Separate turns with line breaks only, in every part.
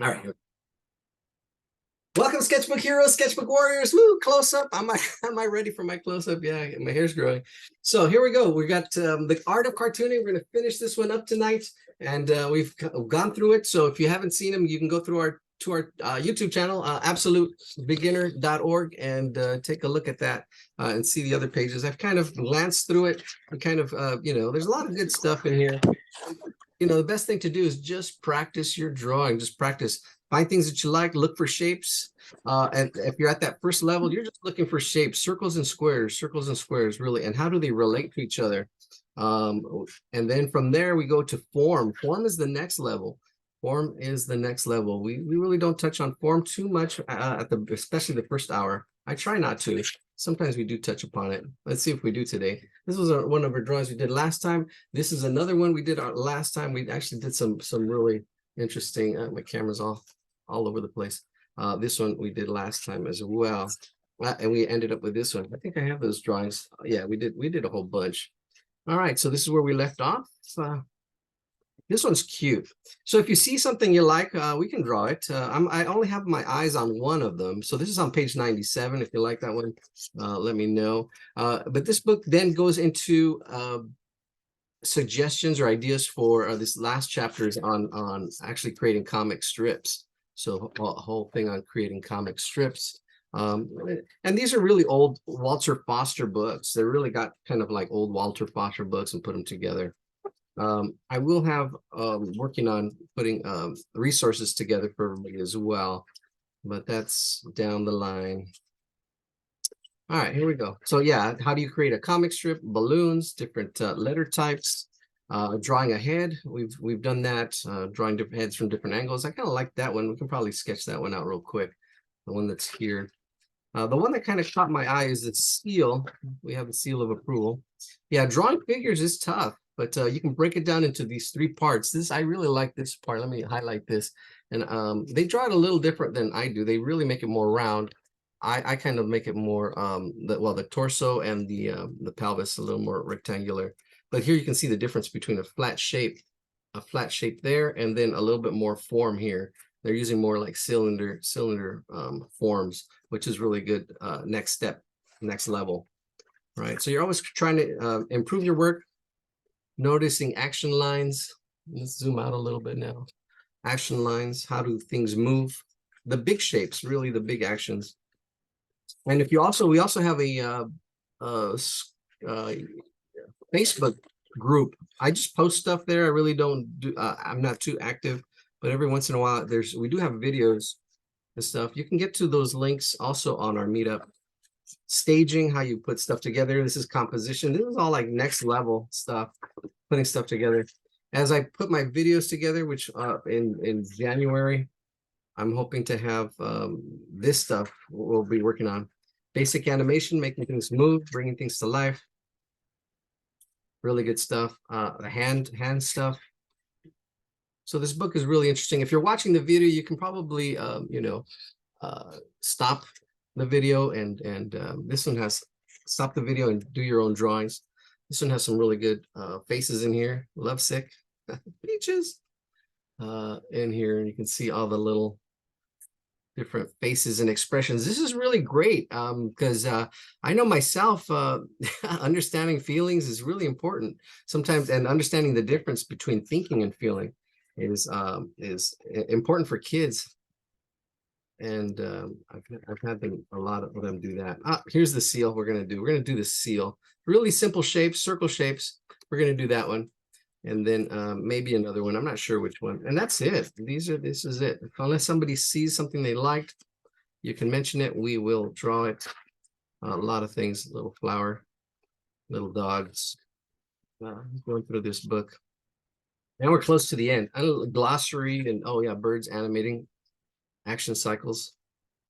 All right. Welcome, sketchbook heroes, sketchbook warriors. Woo, close up. Am I ready for my close up? Yeah, my hair's growing. So here we go. We got the art of cartooning. We're going to finish this one up tonight, and we've gone through it. So if you haven't seen them, you can go through our YouTube channel, absolutebeginner.org, and take a look at that and see the other pages. I've kind of glanced through it and kind of, there's a lot of good stuff in here. The best thing to do is just practice your drawing. Just practice. Find things that you like, look for shapes. And if you're at that first level, you're just looking for shapes, circles and squares, really. And how do they relate to each other? And then from there, we go to form. Form is the next level. Form is the next level. We really don't touch on form too much, especially the first hour. I try not to. Sometimes we do touch upon it. Let's see if we do today. This was one of our drawings we did last time. This is another one we did last time. We actually did some really interesting. My camera's all over the place. This one we did last time as well, and we ended up with this one. I think I have those drawings. Yeah, we did a whole bunch. All right, so this is where we left off. This one's cute. So if you see something you like, we can draw it. I only have my eyes on one of them. So this is on page 97. If you like that one, let me know. But this book then goes into suggestions or ideas for this last chapter is on actually creating comic strips. So a whole thing on creating comic strips. And these are really old Walter Foster books. They really got kind of like old Walter Foster books and put them together. I will have working on putting resources together for everybody as well, but that's down the line. All right, here we go. So yeah, how do you create a comic strip? Balloons, different letter types, drawing a head. We've done that, drawing different heads from different angles. I kind of like that one. We can probably sketch that one out real quick. The one that's here. The one that kind of caught my eye is the seal. We have a seal of approval. Yeah, drawing figures is tough, but you can break it down into these three parts. I really like this part. Let me highlight this. And they draw it a little different than I do. They really make it more round. I kind of make it more the torso and the pelvis a little more rectangular. But here you can see the difference between a flat shape there, and then a little bit more form here. They're using more like cylinder forms, which is really good. Next step, next level, right? So you're always trying to improve your work, noticing action lines. Let's zoom out a little bit now. Action lines, how do things move? The big shapes, really the big actions. And if we also have a Facebook group. I just post stuff there. I really don't do. I'm not too active, but every once in a while, we do have videos and stuff. You can get to those links also on our meetup. Staging, how you put stuff together. This is composition. This is all like next level stuff, putting stuff together. As I put my videos together, which in January, I'm hoping to have this stuff we'll be working on. Basic animation, making things move, bringing things to life. Really good stuff. The hand stuff. So this book is really interesting. If you're watching the video, you can probably stop the video and this one has stop the video and do your own drawings. This one has some really good faces in here. Lovesick, peaches in here, and you can see all the little different faces and expressions. This is really great because I know myself, understanding feelings is really important sometimes, and understanding the difference between thinking and feeling is important for kids. And I've had a lot of them do that. Here's the seal we're gonna do. We're gonna do the seal. Really simple shapes, circle shapes. We're gonna do that one. And then maybe another one. I'm not sure which one. And that's it. This is it. Unless somebody sees something they liked, you can mention it. We will draw it. A lot of things. Little flower, little dogs. Going through this book. And we're close to the end. Glossary and oh yeah, birds animating. Action cycles.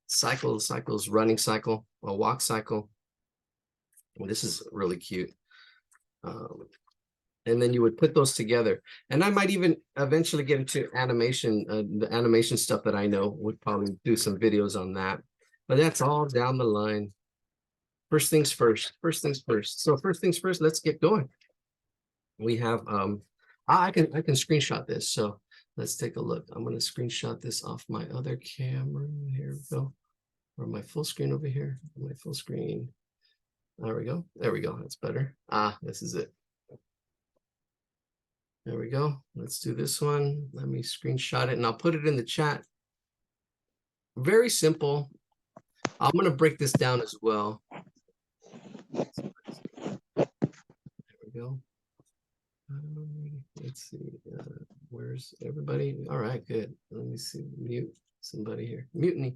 Cycles, running cycle, a walk cycle. Well, this is really cute. And then you would put those together. And I might even eventually get into animation, the animation stuff that I know. Would probably do some videos on that. But that's all down the line. First things first. So first things first, let's get going. We have I can screenshot this. So Let's take a look. I'm going to screenshot this off my other camera. Here we go. Or my full screen over here. My full screen. There we go. There we go. That's better. Ah, this is it. There we go. Let's do this one. Let me screenshot it and I'll put it in the chat. Very simple. I'm going to break this down as well. There we go. Let's see. Where's everybody? All right, good. Let me see. Mute somebody here. Mutiny.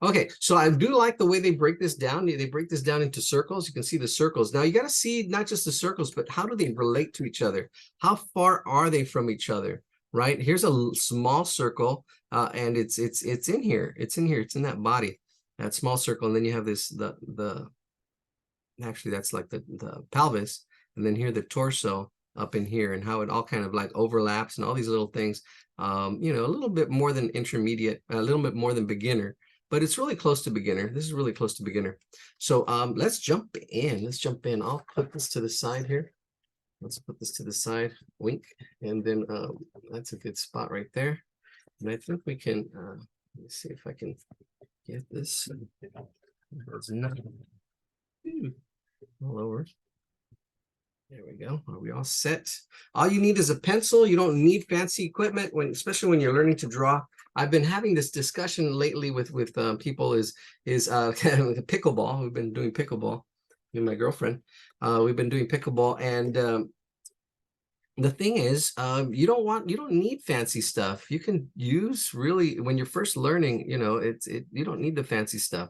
Okay, so I do like the way they break this down. They break this down into circles. You can see the circles. Now you got to see not just the circles, but how do they relate to each other? How far are they from each other? Right? Here's a small circle, and it's in here. It's in here. It's in that body, that small circle, and then you have this actually that's like the pelvis, and then here the torso up in here, and how it all kind of like overlaps and all these little things. You know, a little bit more than intermediate, a little bit more than beginner. But it's really close to beginner. This is really close to beginner. So let's jump in. Let's jump in. I'll put this to the side here. Let's put this to the side, wink. And then that's a good spot right there. And I think we can, let me see if I can get this. There's nothing. All over. There we go. Are we all set? All you need is a pencil. You don't need fancy equipment, especially when you're learning to draw. I've been having this discussion lately with people is kind of pickleball. We've been doing pickleball. Me and my girlfriend. We've been doing pickleball, and the thing is, you don't need fancy stuff. You can use really when you're first learning. You know, you don't need the fancy stuff.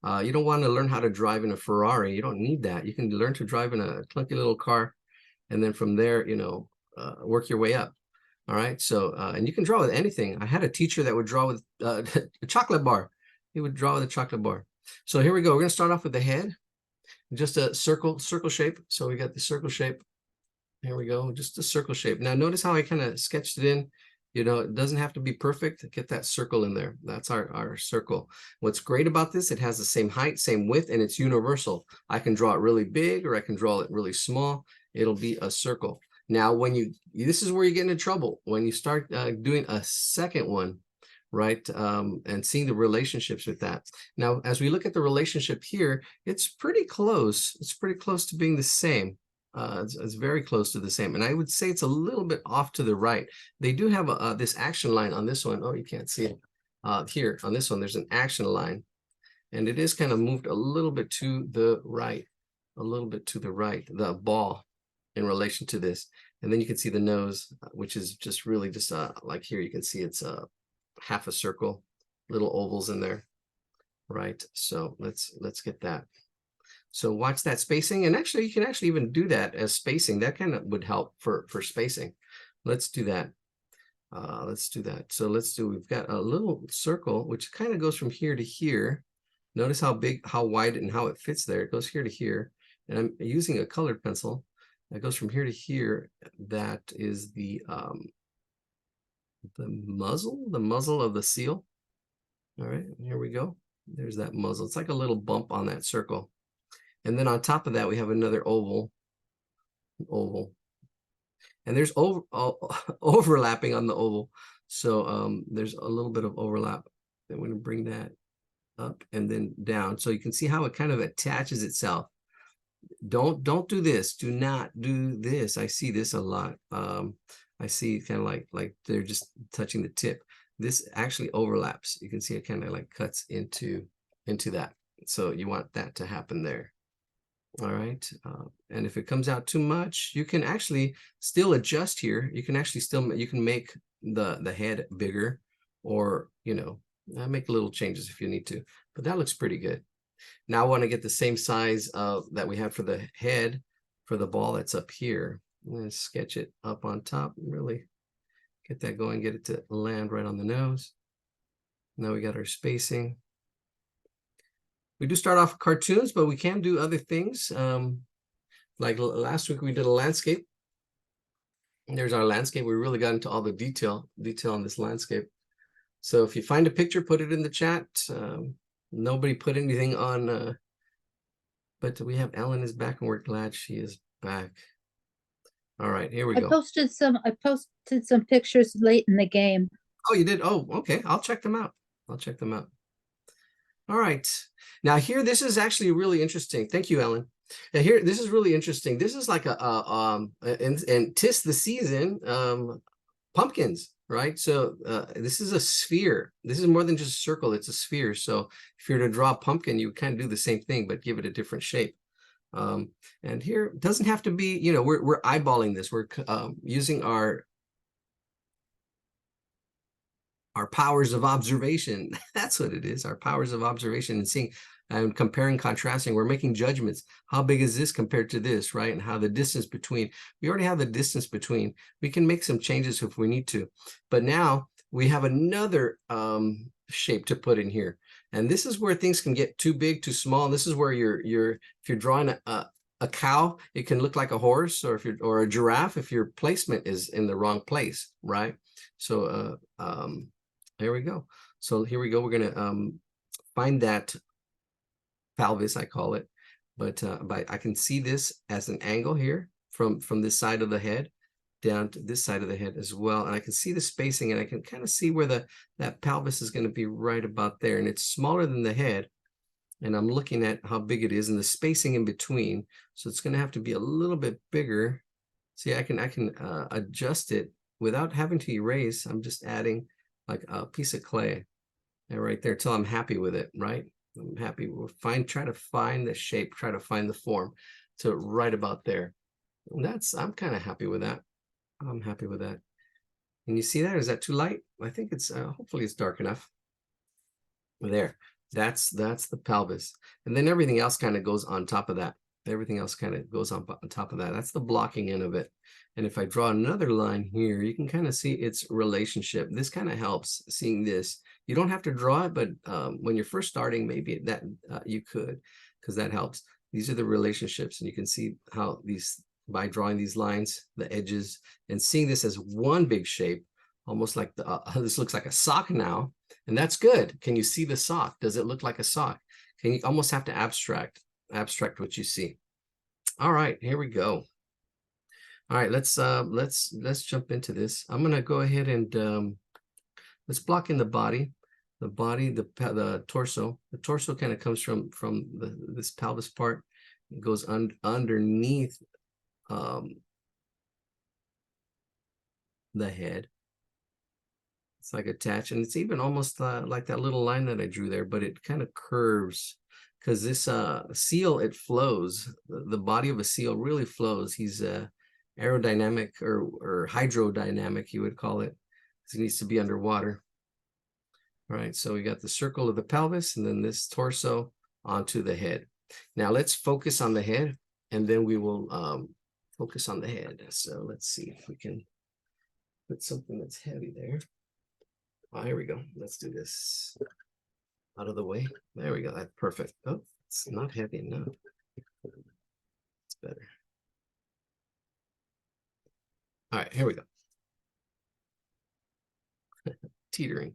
You don't want to learn how to drive in a Ferrari. You don't need that. You can learn to drive in a clunky little car, and then from there, you know, work your way up. All right. So, and you can draw with anything. I had a teacher that would draw with a chocolate bar. He would draw with a chocolate bar. So here we go. We're going to start off with the head, just a circle shape. So we got the circle shape. Here we go. Just a circle shape. Now notice how I kind of sketched it in. You know, it doesn't have to be perfect. Get that circle in there. That's our circle. What's great about this, it has the same height, same width, and it's universal. I can draw it really big or I can draw it really small. It'll be a circle. Now, this is where you get into trouble. When you start doing a second one, right, and seeing the relationships with that. Now, as we look at the relationship here, it's pretty close. It's pretty close to being the same. It's very close to the same, and I would say it's a little bit off to the right. They do have this action line on this one. Oh, you can't see it here on this one. There's an action line, and it is kind of moved a little bit to the right, the ball in relation to this. And then you can see the nose, which is just really just like here. You can see it's half a circle, little ovals in there, right? So let's get that. So watch that spacing, and actually you can actually even do that as spacing. That kind of would help for spacing. Let's do that. Let's do that. So we've got a little circle which kind of goes from here to here. Notice how big, how wide, and how it fits there. It goes here to here, and I'm using a colored pencil. That goes from here to here. That is the muzzle of the seal. All right, here we go. There's that muzzle. It's like a little bump on that circle. And then on top of that, we have another oval. And there's overlapping on the oval. So there's a little bit of overlap. I'm going to bring that up and then down. So you can see how it kind of attaches itself. Don't do this. Do not do this. I see this a lot. I see kind of like they're just touching the tip. This actually overlaps. You can see it kind of like cuts into that. So you want that to happen there. All right. And if it comes out too much, you can actually still adjust here. You can actually you can make the head bigger, or, you know, make little changes if you need to, but that looks pretty good. Now I want to get the same size that we have for the head for the ball that's up here. I'm going to sketch it up on top, really get that going, get it to land right on the nose. Now we got our spacing. We do start off cartoons, but we can do other things. Like last week, we did a landscape. And there's our landscape. We really got into all the detail on this landscape. So if you find a picture, put it in the chat. Nobody put anything on, but we have Ellen is back, and we're glad she is back. All right, here we
I
go.
posted some pictures late in the game.
Oh, you did? Oh, okay. I'll check them out. I'll check them out. All right. Now here, this is actually really interesting. Thank you, Ellen. Now here, this is really interesting. This is like and 'tis the season, pumpkins, right? So this is a sphere. This is more than just a circle. It's a sphere. So if you're to draw a pumpkin, you kind of do the same thing, but give it a different shape. And here, it doesn't have to be, you know, we're eyeballing this. We're using our powers of observation. That's what it is, our powers of observation, and seeing and comparing, contrasting. We're making judgments. How big is this compared to this, right? And how the distance between, we already have the distance between. We can make some changes if we need to. But now we have another shape to put in here. And this is where things can get too big, too small. And this is where if you're drawing a cow, it can look like a horse, or or a giraffe if your placement is in the wrong place, right? So there we go. So here we go. We're gonna find that pelvis, I call it, but I can see this as an angle here from this side of the head down to this side of the head as well, and I can see the spacing, and I can kind of see where that pelvis is going to be right about there, and it's smaller than the head, and I'm looking at how big it is and the spacing in between, so it's going to have to be a little bit bigger. See, I can adjust it without having to erase. I'm just adding like a piece of clay and right there till I'm happy with it, right? I'm happy. We'll try to find the shape, try to find the form to right about there. And I'm kind of happy with that. I'm happy with that. Can you see that? Is that too light? I think it's, hopefully it's dark enough. There, that's the pelvis. And then everything else kind of goes on top of that. Everything else kind of goes on top of that. That's the blocking end of it. And if I draw another line here, you can kind of see its relationship. This kind of helps seeing this. You don't have to draw it, but when you're first starting, maybe that you could, because that helps. These are the relationships, and you can see how by drawing these lines, the edges, and seeing this as one big shape, almost like this looks like a sock now, and that's good. Can you see the sock? Does it look like a sock? Can you almost have to abstract what you see? All right, here we go. All right, let's jump into this. I'm gonna go ahead and let's block in the body, the torso. The torso kind of comes from this pelvis part. It goes underneath the head. It's like attached, and it's even almost like that little line that I drew there, but it kind of curves because this seal, it flows. The body of a seal really flows. He's aerodynamic or hydrodynamic, you would call it, because he needs to be underwater. All right, so we got the circle of the pelvis, and then this torso onto the head. Now let's focus on the head, and then we will focus on the head. So let's see if we can put something that's heavy there. Oh, here we go. Let's do this out of the way. There we go. That's perfect. Oh, it's not heavy enough. It's better. All right, here we go. Teetering.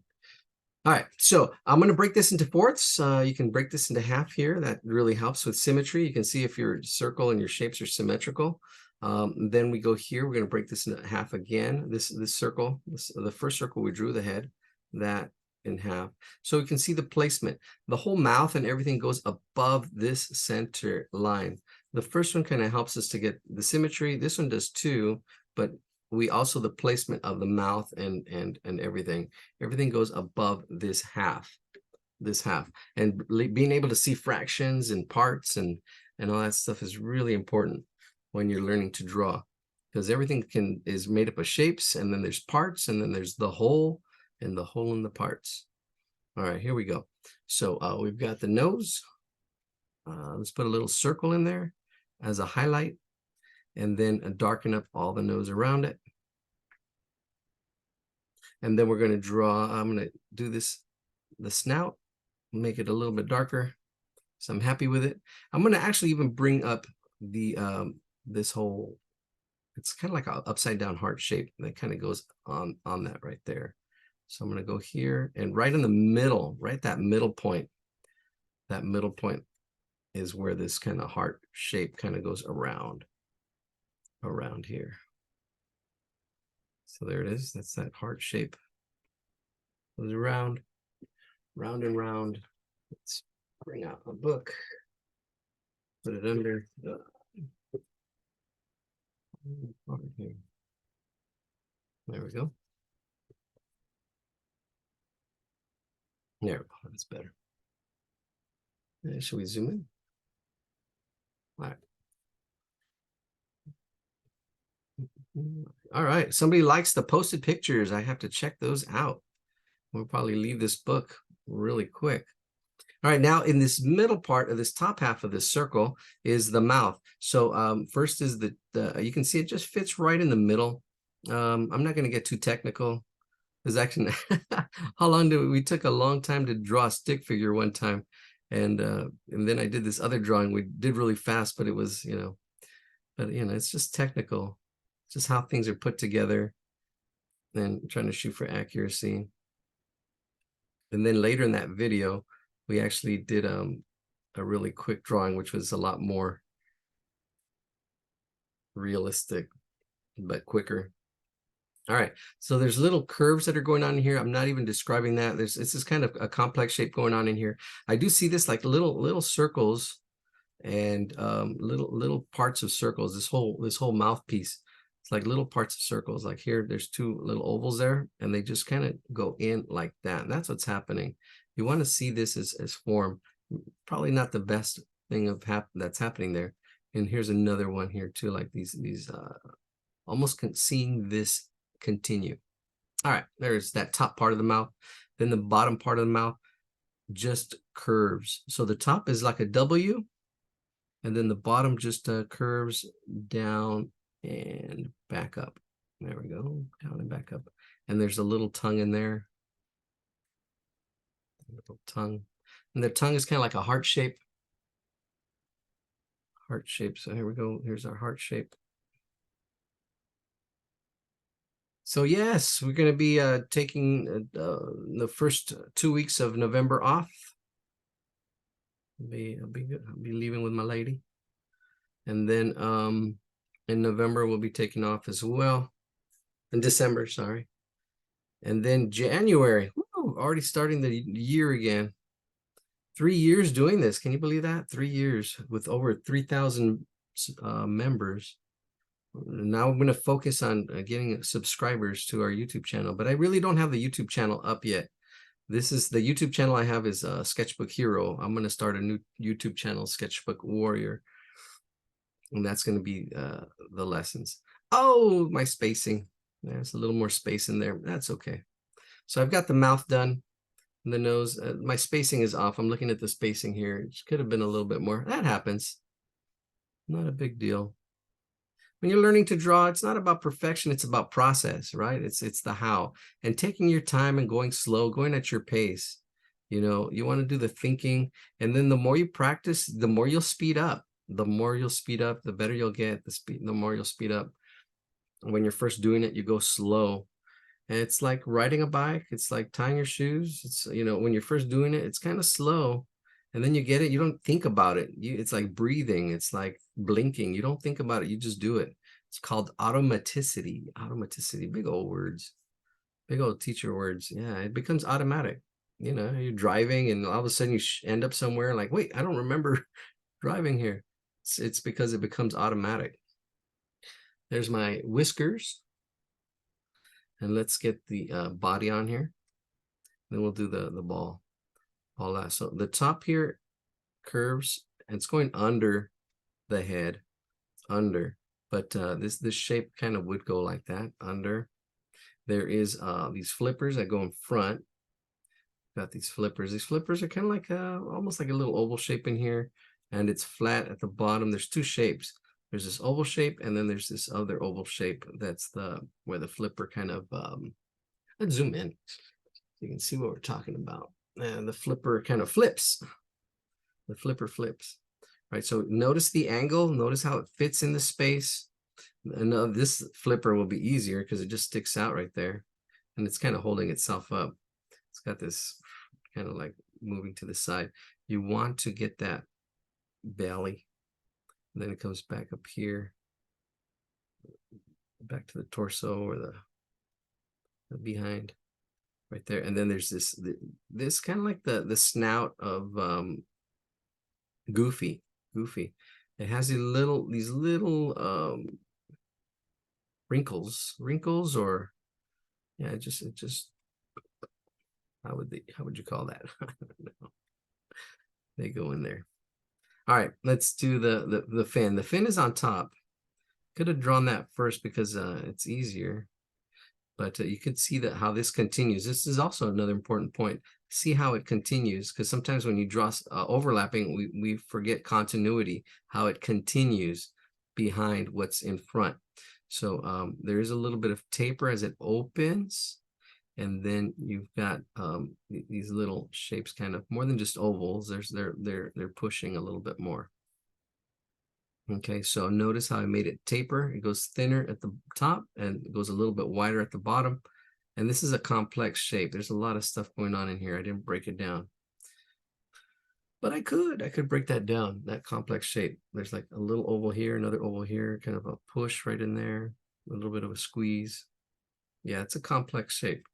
All right, so I'm going to break this into fourths. You can break this into half here. That really helps with symmetry. You can see if your circle and your shapes are symmetrical. Then we go here. We're going to break this into half again. This circle, the first circle we drew, the head, that in half. So we can see the placement. The whole mouth and everything goes above this center line. The first one kind of helps us to get the symmetry. This one does too, but we also the placement of the mouth and everything goes above this half, and being able to see fractions and parts and all that stuff is really important when you're learning to draw, because everything is made up of shapes, and then there's parts, and then there's the whole and the whole in the parts. All right, here we go. So we've got the nose. Let's put a little circle in there as a highlight, and then darken up all the nose around it. And then we're going to draw, I'm going to do this, the snout, make it a little bit darker. So I'm happy with it. I'm going to actually even bring up the this whole, it's kind of like an upside down heart shape that kind of goes on that right there. So I'm going to go here, and right in the middle, right, that middle point is where this kind of heart shape kind of goes around here. So there it is. That's that heart shape. Goes around, round and round. Let's bring out a book. Put it under. There we go. There we go. That's better. Should we zoom in? All right. All right. Somebody likes the posted pictures. I have to check those out. We'll probably leave this book really quick. All right, now in this middle part of this top half of this circle is the mouth. So first is the you can see it just fits right in the middle. I'm not going to get too technical. There's actually how long did we took a long time to draw a stick figure one time, and then I did this other drawing we did really fast, but it was it's just technical, just how things are put together, and trying to shoot for accuracy. And then later in that video, we actually did a really quick drawing, which was a lot more realistic, but quicker. All right, so there's little curves that are going on here. I'm not even describing that. It's this kind of a complex shape going on in here. I do see this like little circles and little parts of circles. This whole mouthpiece, it's like little parts of circles. Like here, there's two little ovals there, and they just kind of go in like that. And that's what's happening. You want to see this as form. Probably not the best thing that's happening there. And here's another one here too, like these almost seeing this continue. All right, there's that top part of the mouth. Then the bottom part of the mouth just curves. So the top is like a W, and then the bottom just curves down and back up. There we go, down and back up. And there's a little tongue in there. A little tongue. And the tongue is kind of like a heart shape. Heart shape. So here we go. Here's our heart shape. So yes, we're going to be taking the first 2 weeks of November off. I'll be leaving with my lady, and then in November we'll be taking off as well. In December, sorry, and then January. Woo, already starting the year again. 3 years doing this. Can you believe that? 3 years with over 3,000 members. Now I'm going to focus on getting subscribers to our YouTube channel, but I really don't have the YouTube channel up yet. This is the YouTube channel I have is Sketchbook Hero. I'm going to start a new YouTube channel, Sketchbook Warrior, and that's going to be the lessons. Oh, my spacing. There's a little more space in there. That's okay. So I've got the mouth done, and the nose. My spacing is off. I'm looking at the spacing here. It could have been a little bit more. That happens. Not a big deal. When you're learning to draw, it's not about perfection, it's about process, right? It's the how. And taking your time and going slow, going at your pace. You know, you want to do the thinking, and then the more you practice, the more you'll speed up. The more you'll speed up, the better you'll get. The more you'll speed up. When you're first doing it, you go slow. And it's like riding a bike. It's like tying your shoes. It's, when you're first doing it, it's kind of slow. And then you get it, you don't think about it. It's like breathing. It's like blinking. You don't think about it. You just do it. It's called automaticity. Automaticity, big old words, big old teacher words. Yeah, it becomes automatic. You're driving and all of a sudden you end up somewhere like, wait, I don't remember driving here. It's because it becomes automatic. There's my whiskers. And let's get the body on here. Then we'll do the ball. All that. So the top here curves, and it's going under the head, but this shape kind of would go like that, under. There is these flippers that go in front. Got these flippers. These flippers are kind of like almost like a little oval shape in here, and it's flat at the bottom. There's two shapes. There's this oval shape, and then there's this other oval shape. That's where the flipper kind of let's zoom in so you can see what we're talking about. And the flipper kind of flips. The flipper flips. Right, so notice the angle. Notice how it fits in the space. And this flipper will be easier because it just sticks out right there. And it's kind of holding itself up. It's got this kind of like moving to the side. You want to get that belly. And then it comes back up here. Back to the torso or the behind right there. And then there's this kind of like the snout of Goofy. It has these little wrinkles, or yeah, it just how would you call that? I don't know. They go in there. All right, let's do the fin. The fin is on top. Could have drawn that first because it's easier, but you could see that how this continues. This is also another important point. See how it continues, because sometimes when you draw overlapping, we forget continuity, how it continues behind what's in front. So there is a little bit of taper as it opens, and then you've got these little shapes, kind of more than just ovals. They're pushing a little bit more. Okay, so notice how I made it taper. It goes thinner at the top and it goes a little bit wider at the bottom. And this is a complex shape. There's a lot of stuff going on in here. I didn't break it down. But I could break that down, that complex shape. There's like a little oval here, another oval here, kind of a push right in there, a little bit of a squeeze. Yeah, it's a complex shape.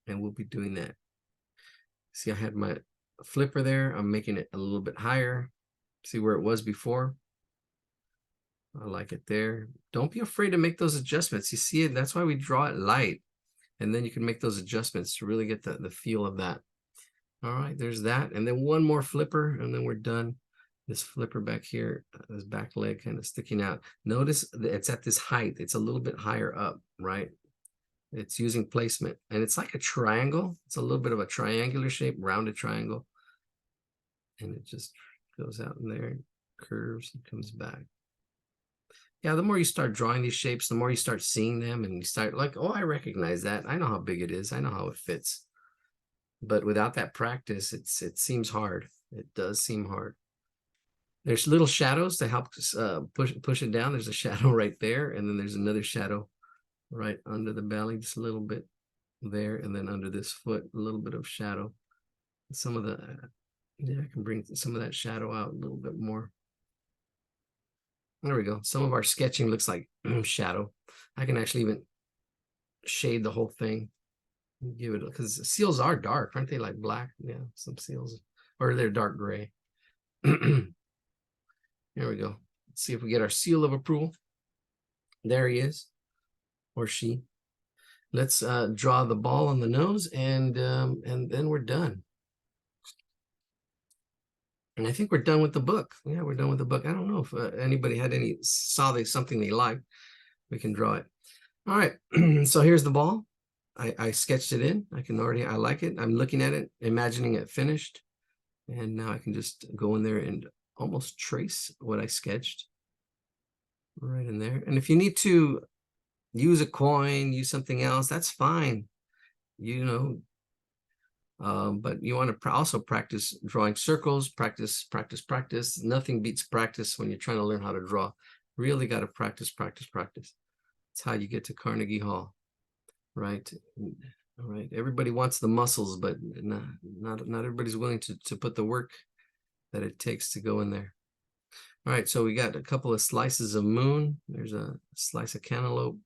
And we'll be doing that. See, I had my flipper there. I'm making it a little bit higher. See where it was before? I like it there. Don't be afraid to make those adjustments. You see it, that's why we draw it light. And then you can make those adjustments to really get the feel of that. All right, there's that. And then one more flipper, and then we're done. This flipper back here, this back leg kind of sticking out. Notice that it's at this height. It's a little bit higher up, right? It's using placement. And it's like a triangle. It's a little bit of a triangular shape, rounded triangle. And it just goes out in there, curves, and comes back. Yeah, the more you start drawing these shapes, the more you start seeing them, and you start like, oh, I recognize that. I know how big it is. I know how it fits. But without that practice, it seems hard. It does seem hard. There's little shadows to help push it down. There's a shadow right there, and then there's another shadow right under the belly, just a little bit there, and then under this foot, a little bit of shadow. Some of the yeah, I can bring some of that shadow out a little bit more. There we go. Some of our sketching looks like shadow. I can actually even shade the whole thing. Give it, because seals are dark, aren't they? Like black. Yeah, some seals, or they're dark gray. Here we go. Let's see if we get our seal of approval. There he is, or she. Let's draw the ball on the nose, and then we're done. And I think we're done with the book. Yeah, we're done with the book. I don't know if anybody had saw something they liked. We can draw it. All right. So here's the ball. I sketched it in. I like it. I'm looking at it, imagining it finished. And now I can just go in there and almost trace what I sketched right in there. And if you need to use a coin, use something else, that's fine. You know, but you want to also practice drawing circles, practice. Nothing beats practice when you're trying to learn how to draw. Really got to practice. That's how you get to Carnegie Hall, right? All right. Everybody wants the muscles, but not everybody's willing to put the work that it takes to go in there. All right. So we got a couple of slices of moon. There's a slice of cantaloupe.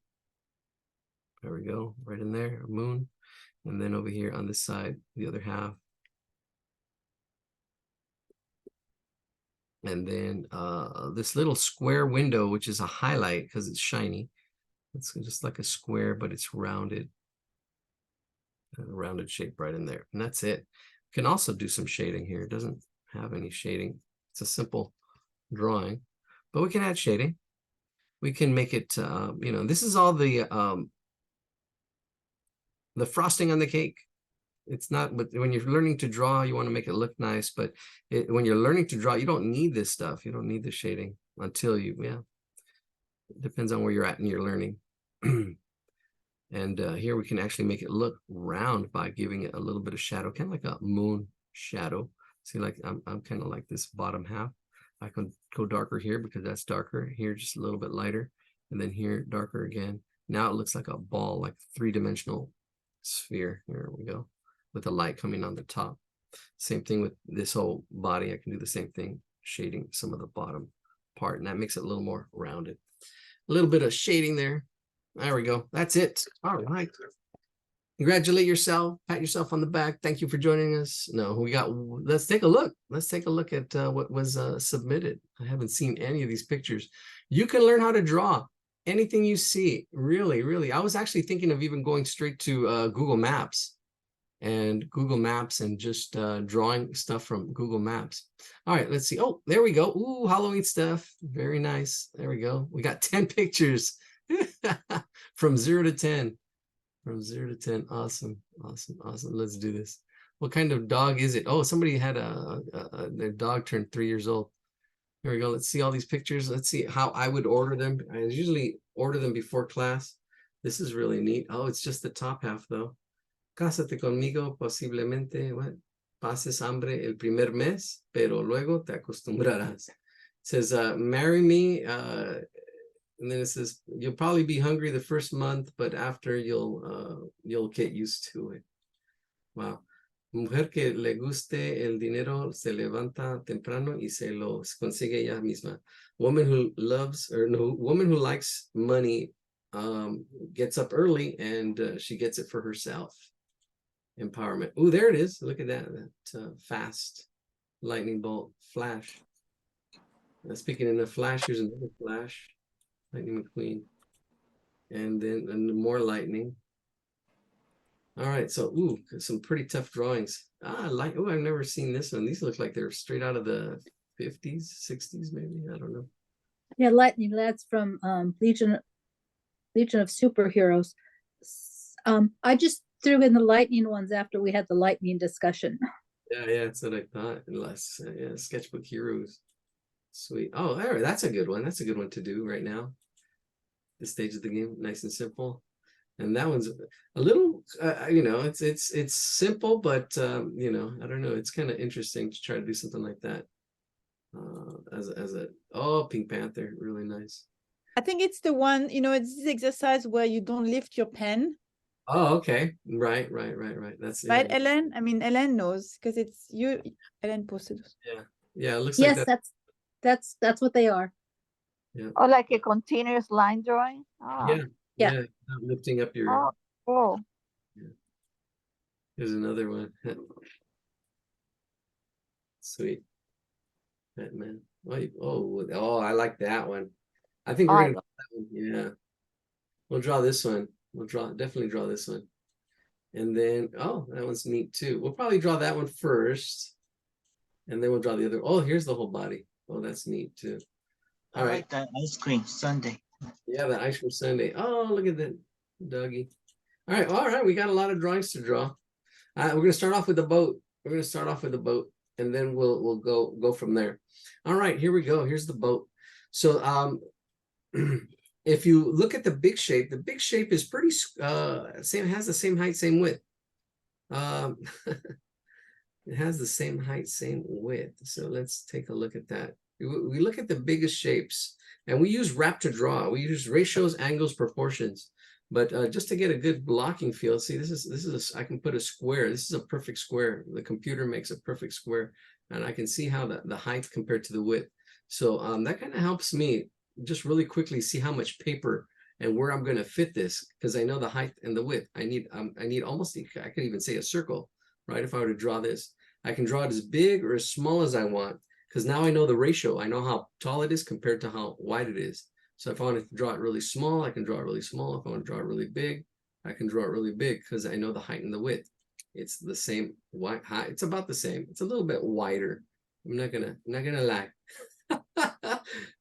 There we go. Right in there, a moon. And then over here on this side, the other half. And then this little square window, which is a highlight because it's shiny. It's just like a square, but it's rounded. A rounded shape right in there. And that's it. You can also do some shading here. It doesn't have any shading. It's a simple drawing, but we can add shading. We can make it, you know, this is all the frosting on the cake. It's not, but when you're learning to draw, you want to make it look nice, but when you're learning to draw, you don't need this stuff. You don't need the shading until you, yeah. It depends on where you're at in your learning. And here we can actually make it look round by giving it a little bit of shadow, kind of like a moon shadow. See, like I'm kind of like this bottom half. I can go darker here because that's darker. Here, just a little bit lighter. And then here, darker again. Now it looks like a ball, like three-dimensional sphere. Here we go, with the light coming on the top. Same thing with this whole body. I can do the same thing, shading some of the bottom part, and that makes it a little more rounded. A little bit of shading there. There we go. That's it. All right. Congratulate yourself. Pat yourself on the back. Thank you for joining us. No, we got, let's take a look. Let's take a look at what was submitted. I haven't seen any of these pictures. You can learn how to draw anything you see. Really, really. I was actually thinking of even going straight to Google Maps and just drawing stuff from Google Maps. All right, let's see. Oh, there we go. Ooh, Halloween stuff. Very nice. There we go. We got 10 pictures from 0 to 10. From 0 to 10. Awesome. Awesome. Awesome. Let's do this. What kind of dog is it? Oh, somebody had their dog turned 3 years old. Here we go. Let's see all these pictures. Let's see how I would order them. I usually order them before class. This is really neat. Oh, it's just the top half though. Cásate conmigo, posiblemente, what? Pases hambre el primer mes, pero luego te acostumbrarás. It says, marry me, and then it says, you'll probably be hungry the first month, but after you'll get used to it. Wow. Mujer que le guste el dinero se levanta temprano y se lo consigue ella misma. Woman who loves, or no, woman who likes money gets up early and she gets it for herself. Empowerment. Oh, there it is. Look at that. That fast lightning bolt flash. Speaking in a flash, here's another flash. Lightning McQueen. And then more lightning. All right, so ooh, some pretty tough drawings. Oh, I've never seen this one. These look like they're straight out of the 50s, 60s, maybe. I don't know.
Yeah, lightning. That's from Legion of Superheroes. I just threw in the lightning ones after we had the lightning discussion.
Yeah, that's what I thought. Unless, yeah, sketchbook heroes. Sweet. Oh, there, that's a good one. That's a good one to do right now. This stage of the game, nice and simple. And that one's a little, you know, it's simple, but you know, I don't know. It's kind of interesting to try to do something like that. Oh, Pink Panther, really nice.
I think it's the one, you know, it's this exercise where you don't lift your pen.
Oh, okay. Right. That's
right,
yeah.
Ellen? I mean, Ellen knows because it's you, Ellen posted.
Yeah, it looks
yes,
like that.
that's what they are.
Yeah.
Or like a continuous line drawing. Oh.
Yeah. Lifting up your.
Oh, cool.
Yeah. Here's another one. Sweet. Batman. Oh, I like that one. I think we're gonna draw that one. Yeah. We'll draw this one. We'll definitely draw this one. And then, oh, that one's neat too. We'll probably draw that one first. And then we'll draw the other. Oh, here's the whole body. Oh, that's neat too. All right.
Like that ice cream sundae.
Yeah, the ice cream sundae. Oh, look at that doggy. All right. We got a lot of drawings to draw. We're gonna start off with the boat. And then we'll go from there. All right, here we go. Here's the boat. So if you look at the big shape is pretty same, has the same height, same width. It has the same height, same width. So let's take a look at that. We look at the biggest shapes and we use wrap to draw. We use ratios, angles, proportions. But just to get a good blocking feel, see, this is I can put a square. This is a perfect square. The computer makes a perfect square, and I can see how the height compared to the width. So that kind of helps me just really quickly see how much paper and where I'm going to fit this, because I know the height and the width. I need almost, I could even say a circle, right? If I were to draw this, I can draw it as big or as small as I want, because now I know the ratio. I know how tall it is compared to how wide it is. So if I want to draw it really small, I can draw it really small. If I want to draw it really big, I can draw it really big because I know the height and the width. It's the same height. It's about the same. It's a little bit wider. I'm not gonna lie.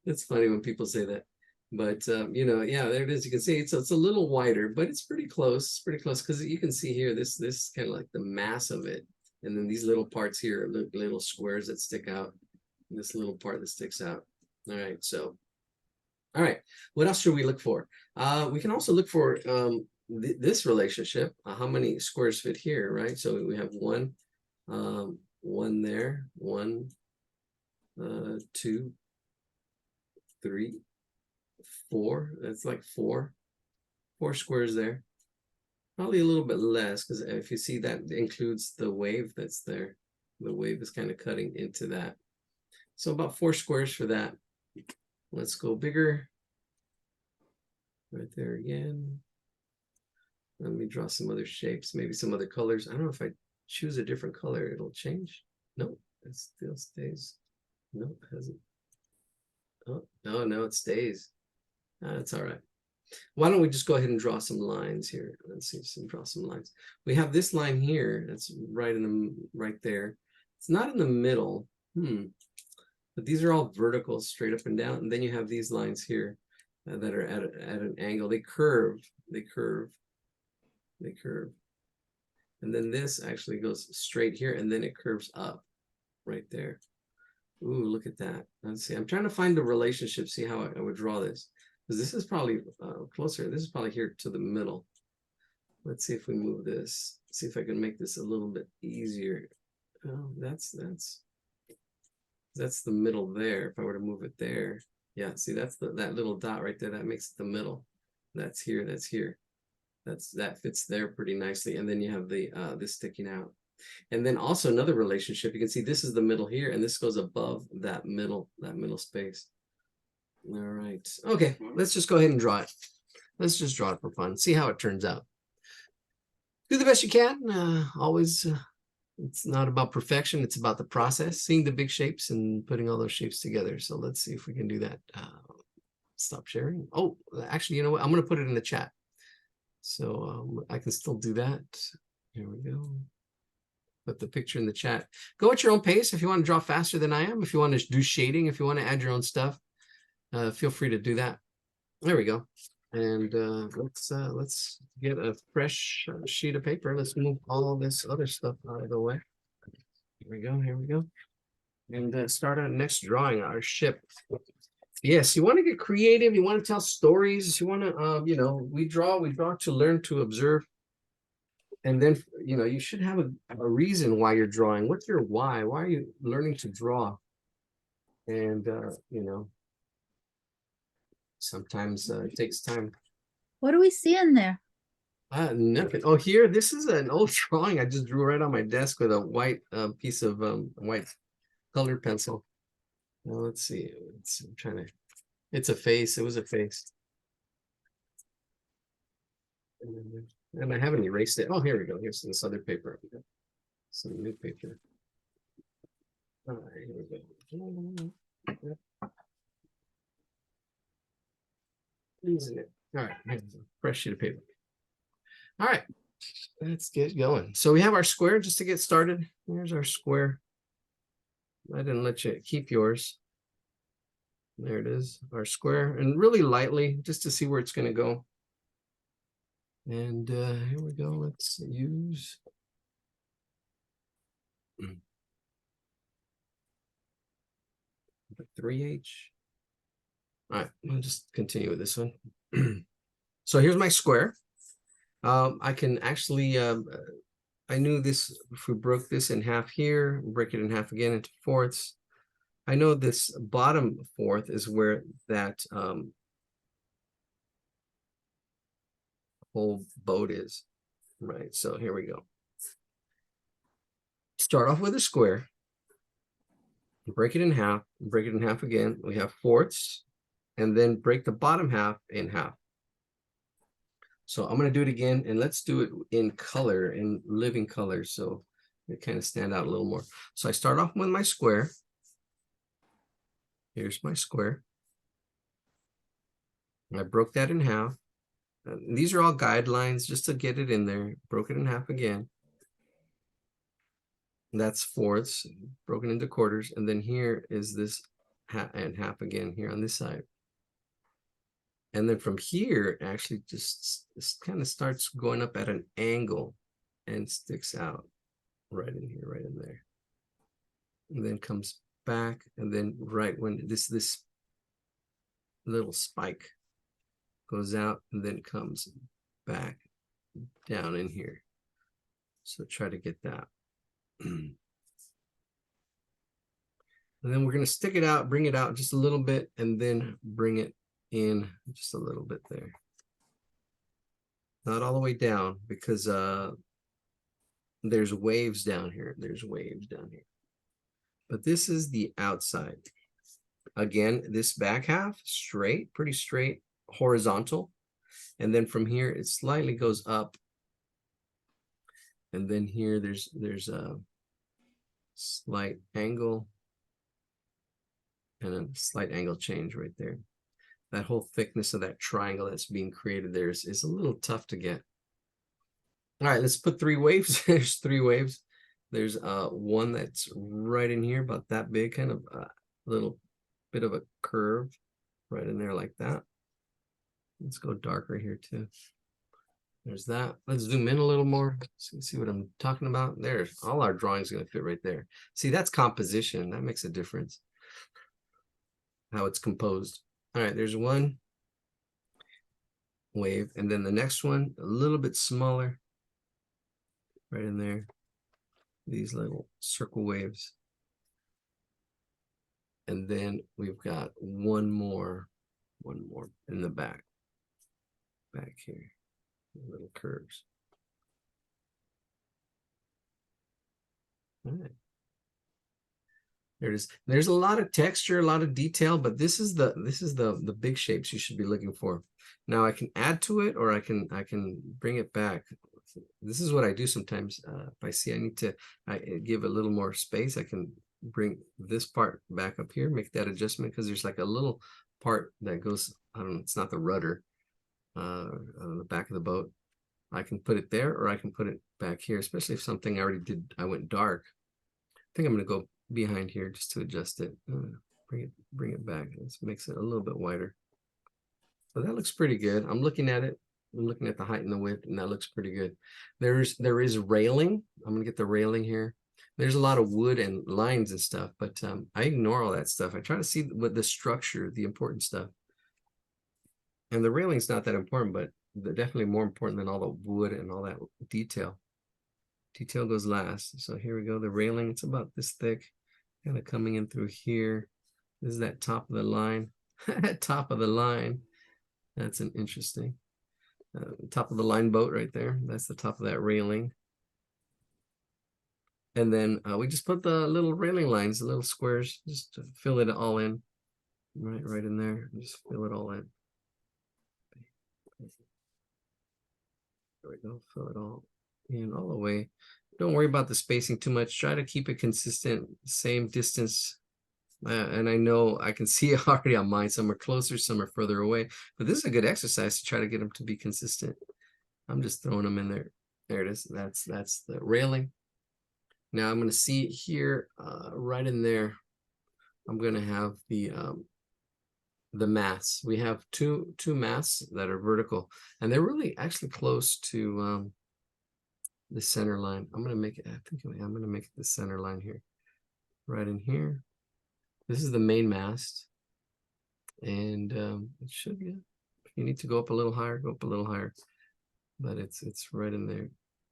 It's funny when people say that. But you know, yeah, there it is. You can see it's a little wider, but it's pretty close. It's pretty close because you can see here this is kind of like the mass of it, and then these little parts here, little squares that stick out. And this little part that sticks out. All right, so. All right, what else should we look for? We can also look for this relationship, how many squares fit here, right? So we have one there, 1, 2, 3, 4. That's like 4 squares there. Probably a little bit less, because if you see that includes the wave that's there. The wave is kind of cutting into that. So about 4 squares for that. Let's go bigger. right there again. Let me draw some other shapes, maybe some other colors. I don't know if I choose a different color, it'll change. Nope, it still stays. Nope, it hasn't. Oh, no, it stays. That's all right. Why don't we just go ahead and draw some lines here? Let's see, draw some lines. We have this line here. That's right in the right there. It's not in the middle. But these are all vertical, straight up and down. And then you have these lines here that are at an angle. They curve. They curve. They curve. And then this actually goes straight here, and then it curves up right there. Ooh, look at that. Let's see. I'm trying to find the relationship, see how I would draw this. Because this is probably closer. This is probably here to the middle. Let's see if we move this. See if I can make this a little bit easier. Oh, that's the middle there. If I were to move it there, yeah. See, that's that little dot right there. That makes it the middle. That's here. That's here. That fits there pretty nicely. And then you have the this sticking out. And then also another relationship. You can see this is the middle here, and this goes above that middle space. All right. Okay, let's just go ahead and draw it. Let's just draw it for fun. See how it turns out. Do the best you can. Always, it's not about perfection. It's about the process, seeing the big shapes and putting all those shapes together. So let's see if we can do that. Stop sharing. Oh, actually, you know what? I'm going to put it in the chat. So I can still do that. Here we go. Put the picture in the chat. Go at your own pace. If you want to draw faster than I am, if you want to do shading, if you want to add your own stuff, feel free to do that. There we go. And let's get a fresh sheet of paper. Let's move all this other stuff out of the way. Here we go. Here we go. And start our next drawing, our ship. Yes, you want to get creative. You want to tell stories. You want to, you know, we draw to learn to observe. And then, you know, you should have a reason why you're drawing. What's your why? Why are you learning to draw? And, you know, sometimes it takes time.
What do we see in there?
Nothing. Oh, here, this is an old drawing I just drew right on my desk with a white piece of white colored pencil. Well, let's see. I'm trying to. It's a face. It was a face. And I haven't erased it. Oh, here we go. Here's this other paper. Some new paper. All right, here we go. Isn't it? All right, here's a fresh sheet of paper. All right, let's get going. So we have our square just to get started. Here's our square. I didn't let you keep yours. There it is, our square, and really lightly, just to see where it's going to go. And here we go. Let's use. The 3H. All right, I'll just continue with this one. So here's my square. I can actually, I knew this, if we broke this in half here, break it in half again into fourths. I know this bottom fourth is where that whole boat is, right? So here we go. Start off with a square, break it in half, break it in half again. We have fourths, and then break the bottom half in half. So I'm going to do it again, and let's do it in color, in living color, so it kind of stand out a little more. So I start off with my square. Here's my square. And I broke that in half. These are all guidelines just to get it in there. Broke it in half again. And that's fourths, broken into quarters. And then here is this half and half again here on this side. And then from here, actually just kind of starts going up at an angle and sticks out right in here, right in there. And then comes back, and then right when this little spike goes out and then comes back down in here. So try to get that. And then we're going to stick it out, bring it out just a little bit, and then bring it in just a little bit there. Not all the way down, because there's waves down here. There's waves down here. But this is the outside. Again, this back half, straight, pretty straight, horizontal. And then from here, it slightly goes up. And then here, there's a slight angle and a slight angle change right there. That whole thickness of that triangle that's being created there is a little tough to get. All right, let's put 3 waves. There's 3 waves. There's one that's right in here, about that big, kind of a little bit of a curve right in there like that. Let's go darker here too. There's that. Let's zoom in a little more so you can see what I'm talking about. There's all our drawings going to fit right there. See, that's composition. That makes a difference. How it's composed. All right, there's one wave, and then the next one a little bit smaller right in there. These little circle waves. And then we've got one more in the back here, little curves. All right. There it is. There's a lot of texture, a lot of detail, but this is the big shapes you should be looking for. Now I can add to it, or I can bring it back. This is what I do sometimes. If I see I need to give a little more space, I can bring this part back up here, make that adjustment, because there's like a little part that goes, I don't know, it's not the rudder on the back of the boat. I can put it there, or I can put it back here, especially if something I already did, I went dark. I think I'm going to go behind here just to adjust it. Bring it back. This makes it a little bit wider. So that looks pretty good. I'm looking at it. I'm looking at the height and the width, and that looks pretty good. There is railing. I'm gonna get the railing here. There's a lot of wood and lines and stuff, but I ignore all that stuff. I try to see what the structure, the important stuff. And the railing's not that important, but they're definitely more important than all the wood and all that detail. Detail goes last. So here we go. The railing, it's about this thick, kind of coming in through here. This is that top of the line. Top of the line. That's an interesting. Top of the line boat right there. That's the top of that railing. And then we just put the little railing lines, the little squares, just to fill it all in. Right in there. Just fill it all in. There we go. Fill it all in all the way. Don't worry about the spacing too much. Try to keep it consistent, same distance. And I know I can see it already on mine. Some are closer, some are further away. But this is a good exercise to try to get them to be consistent. I'm just throwing them in there. There it is. That's the railing. Now I'm going to see here, right in there. I'm going to have the masts. We have two masts that are vertical, and they're really actually close to the center line. I'm going to make it. I think I'm going to make it the center line here, right in here. This is the main mast, and it should be. If you need to go up a little higher, go up a little higher. But it's right in there,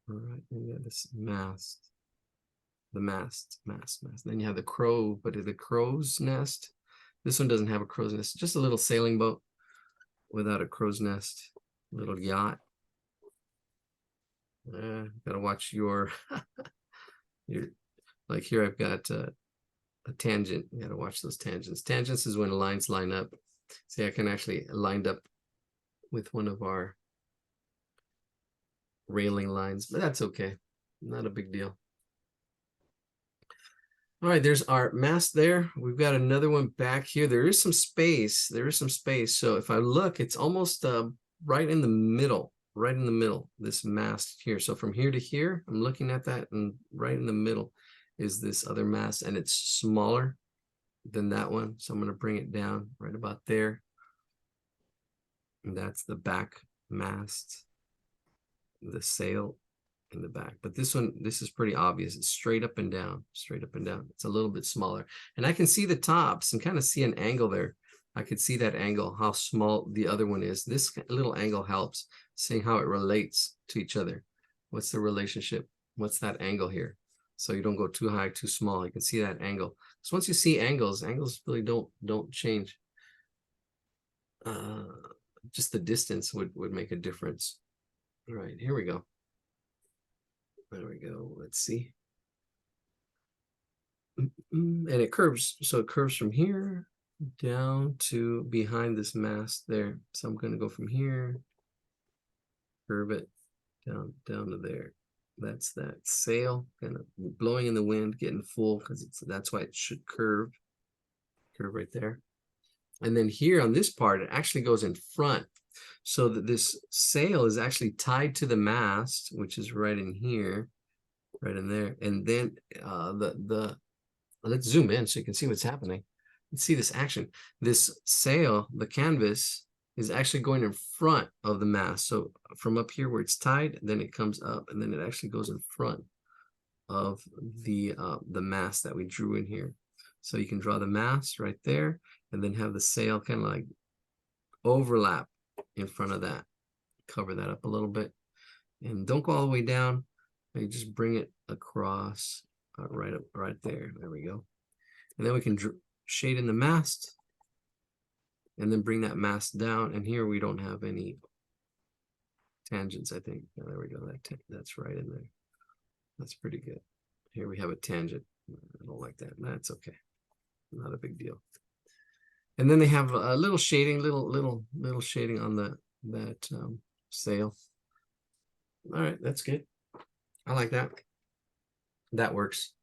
right in there. This mast, the mast. Then you have the crow, but the crow's nest. This one doesn't have a crow's nest. Just a little sailing boat without a crow's nest. Little yacht. Gotta watch your. Like here, I've got a tangent. You gotta watch those tangents. Tangents is when lines line up. See, I can actually lined up with one of our railing lines, but that's okay. Not a big deal. All right, there's our mast there. We've got another one back here. There is some space. So if I look, it's almost right in the middle, this mast here. So from here to here, I'm looking at that, and right in the middle is this other mast, and it's smaller than that one. So I'm going to bring it down right about there. And that's the back mast, the sail in the back. But this one, this is pretty obvious. It's straight up and down. It's a little bit smaller, and I can see the tops and kind of see an angle there. I could see that angle, how small the other one is. This little angle helps seeing how it relates to each other. What's the relationship? What's that angle here? So you don't go too high, too small. You can see that angle. So once you see angles really don't change. Just the distance would make a difference. All right, here we go. There we go. Let's see. And it curves. So it curves from here down to behind this mast there. So I'm going to go from here curve it down to there. That's that sail kind of blowing in the wind, getting full because that's why it should curve right there. And then here on this part, it actually goes in front, so that this sail is actually tied to the mast, which is right in here, right in there. And then let's zoom in so you can see what's happening. Let's see this action. This sail, the canvas, is actually going in front of the mast. So from up here where it's tied, then it comes up, and then it actually goes in front of the mast that we drew in here. So you can draw the mast right there, and then have the sail kind of like overlap in front of that. Cover that up a little bit, and don't go all the way down. You just bring it across right there. There we go. And then we can shade in the mast, and then bring that mast down. And here we don't have any tangents, I think. Oh, there we go. That's right in there. That's pretty good. Here we have a tangent. I don't like that. That's okay. Not a big deal. And then they have a little shading, little shading on that sail. All right, that's good. I like that. That works.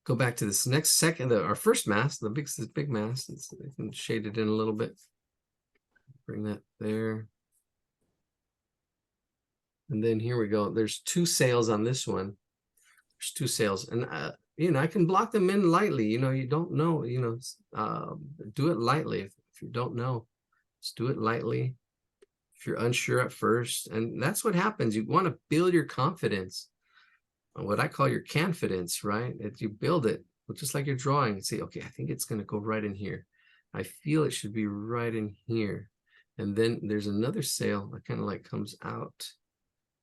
Go back to this next second, our first mast, this big mast. I can shade it in a little bit. Bring that there. And then here we go. There's two sails on this one. There's two sails, and you know, I can block them in lightly. You know, you don't know. You know, do it lightly. If you don't know, just do it lightly. If you're unsure at first, and that's what happens. You want to build your confidence, what I call your confidence, right? If you build it, just like your drawing, say, okay, I think it's going to go right in here. I feel it should be right in here. And then there's another sail that kind of like comes out,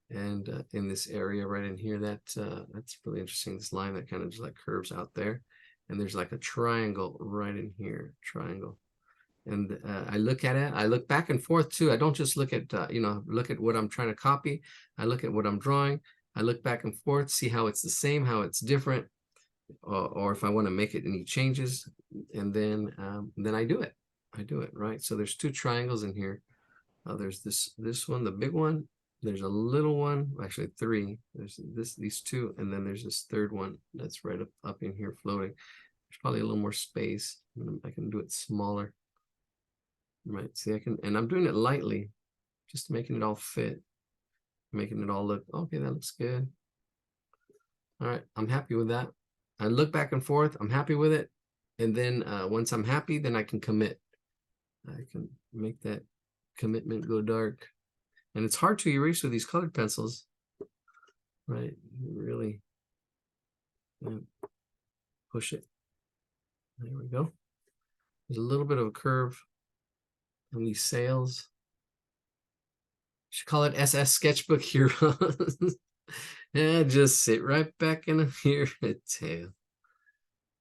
and in this area right in here, that's really interesting. This line that kind of just like curves out there, and there's like a triangle right in here, triangle. And I look at it, I look back and forth too. I don't just look at you know, look at what I'm trying to copy. I look at what I'm drawing. I look back and forth, see how it's the same, how it's different, or if I want to make it any changes, and then I do it. Right. So there's two triangles in here. There's this one, the big one. There's a little one, actually three. There's these two, and then there's this third one that's right up in here floating. There's probably a little more space. I can do it smaller. Right. See, and I'm doing it lightly, just making it all fit, making it all look okay. That looks good. All right, I'm happy with that. I look back and forth. I'm happy with it, and then once I'm happy, then I can commit. I can make that commitment go dark. And it's hard to erase with these colored pencils, right? You really push it. There we go. There's a little bit of a curve on these sails. Should call it SS Sketchbook Heroes. Yeah, just sit right back in here.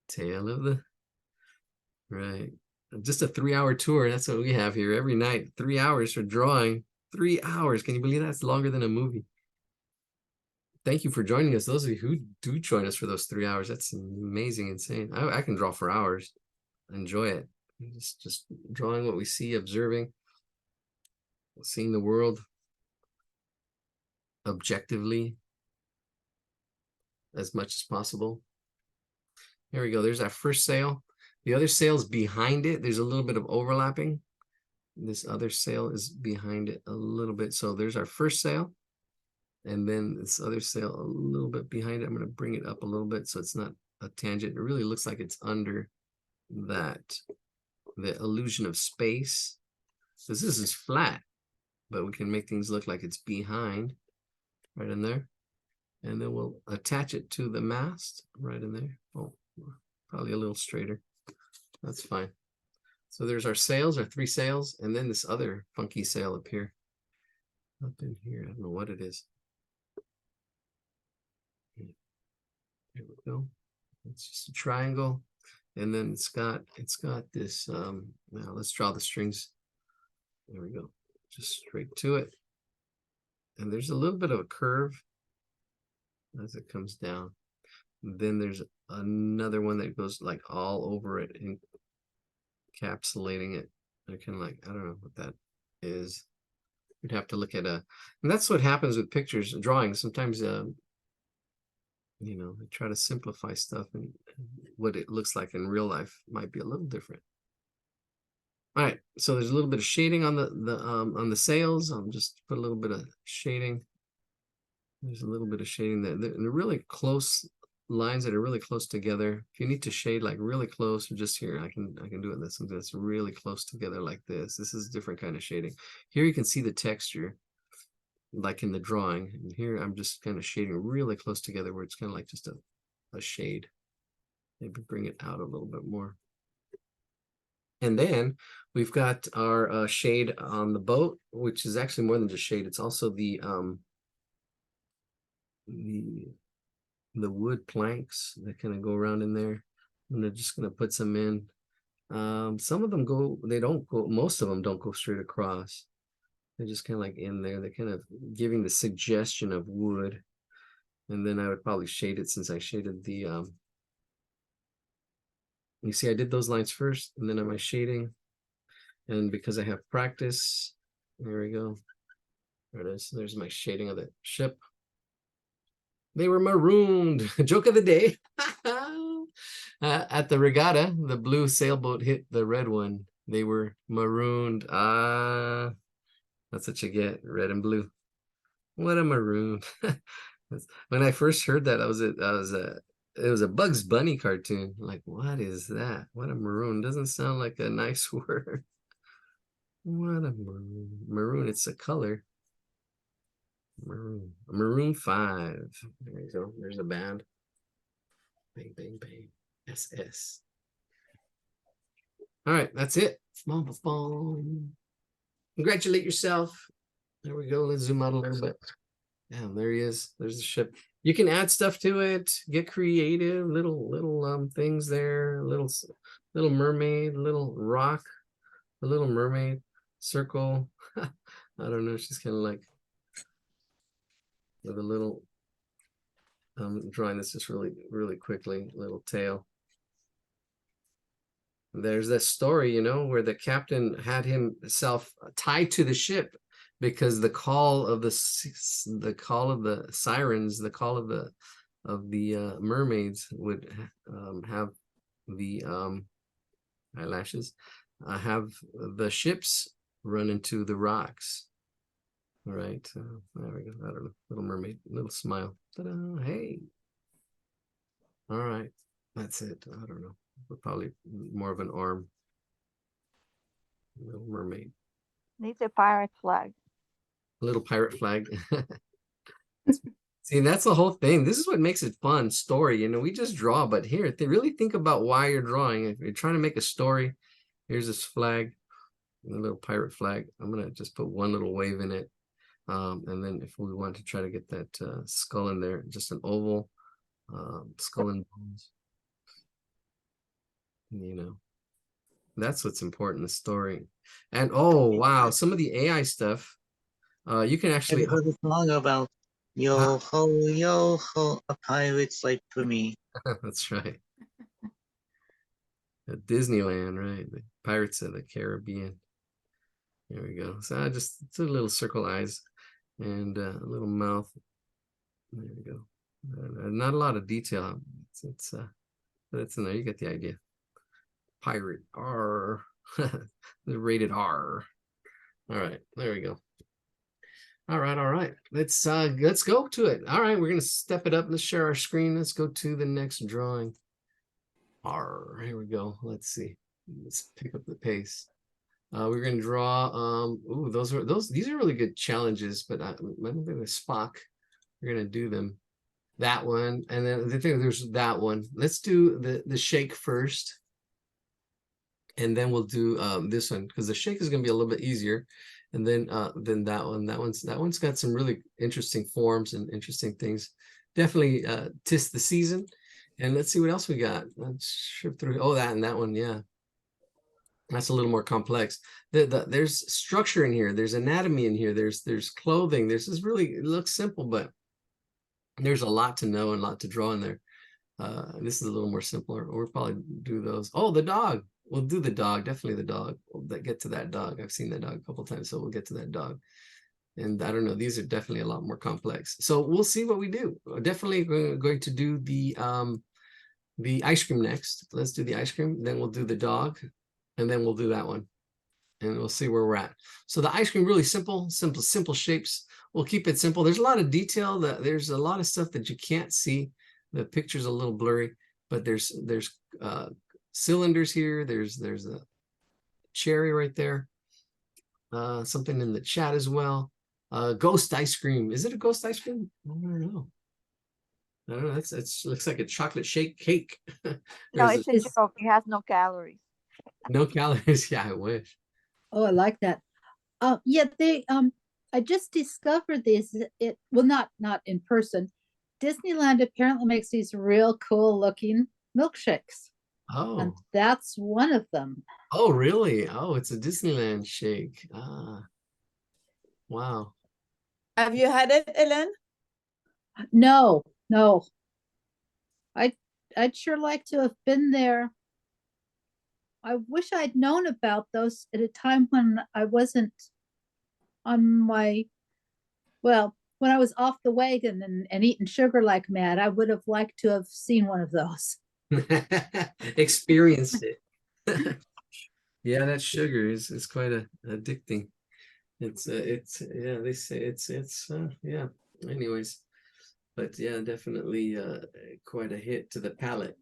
Tail of the right. Just a 3-hour tour. That's what we have here every night. 3 hours for drawing. 3 hours. Can you believe that's longer than a movie? Thank you for joining us. Those of you who do join us for those 3 hours, that's amazing, insane. I can draw for hours. Enjoy it. Just drawing what we see, observing, seeing the world objectively as much as possible. Here we go. There's our first sail. The other sail's behind it. There's a little bit of overlapping. This other sail is behind it a little bit. So there's our first sail. And then this other sail a little bit behind it. I'm going to bring it up a little bit so it's not a tangent. It really looks like it's under that. The illusion of space. So this is flat, but we can make things look like it's behind, right in there. And then we'll attach it to the mast right in there. Oh, probably a little straighter. That's fine. So there's our sails, our 3 sails, and then this other funky sail up here. Up in here, I don't know what it is. There we go. It's just a triangle. And then it's got this, now let's draw the strings. There we go. Just straight to it. And there's a little bit of a curve as it comes down. Then there's another one that goes like all over it, encapsulating it. I kind of like, I don't know what that is. You'd have to look at and that's what happens with pictures and drawings. Sometimes, you know, they try to simplify stuff, and what it looks like in real life might be a little different. All right, so there's a little bit of shading on the sails. I'll just put a little bit of shading. There's a little bit of shading there. They're really close lines that are really close together. If you need to shade like really close, or just here, I can do it. That's something that's really close together like this. This is a different kind of shading. Here you can see the texture, like in the drawing. And here I'm just kind of shading really close together, where it's kind of like just a shade. Maybe bring it out a little bit more. And then we've got our shade on the boat, which is actually more than just shade. It's also the wood planks that kind of go around in there. And they're just going to put some in. Some of them they don't go, most of them don't go straight across. They're just kind of like in there. They're kind of giving the suggestion of wood. And then I would probably shade it, since I shaded the you see I did those lines first, and then am I shading? And because I have practice, there we go. There it is. There's my shading of the ship. They were marooned. Joke of the day. At the regatta, the blue sailboat hit the red one. They were marooned. That's what you get, red and blue. What a maroon. When I first heard that, it was a Bugs Bunny cartoon. Like, what is that? What a maroon. Doesn't sound like a nice word. What a maroon. Maroon, it's a color. Maroon. Maroon 5. There you go. There's a band. Bang, bang, bang. SS. All right, that's it. Congratulate yourself. There we go. Let's zoom out a little bit. Yeah, there he is. There's the ship. You can add stuff to it. Get creative. Little things there. Little mermaid. Little rock. A little mermaid. Circle. I don't know. She's kind of like with a little. I'm drawing this just really quickly. Little tail. There's that story, you know, where the captain had himself tied to the ship because the call of the sirens, the call of the mermaids would have the eyelashes, have the ships run into the rocks. All right, there we go. I don't know, Little Mermaid, little smile. Ta-da! Hey. All right, that's it. I don't know. Probably more of an arm. Little Mermaid.
Needs a pirate flag.
A little pirate flag. See, that's the whole thing. This is what makes it fun. Story, you know, we just draw, but here, they really think about why you're drawing. If you're trying to make a story, here's this flag, a little pirate flag. I'm gonna just put one little wave in it. And then if we want to try to get that skull in there, just an oval skull and bones. You know, that's what's important, the story. And oh wow, some of the AI stuff, you can
Have
actually
you heard the song about yo ho, a pirate's life for me?
that's right. At Disneyland, right? The Pirates of the Caribbean. There we go. So I just it's a little circle eyes and a little mouth. There we go. Not a lot of detail. But it's in there. You get the idea. Pirate R. Rated R. All right, there we go. All right. Let's go to it. All right, we're gonna step it up. Let's share our screen. Let's go to the next drawing. R. Here we go. Let's see. Let's pick up the pace. We're gonna draw. Ooh, these are really good challenges, but I don't think with Spock. We're gonna do them. That one, and then the thing there's that one. Let's do the shake first. And then we'll do this one because the shake is going to be a little bit easier, and then that one. That one's got some really interesting forms and interesting things. Definitely tis the season. And let's see what else we got. Let's shift through. Oh, that and that one, yeah. That's a little more complex. There's structure in here. There's anatomy in here. There's clothing. This really, it looks simple, but there's a lot to know and a lot to draw in there. This is a little more simpler. We'll probably do those. Oh, the dog. We'll do the dog, definitely the dog. We'll get to that dog. I've seen that dog a couple times, so we'll get to that dog. And I don't know, these are definitely a lot more complex. So we'll see what we do. We're definitely going to do the ice cream next. Let's do the ice cream, then we'll do the dog, and then we'll do that one. And we'll see where we're at. So the ice cream, really simple shapes. We'll keep it simple. There's a lot of detail, that there's a lot of stuff that you can't see. The picture's a little blurry, but there's cylinders here. There's a cherry right there. Something in the chat as well. Ghost ice cream. Is it a ghost ice cream? I don't know. I don't know. It's looks like a chocolate shake cake.
No,
There's
it's a joke. It has no calories.
no calories. Yeah, I wish.
Oh, I like that. Yeah, I just discovered this. Well, not in person. Disneyland apparently makes these real cool looking milkshakes, and
Oh,
that's one of them.
oh, really? Oh, it's a Disneyland shake. Ah, wow.
Have you had it, Ellen?
No, no. I'd sure like to have been there. I wish I'd known about those at a time when I wasn't on my, well, when I was off the wagon and eating sugar like mad. I would have liked to have seen one of those.
Experienced it. Yeah, that sugar is quite addicting. It's yeah, they say it's yeah. Anyways, but yeah, definitely quite a hit to the palate.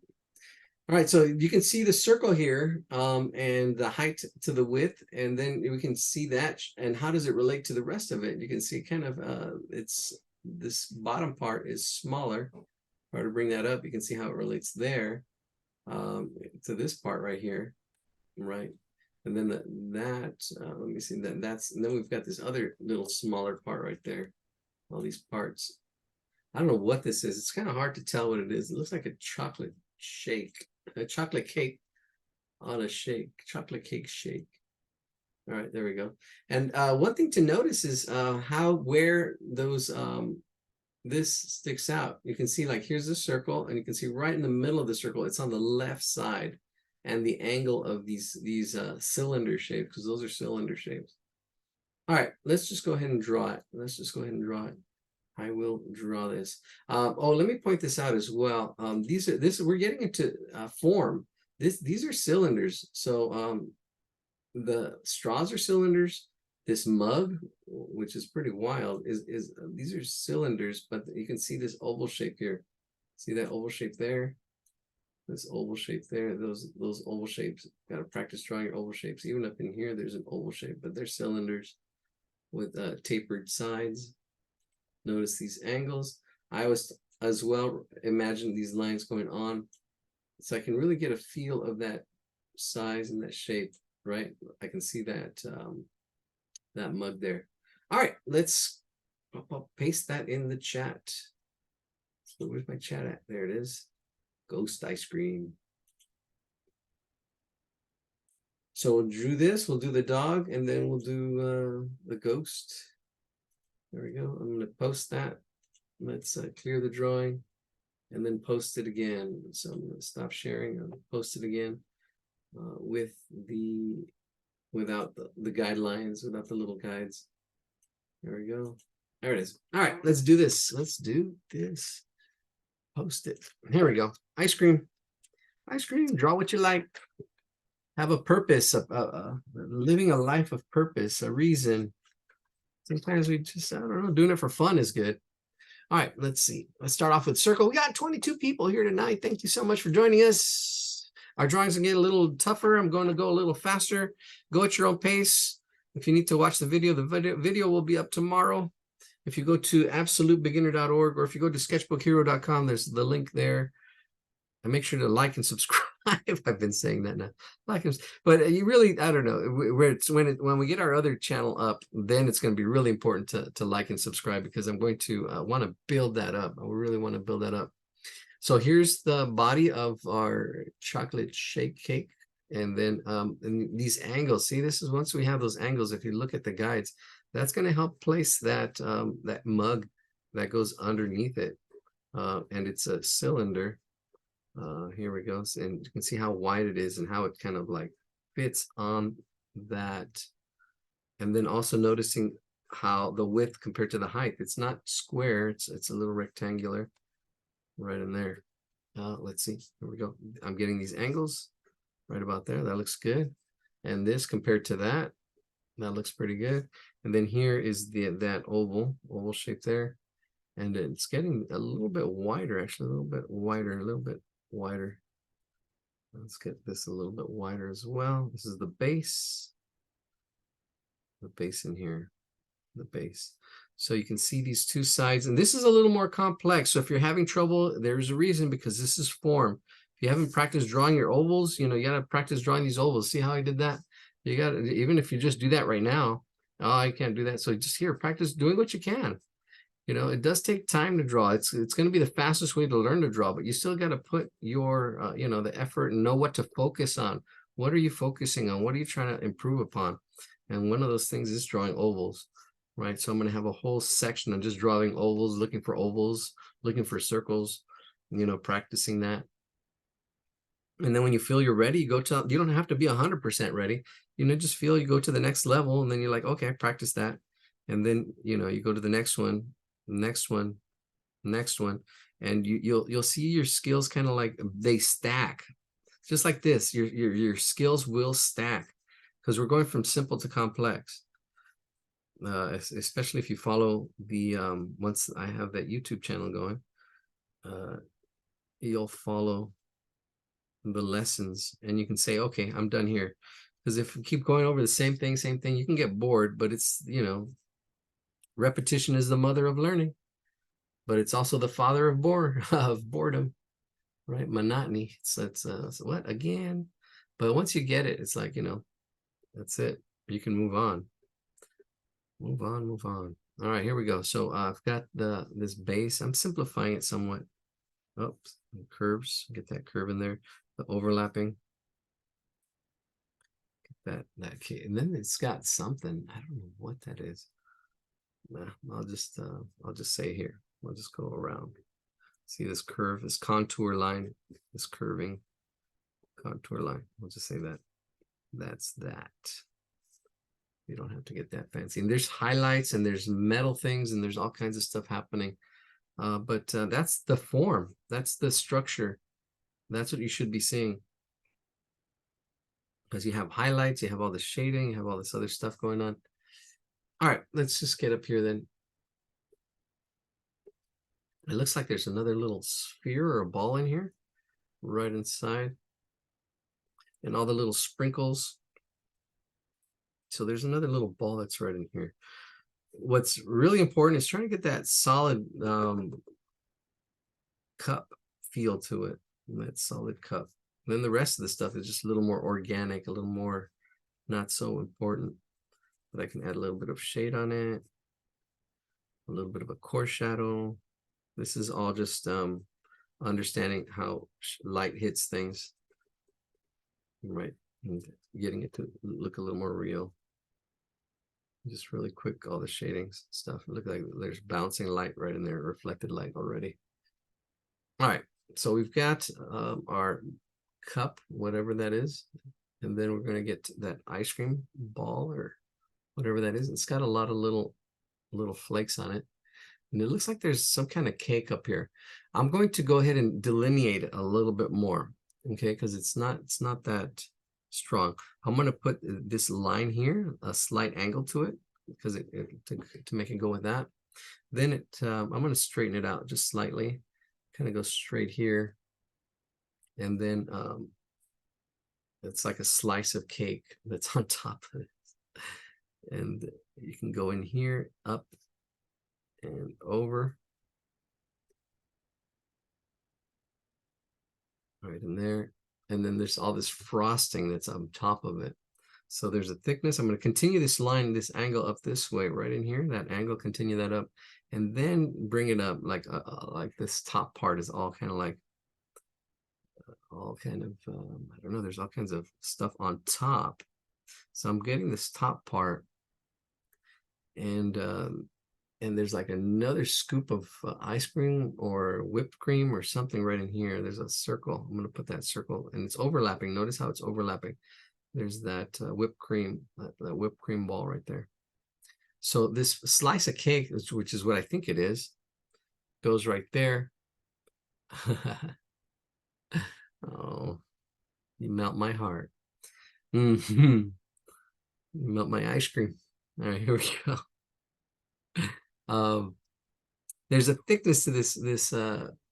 All right, so you can see the circle here, and the height to the width, and then we can see that. And how does it relate to the rest of it? You can see kind of it's this bottom part is smaller. If I were to bring that up, you can see how it relates there to this part right here, right? And then let me see, and then we've got this other little smaller part right there. All these parts. I don't know what this is. It's kind of hard to tell what it is. It looks like a chocolate shake, a chocolate cake on a shake, chocolate cake shake. All right, there we go. And one thing to notice is where those this sticks out. You can see, like, here's the circle, and you can see right in the middle of the circle, it's on the left side, and the angle of these cylinder shapes, because those are cylinder shapes. All right, let's just go ahead and draw it. Let's just go ahead and draw it. I will draw this. Oh, let me point this out as well. We're getting into form. These are cylinders. So the straws are cylinders. This mug, which is pretty wild, is these are cylinders, but you can see this oval shape here. See that oval shape there? This oval shape there. Those oval shapes. Got to practice drawing your oval shapes. Even up in here, there's an oval shape, but they're cylinders with tapered sides. Notice these angles. I always as well imagine these lines going on, so I can really get a feel of that size and that shape, right? I can see that that mug there. All right, let's paste that in the chat. So where's my chat at? There it is. Ghost ice cream. So we'll do this, we'll do the dog, and then we'll do the ghost. There we go. I'm going to post that. Let's clear the drawing and then post it again. So I'm going to stop sharing and post it again without the guidelines, without the little guides. There we go. There it is. All right, let's do this. Let's do this. Post it. Here we go. Ice cream. Ice cream. Draw what you like. Have a purpose, living a life of purpose, a reason. Sometimes we just, I don't know, doing it for fun is good. All right, let's see. Let's start off with circle. We got 22 people here tonight. Thank you so much for joining us. Our drawings are getting a little tougher. I'm going to go a little faster. Go at your own pace. If you need to watch the video will be up tomorrow. If you go to absolutebeginner.org, or if you go to sketchbookhero.com, there's the link there. And make sure to like and subscribe. I've been saying that now. Like, but you really, I don't know. When we get our other channel up, then it's going to be really important to like and subscribe, because I'm going to want to build that up. I really want to build that up. So here's the body of our chocolate shake cake, and then and these angles. See, this is once we have those angles. If you look at the guides, that's going to help place that that mug that goes underneath it, and it's a cylinder. Here we go. And you can see how wide it is and how it kind of like fits on that. And then also noticing how the width compared to the height. It's not square, it's a little rectangular right in there. Let's see, here we go. I'm getting these angles right about there. That looks good. And this compared to that looks pretty good. And then here is that oval shape there. And it's getting a little bit wider, actually, a little bit wider. Let's get this a little bit wider as well. This is the base in here, the base. So you can see these two sides, and this is a little more complex. So if you're having trouble, there's a reason, because this is form. If you haven't practiced drawing your ovals, you gotta practice drawing these ovals. See how I did that? You got to, even if you just do that right now, oh, I can't do that. So just here, practice doing what you can. It does take time to draw. It's going to be the fastest way to learn to draw, but you still got to put your, the effort and know what to focus on. What are you focusing on? What are you trying to improve upon? And one of those things is drawing ovals, right? So I'm going to have a whole section on just drawing ovals, looking for circles, practicing that. And then when you feel you're ready, you don't have to be 100% ready. Just feel, you go to the next level, and then you're like, okay, practice that. And then, you go to the next one, next one, and you'll see your skills kind of like they stack, just like this. Your skills will stack, because we're going from simple to complex. Especially if you follow the once I have that YouTube channel going, you'll follow the lessons, and you can say, okay, I'm done here. Because if you keep going over the same thing, you can get bored. But it's, repetition is the mother of learning, but it's also the father of boredom, right? Monotony. So what again? But once you get it, it's like, that's it. You can move on. All right, here we go. So I've got this base. I'm simplifying it somewhat. Oops, curves. Get that curve in there. The overlapping. Get that key, and then it's got something. I don't know what that is. I'll just say here. I'll just go around. See this curve, this contour line, this curving contour line. We'll just say that. That's that. You don't have to get that fancy. And there's highlights, and there's metal things, and there's all kinds of stuff happening. But that's the form. That's the structure. That's what you should be seeing. Because you have highlights, you have all the shading, you have all this other stuff going on. All right, let's just get up here then. It looks like there's another little sphere or a ball in here, right inside. And all the little sprinkles. So there's another little ball that's right in here. What's really important is trying to get that solid cup feel to it. That solid cup. And then the rest of the stuff is just a little more organic, a little more not so important. But I can add a little bit of shade on it, a little bit of a coarse shadow. This is all just understanding how light hits things, right? And getting it to look a little more real. Just really quick, all the shadings stuff. Look like there's bouncing light right in there, reflected light already. All right, so we've got our cup, whatever that is, and then we're going to get that ice cream ball or whatever that is. It's got a lot of little flakes on it, and it looks like there's some kind of cake up here. I'm going to go ahead and delineate it a little bit more, okay, because it's not that strong. I'm going to put this line here, a slight angle to it, because to make it go with that. Then I'm going to straighten it out just slightly, kind of go straight here, and then it's like a slice of cake that's on top of it. And you can go in here, up and over. Right in there. And then there's all this frosting that's on top of it. So there's a thickness. I'm going to continue this line, this angle up this way, right in here. That angle, continue that up, and then bring it up like this top part is all kind of like, I don't know, there's all kinds of stuff on top. So I'm getting this top part, and there's like another scoop of ice cream or whipped cream or something right in here. There's a circle. I'm going to put that circle, and it's overlapping. Notice how it's overlapping. There's that whipped cream, that whipped cream ball right there. So this slice of cake, which is what I think it is, goes right there. Oh, you melt my heart. You melt my ice cream. All right, here we go. There's a thickness to this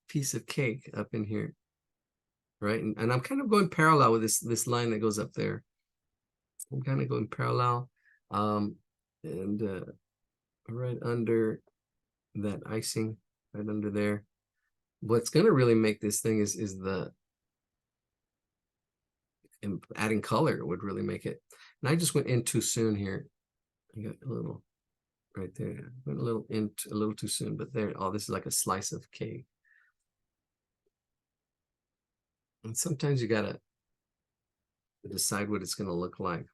piece of cake up in here, right? And I'm kind of going parallel with this line that goes up there. I'm kind of going parallel, and right under that icing, right under there. What's gonna really make this thing is the adding color would really make it. And I just went in too soon here. I got a little right there. Went a little too soon, but there. Oh, this is like a slice of cake. And sometimes you gotta decide what it's gonna look like.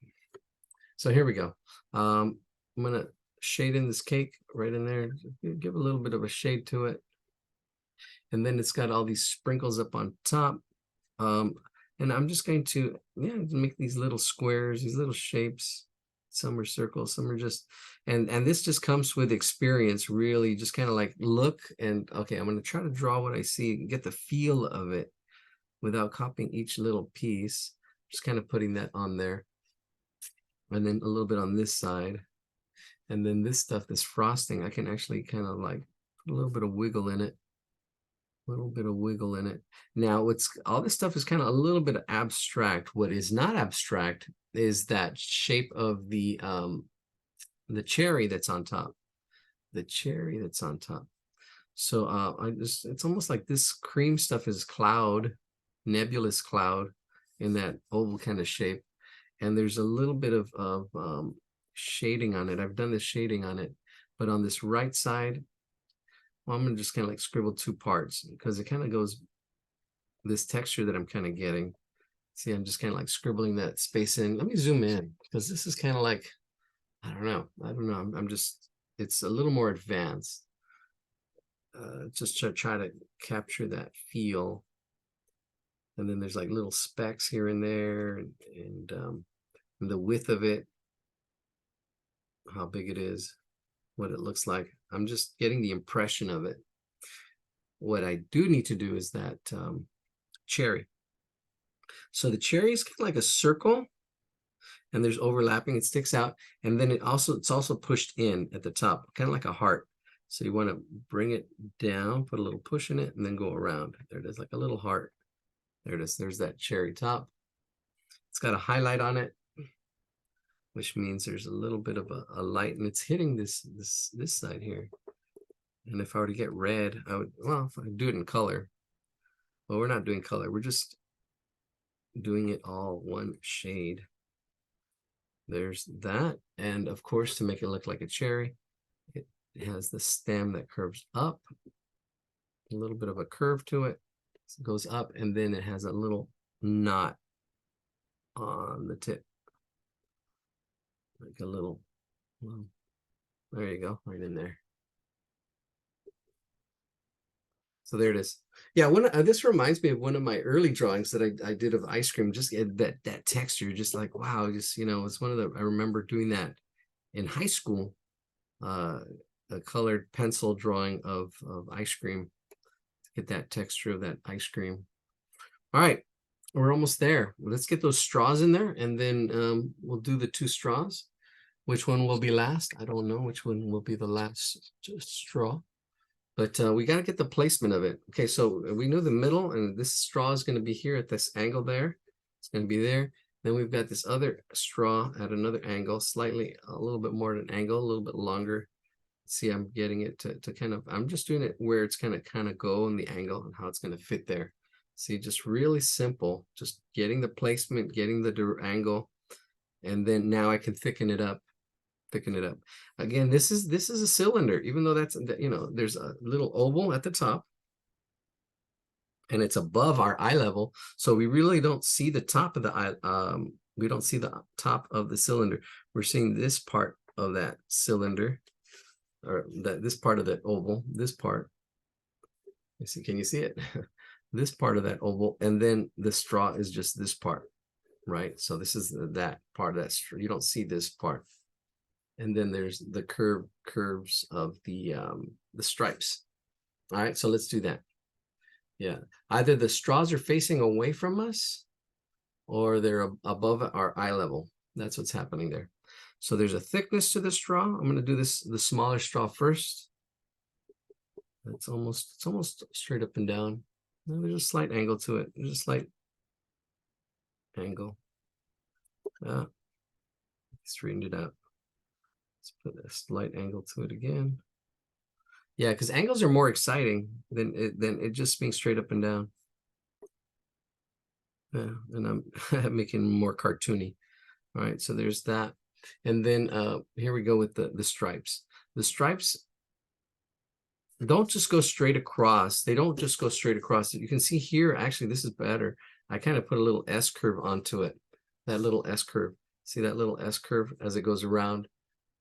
So here we go. I'm gonna shade in this cake right in there. Give a little bit of a shade to it. And then it's got all these sprinkles up on top. And I'm just going to, make these little squares, these little shapes. Some are circles, some are just, and this just comes with experience, really. Just kind of like look and, okay, I'm going to try to draw what I see, get the feel of it without copying each little piece. Just kind of putting that on there. And then a little bit on this side. And then this stuff, this frosting, I can actually kind of like put a little bit of wiggle in it. Now, all this stuff is kind of a little bit abstract. What is not abstract is that shape of the cherry that's on top. The cherry that's on top. So it's almost like this cream stuff is cloud, nebulous cloud in that oval kind of shape. And there's a little bit of shading on it. I've done this shading on it, but on this right side, well, I'm gonna just kind of like scribble two parts because it kind of goes this texture that I'm kind of getting. See, I'm just kind of like scribbling that space in. Let me zoom in because this is kind of like, I don't know. I'm just, it's a little more advanced. Just to try to capture that feel. And then there's like little specks here and there, and the width of it, how big it is, what it looks like. I'm just getting the impression of it. What I do need to do is that cherry. So the cherry is kind of like a circle, and there's overlapping. It sticks out, and then it's also pushed in at the top, kind of like a heart. So you want to bring it down, put a little push in it, and then go around. There it is, like a little heart. There it is. There's that cherry top. It's got a highlight on it, which means there's a little bit of a light, and it's hitting this side here. And if I were to get red, I would, well, if I do it in color, well, we're not doing color. We're just doing it all one shade. There's that. And of course, to make it look like a cherry, it has the stem that curves up, a little bit of a curve to it. So it goes up, and then it has a little knot on the tip. Like a little, well, there you go, right in there. So there it is. Yeah, this reminds me of one of my early drawings that I did of ice cream. Just that texture, just like, wow, just, it's one of the, I remember doing that in high school, a colored pencil drawing of ice cream to get that texture of that ice cream. All right, we're almost there. Let's get those straws in there, and then we'll do the two straws. Which one will be last? I don't know which one will be the last straw. But we got to get the placement of it. Okay, so we know the middle, and this straw is going to be here at this angle there. It's going to be there. Then we've got this other straw at another angle, slightly, a little bit more at an angle, a little bit longer. See, I'm getting it to kind of, I'm just doing it where it's going to kind of go in the angle and how it's going to fit there. See, just really simple, just getting the placement, getting the angle, and then now I can thicken it up. Again, this is a cylinder, even though that's, there's a little oval at the top and it's above our eye level, so we really don't see the top of the eye. We don't see the top of the cylinder. We're seeing this part of that cylinder, or this part of that oval, this part. You see, can you see it? This part of that oval, and then the straw is just this part, right? So this is that part of that straw. You don't see this part. And then there's the curves of the stripes. All right, so let's do that. Yeah, either the straws are facing away from us or they're above our eye level. That's what's happening there. So there's a thickness to the straw. I'm going to do the smaller straw first. It's almost straight up and down. No, there's a slight angle to it. There's a slight angle. Straightened it out. Let's put a slight angle to it again. Yeah, because angles are more exciting than it just being straight up and down. Yeah, and I'm making more cartoony. All right, so there's that. And then here we go with the stripes. The stripes don't just go straight across. They don't just go straight across. You can see here, actually, this is better. I kind of put a little S curve onto it. That little S curve. See that little S curve as it goes around?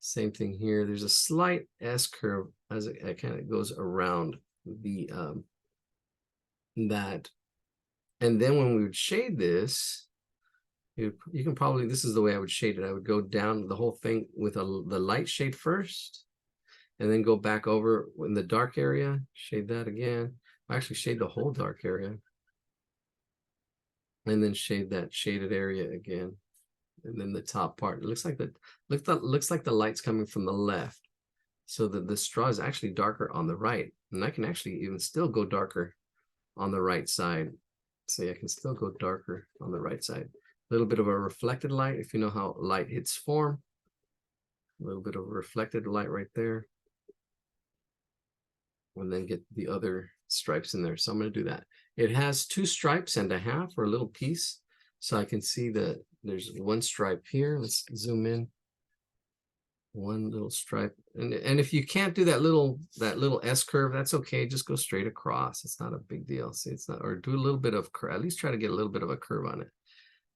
Same thing here. There's a slight S curve as it kind of goes around the that. And then when we would shade this, you can probably, this is the way I would shade it. I would go down the whole thing with the light shade first, and then go back over in the dark area, shade that again. I actually shade the whole dark area. And then shade that shaded area again. And then the top part, it looks like the light's coming from the left. So that the straw is actually darker on the right. And I can actually even still go darker on the right side. See, I can still go darker on the right side. A little bit of a reflected light, if you know how light hits form. A little bit of reflected light right there. And then get the other stripes in there. So I'm going to do that. It has 2 stripes and a half, or a little piece. So I can see that there's 1 stripe here. Let's zoom in. 1 little stripe. And if you can't do that little S curve, that's okay. Just go straight across. It's not a big deal. See, it's not, or do a little bit of curve. At least try to get a little bit of a curve on it.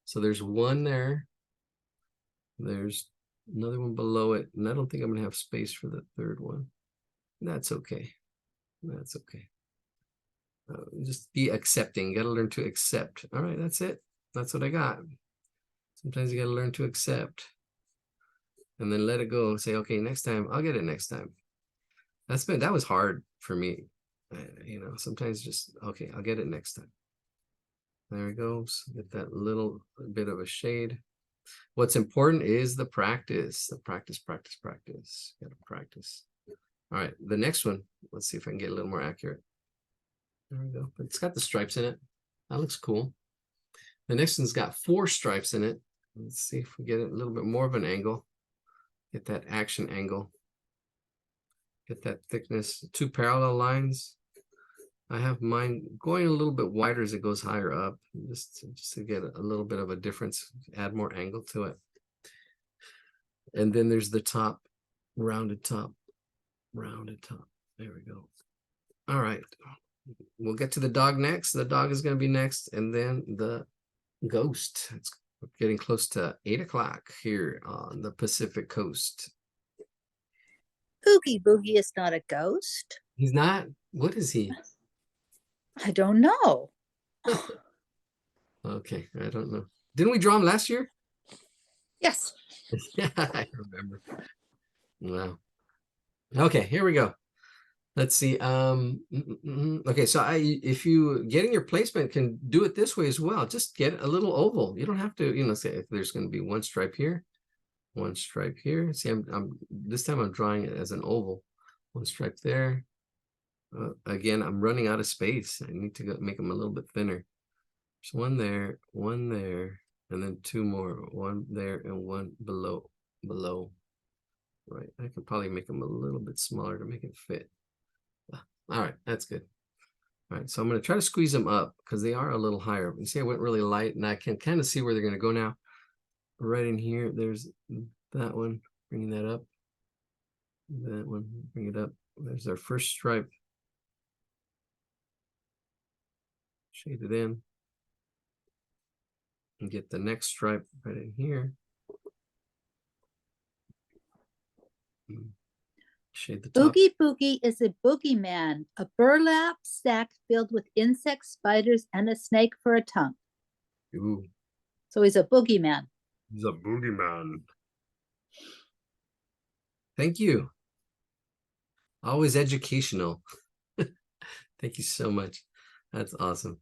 So there's 1 there. There's another one below it. And I don't think I'm going to have space for the 3rd one. That's okay. That's okay. Just be accepting. Got to learn to accept. All right, that's it. That's what I got. Sometimes you got to learn to accept. And then let it go. Say, okay, next time, I'll get it next time. That was hard for me. You know, sometimes just, okay, I'll get it next time. There it goes. Get that little bit of a shade. What's important is the practice. The practice. Got to practice. All right, the next one. Let's see if I can get a little more accurate. There we go. It's got the stripes in it. That looks cool. The next one's got 4 stripes in it. Let's see if we get it a little bit more of an angle. Get that action angle. Get that thickness. 2 parallel lines. I have mine going a little bit wider as it goes higher up, just to get a little bit of a difference, add more angle to it. And then there's the top, rounded top. There we go. All right. We'll get to the dog next. The dog is going to be next, and then the ghost. It's getting close to 8 o'clock here on the Pacific Coast.
Oogie Boogie is not a ghost.
He's not? What is he?
I don't know.
Okay, I don't know. Didn't we draw him last year?
Yes.
Yeah, I remember. Wow. Okay, here we go. Let's see. Okay, so if you getting your placement can do it this way as well. Just get a little oval. You don't have to, you know, say if there's going to be 1 stripe here, 1 stripe here. See, I'm this time I'm drawing it as an oval. 1 stripe there. Again, I'm running out of space. I need to make them a little bit thinner. There's 1 there, 1 there, and then 2 more. 1 there and 1 below. Right. I could probably make them a little bit smaller to make it fit. All right, that's good. All right, so I'm going to try to squeeze them up because they are a little higher. You see, I went really light, and I can kind of see where they're going to go now. Right in here, there's that one, bringing that up. That one, bring it up. There's our first stripe. Shade it in. And get the next stripe right in here. Shade the top.
Oogie Boogie is a boogeyman, a burlap sack filled with insects, spiders, and a snake for a tongue.
Ooh,
So he's a boogeyman.
he's a boogeyman. Thank you. Always educational. Thank you so much. That's awesome.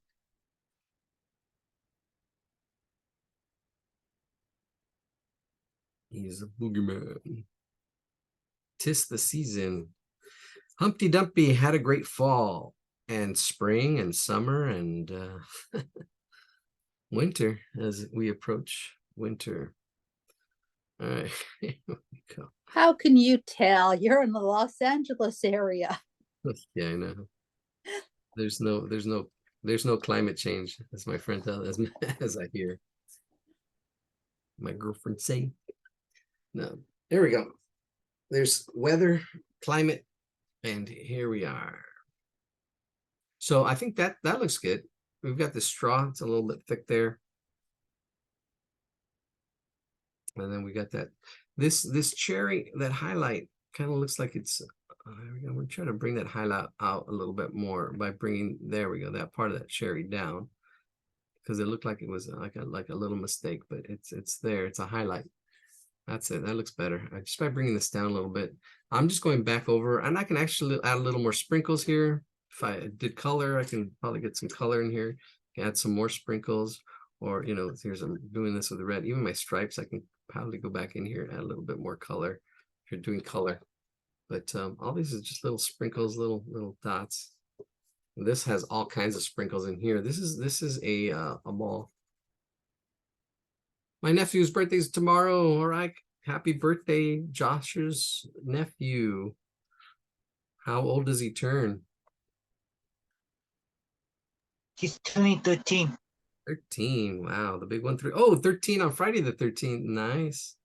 He's a boogeyman. 'Tis the season. Humpty Dumpty had a great fall and spring and summer and winter as we approach winter. All right, here we go.
How can you tell? You're in the Los Angeles area.
Yeah, I know. There's no climate change, as my friend tells as I hear my girlfriend say. No, there we go. There's weather, climate, and here we are. So I think that looks good. We've got the straw, it's a little bit thick there. And then we got that this cherry, that highlight kind of looks like it's there we go. We're trying to bring that highlight out a little bit more by bringing, there we go, that part of that cherry down, because it looked like it was like a little mistake, but it's there. It's a highlight. That's it. That looks better. Just by bringing this down a little bit. I'm just going back over, and I can actually add a little more sprinkles here. If I did color, I can probably get some color in here. Add some more sprinkles, or here's, I'm doing this with the red. Even my stripes, I can probably go back in here and add a little bit more color if you're doing color. But all these is just little sprinkles, little dots. This has all kinds of sprinkles in here. This is a ball. My nephew's birthday is tomorrow. All right, happy birthday, Josh's nephew. How old does he turn?
He's turning 13.
13. Wow, the big one. 13 on Friday the 13th. Nice.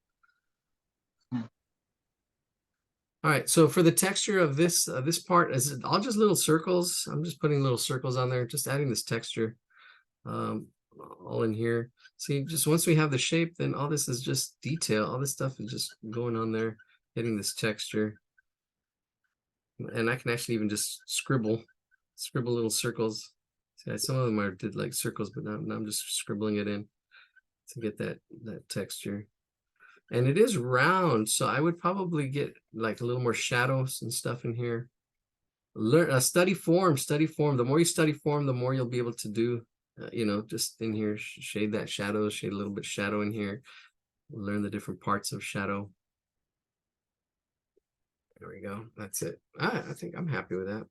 All right, so for the texture of this this part, is all just little circles. I'm just putting little circles on there, just adding this texture all in here. See, just once we have the shape, then all this is just detail. All this stuff is just going on there, getting this texture. And I can actually even just scribble little circles. See, some of them did like circles, but now I'm just scribbling it in to get that texture. And it is round, so I would probably get like a little more shadows and stuff in here. Study form. The more you study form, the more you'll be able to do, just in here, shade that shadow, shade a little bit shadow in here. Learn the different parts of shadow. There we go. That's it. I think I'm happy with that.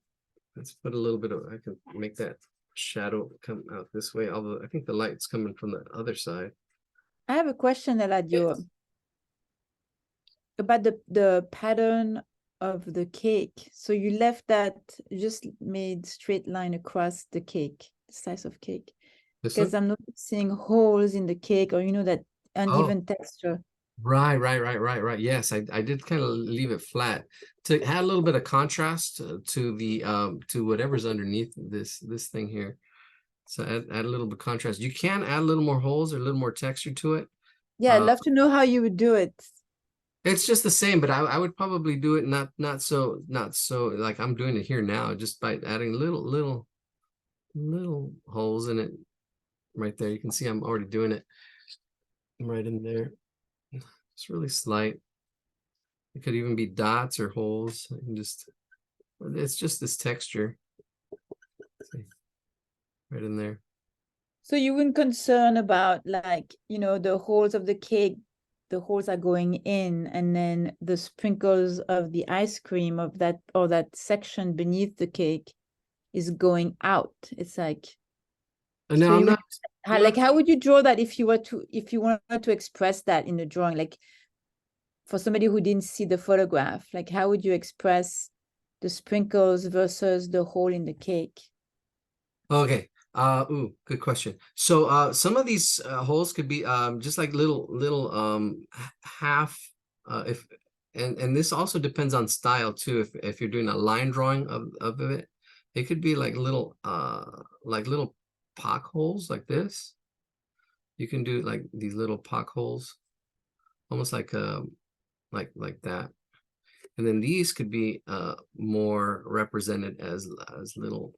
Let's put a little bit of, I can make that shadow come out this way, although I think the light's coming from the other side.
I have a question, Eladio, about the pattern of the cake. So you left that, you just made straight line across the cake, the slice of cake. Because I'm noticing holes in the cake, or that uneven texture.
Right. Yes, I did kind of leave it flat to add a little bit of contrast to the to whatever's underneath this thing here. So add a little bit of contrast. You can add a little more holes or a little more texture to it.
Yeah, I'd love to know how you would do it.
It's just the same, but I would probably do it not so like I'm doing it here now, just by adding little holes in it right there. You can see I'm already doing it right in there. It's really slight. It could even be dots or holes. It's just this texture. See, right in there.
So you weren't concerned about the holes of the cake, the holes are going in, and then the sprinkles of the ice cream of that, or that section beneath the cake is going out. It's like,
No, I'm not.
How would you draw that if you wanted to express that in the drawing? Like, for somebody who didn't see the photograph, like how would you express the sprinkles versus the hole in the cake?
Okay. Good question. So some of these holes could be just like little half and this also depends on style too. If you're doing a line drawing of it, it could be like little pock holes like this. You can do like these little pock holes, almost like that. And then these could be more represented as little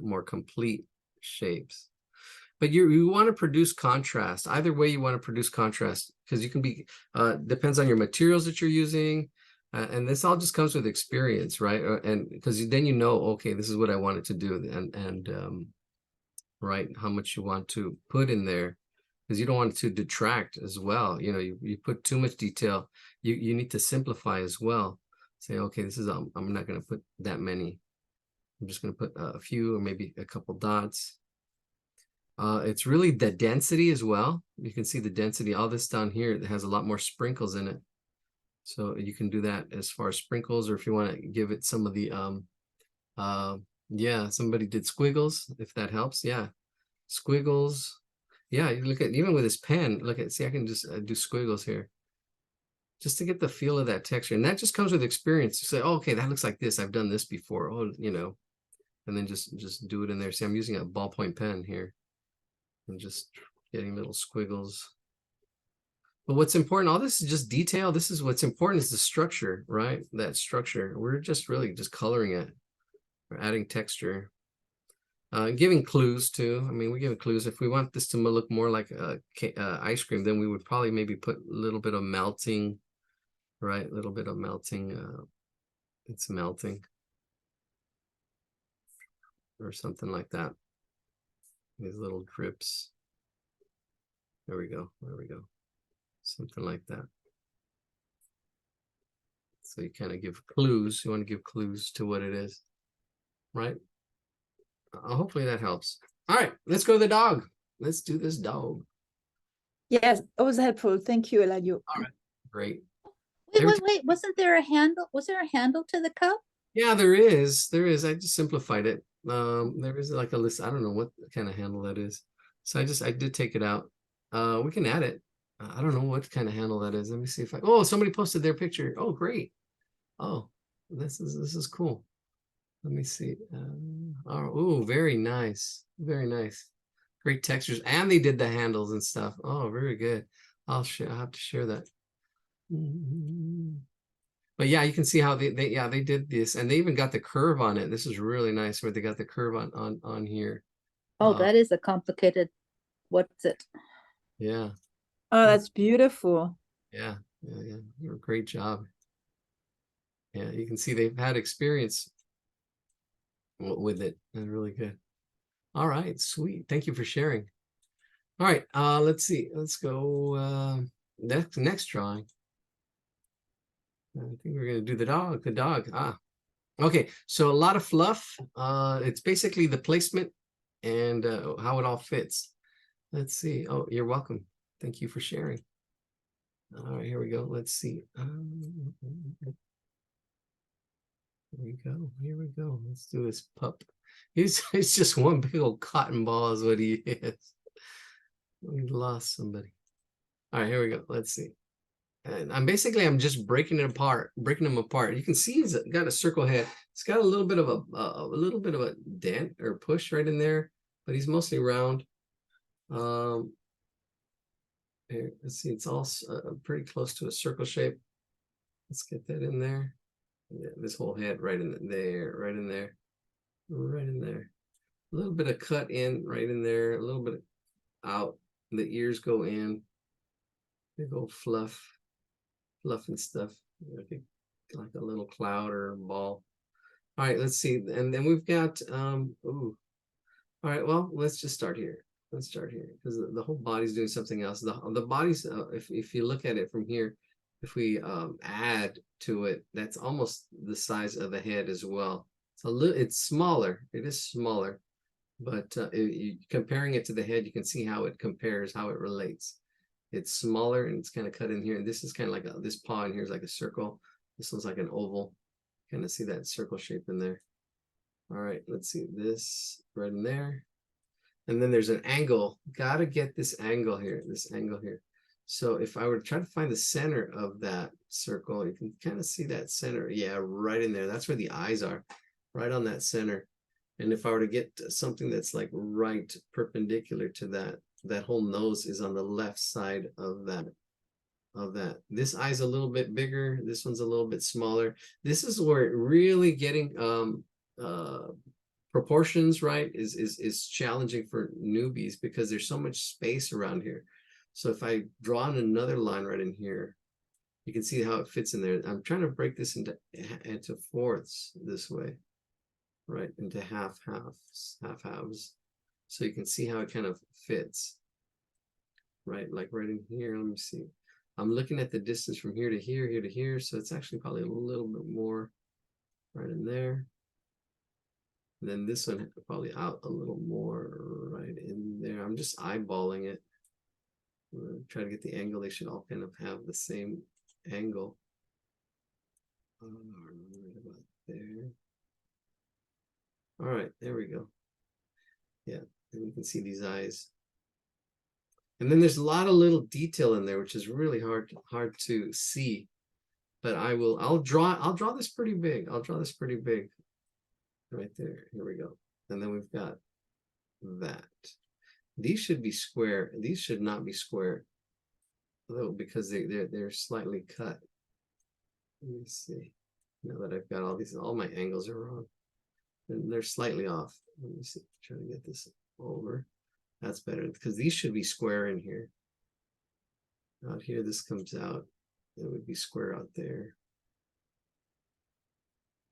more complete shapes. But you want to produce contrast. Either way you want to produce contrast, because you can be depends on your materials that you're using. And this all just comes with experience, right? And because then you know, okay, this is what I wanted to do, and right, how much you want to put in there, because you don't want it to detract as well. You know, you put too much detail, you need to simplify as well. Say, okay, this is I'm not going to put that many. I'm just going to put a few or maybe a couple dots. It's really the density as well. You can see the density. All this down here, it has a lot more sprinkles in it. So you can do that as far as sprinkles, or if you want to give it some of the yeah, somebody did squiggles, if that helps. Yeah, squiggles. Yeah, you look at, even with this pen, look at, see, I can just do squiggles here just to get the feel of that texture. And that just comes with experience. You say, oh, okay, that looks like this. I've done this before. Oh, you know, and then just do it in there. See, I'm using a ballpoint pen here and just getting little squiggles. But what's important, all this is just detail. This is what's important, is the structure, right? That structure. We're just really just coloring it. We're adding texture. Giving clues too. I mean, we give clues. If we want this to look more like ice cream, then we would probably maybe put a little bit of melting, right? A little bit of melting. It's melting. Or something like that. These little drips. There we go. There we go. Something like that. So you kind of give clues. You want to give clues to what it is, right? Hopefully that helps. All right, let's go to the dog. Let's do this dog.
Yes, that was helpful. Thank you, Eladio.
All right, great.
Wait, wasn't there a handle? Was there a handle to the cup?
Yeah, there is. There is. I just simplified it. There is like a list. I don't know what kind of handle that is. So I did take it out. We can add it. I don't know what kind of handle that is. Let me see if I, oh, somebody posted their picture. Oh, great. Oh, this is cool. Let me see. Oh, very nice. Very nice. Great textures. And they did the handles and stuff. Oh, very good. I'll have to share that. But yeah, you can see how they did this, and they even got the curve on it. This is really nice where they got the curve on here.
Oh, that is a complicated, what's it?
Yeah.
Oh, that's beautiful.
Yeah. Great job. Yeah, you can see they've had experience with it. And really good. All right, sweet. Thank you for sharing. All right, let's see. Let's go next drawing. I think we're gonna do the dog. The dog. Okay, so a lot of fluff. It's basically the placement and how it all fits. Let's see. Oh, you're welcome. Thank you for sharing. All right, here we go. Let's see. Here we go. Here we go. Let's do this pup. He's just one big old cotton ball is what he is. We lost somebody. All right, here we go. Let's see. And I'm just breaking them apart. You can see he's got a circle head. It's got a little bit of a dent or push right in there, but he's mostly round. Here, let's see. It's all pretty close to a circle shape. Let's get that in there. Yeah, this whole head right in there, right in there, right in there. A little bit of cut in right in there. A little bit out. The ears go in. Big old fluff and stuff. I think like a little cloud or ball. All right, let's see. And then we've got ooh. All right, well, let's just start here. Let's start here because the whole body's doing something else. The body's if you look at it from here, if we add to it, that's almost the size of the head as well. It's smaller. It is smaller, but comparing it to the head, you can see how it compares, how it relates. It's smaller and it's kind of cut in here. And this is kind of like this paw in here is like a circle. This one's like an oval. Kind of see that circle shape in there. All right, let's see this right in there. And then there's an angle. Gotta get this angle here, So if I were to try to find the center of that circle, you can kind of see that center. Yeah, right in there. That's where the eyes are, right on that center. And if I were to get something that's like right perpendicular to that whole nose is on the left side of that. This eye's a little bit bigger. This one's a little bit smaller. This is where really getting proportions right is challenging for newbies because there's so much space around here. So if I draw in another line right in here, You can see how it fits in there. I'm trying to break this into fourths this way, right? Into halves. So you can see how it kind of fits, right? Like right in here, let me see. I'm looking at the distance from here to here, here to here. So it's actually probably a little bit more right in there. And then this one probably out a little more right in there. I'm just eyeballing it. Try to get the angle. They should all kind of have the same angle. Right about there. All right, there we go. Yeah, and you can see these eyes. And then there's a lot of little detail in there, which is really hard to see. But I'll draw this pretty big. I'll draw this pretty big. Right there. Here we go. And then we've got that. These should be square. These should not be square, though, because they're slightly cut. Let me see. Now that I've got all my angles are wrong. And they're slightly off. Let me see. Try to get this over. That's better because these should be square in here. Out here, this comes out. It would be square out there.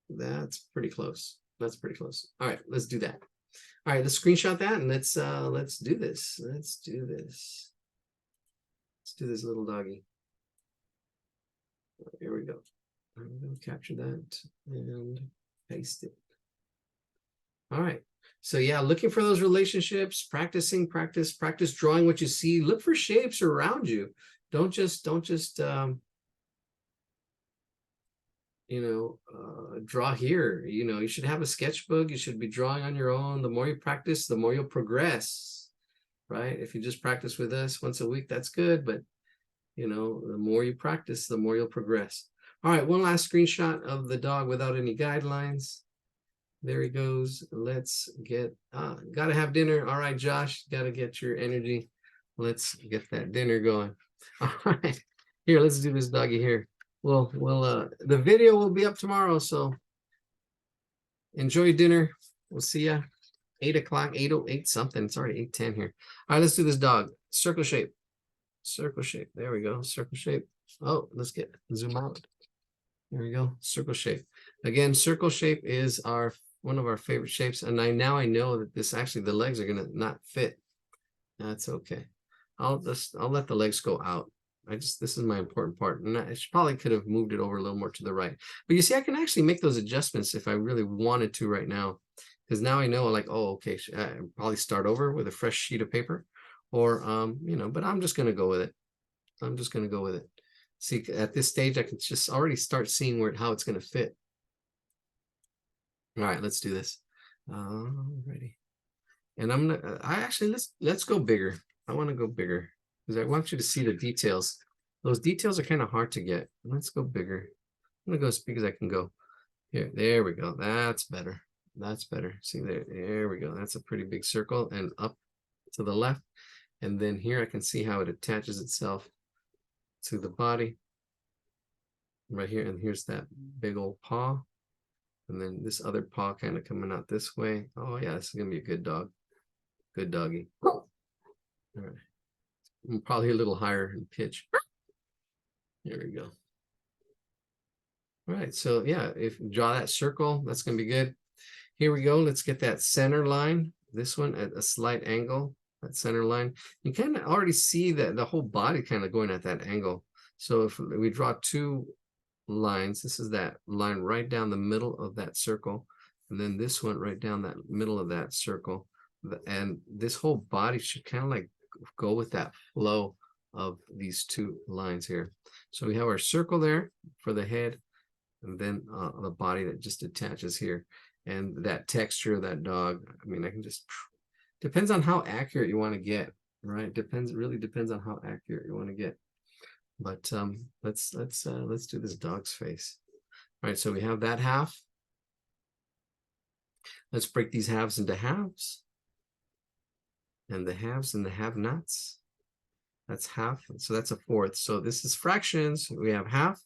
That's pretty close. That's pretty close. All right, let's do that. All right, let's screenshot that and let's do this. Let's do this. Let's do this little doggy. Here we go. I'm going to capture that and paste it. All right. So yeah, looking for those relationships, practice drawing what you see. Look for shapes around you. Don't just draw here. You should have a sketchbook. You should be drawing on your own. The more you practice, the more you'll progress, right? If you just practice with us once a week, that's good. But, the more you practice, the more you'll progress. All right, one last screenshot of the dog without any guidelines. There he goes. Let's get, gotta have dinner. All right, Josh, gotta get your energy. Let's get that dinner going. All right, here, let's do this doggy here. Well, the video will be up tomorrow, so enjoy dinner. We'll see ya 8 o'clock, 8:08 something. It's already 8:10 here. All right, let's do this dog. Circle shape. Circle shape. There we go. Circle shape. Oh, let's zoom out. There we go. Circle shape. Again, circle shape is one of our favorite shapes. And now I know that the legs are gonna not fit. That's okay. I'll let the legs go out. This is my important part. And I probably could have moved it over a little more to the right. But you see, I can actually make those adjustments if I really wanted to right now. Because now I know, like, oh, okay, I'll probably start over with a fresh sheet of paper. Or, but I'm just going to go with it. I'm just going to go with it. See, at this stage, I can just already start seeing how it's going to fit. All right, let's do this. Ready. And let's go bigger. I want to go bigger because I want you to see the details. Those details are kind of hard to get. Let's go bigger. I'm gonna go as big as I can go. There we go. That's better. That's better. See there we go. That's a pretty big circle and up to the left. And then here I can see how it attaches itself to the body. Right here, and here's that big old paw. And then this other paw kind of coming out this way. Oh yeah, this is gonna be a good dog. Good doggy. All right. Probably a little higher in pitch. There we go. All right, so yeah, if you draw that circle, that's gonna be good. Here we go. Let's get that center line. This one at a slight angle. That center line. You kind of already see that the whole body kind of going at that angle. So if we draw two lines, this is that line right down the middle of that circle, and then this one right down that middle of that circle, and this whole body should kind of like go with that flow of these two lines here. So we have our circle there for the head, and then the body that just attaches here, and that texture of that dog. I mean, I can just depends on how accurate you want to get, right? Really depends on how accurate you want to get. But let's do this dog's face. All right, so we have that half. Let's break these halves into halves. And the halves and the have-nots. That's half, so that's a fourth. So this is fractions. We have half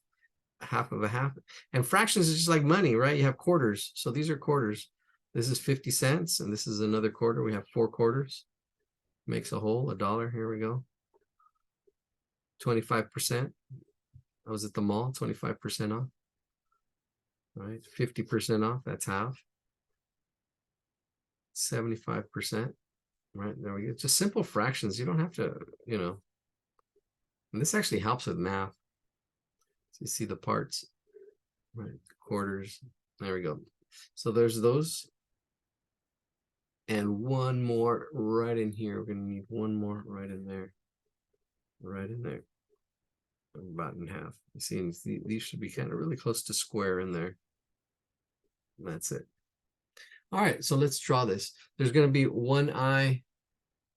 of a half. And fractions is just like money, right? You have quarters. So these are quarters. This is 50 cents, and this is another quarter. We have 4 quarters. Makes a whole, $1. Here we go. 25%. I was at the mall, 25% off. Right, 50% off, that's half. 75%. Right, there we go. Just simple fractions. You don't have to, you know. And this actually helps with math. So you see the parts, right? Quarters. There we go. So there's those. And one more right in here. We're going to need one more right in there. Right in there. About in half. You see, these should be kind of really close to square in there. That's it. All right, so let's draw this. There's going to be one eye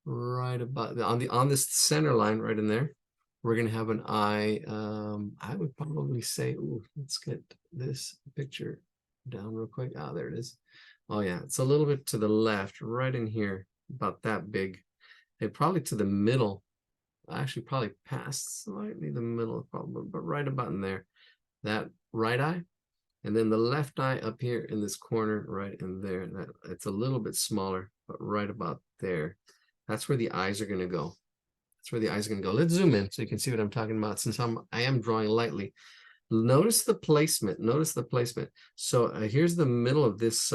right about on this center line right in there. We're going to have an eye. I would probably say, ooh, let's get this picture down real quick. Ah, there it is. Oh yeah, it's a little bit to the left, right in here, about that big. And probably to the middle. Actually, probably past slightly the middle, probably, but right about in there. That right eye. And then the left eye up here in this corner, right in there. That it's a little bit smaller, but right about there. That's where the eyes are going to go. That's where the eyes are going to go. Let's zoom in so you can see what I'm talking about. Since I am drawing lightly, notice the placement. Notice the placement. So here's the middle of this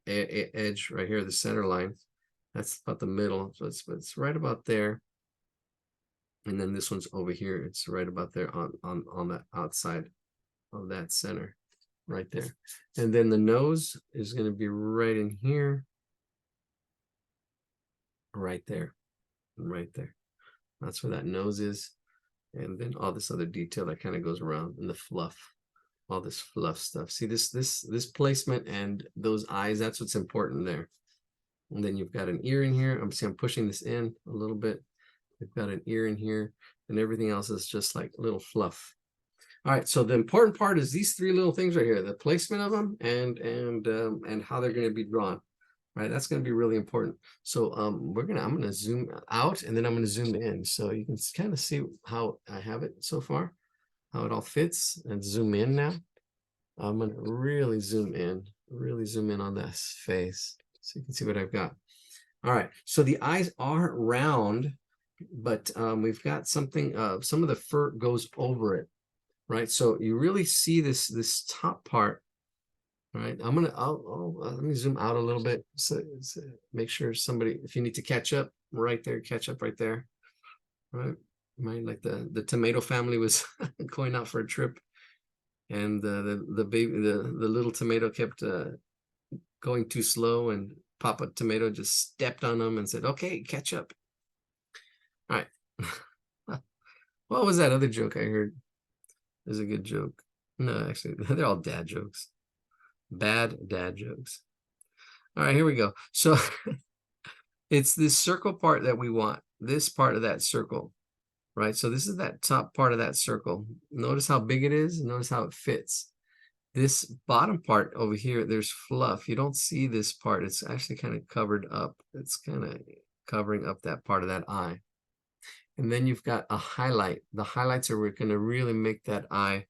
edge right here, the center line. That's about the middle. So it's right about there. And then this one's over here. It's right about there on the outside of that center right there. And then the nose is going to be right in here, right there, right there. That's where that nose is. And then all this other detail that kind of goes around in the fluff, all this fluff stuff. See this placement and those eyes, that's what's important there. And then you've got an ear in here. I'm pushing this in a little bit. We've got an ear in here, and everything else is just like little fluff. All right, so the important part is these three little things right here: the placement of them and how they're going to be drawn. Right, that's going to be really important. So I'm going to zoom out, and then I'm going to zoom in, so you can kind of see how I have it so far, how it all fits, and zoom in now. I'm going to really zoom in on this face, so you can see what I've got. All right, so the eyes are round, but we've got something. Some of the fur goes over it. Right, so you really see this top part, right? Let me zoom out a little bit, so make sure somebody, if you need to catch up right there, catch up right there, right? Like the tomato family was going out for a trip, and the little tomato kept going too slow, and Papa Tomato just stepped on them and said, "Okay, catch up." All right. What was that other joke I heard? Is a good joke. No, actually, they're all dad jokes. Bad dad jokes. All right, here we go. So it's this circle part that we want. This part of that circle, right? So this is that top part of that circle. Notice how big it is. Notice how it fits. This bottom part over here, there's fluff. You don't see this part. It's actually kind of covered up. It's kind of covering up that part of that eye. And then you've got a highlight. The highlights are going to really make that eye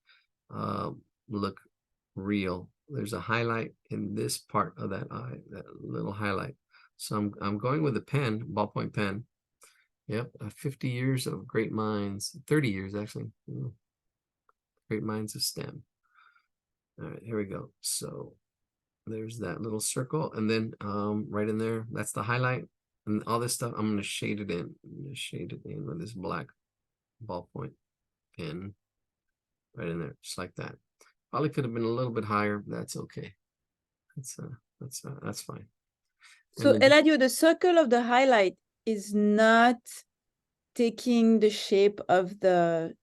look real. There's a highlight in this part of that eye, that little highlight. So I'm going with a pen, ballpoint pen. Yep, 50 years of great minds, 30 years actually. Great minds of STEM. All right, here we go. So there's that little circle, and then right in there, that's the highlight. And all this stuff, I'm going to shade it in. I'm going to shade it in with this black ballpoint pen right in there, just like that. Probably could have been a little bit higher. That's okay. That's fine.
So Eladio, the circle of the highlight is not taking the shape of the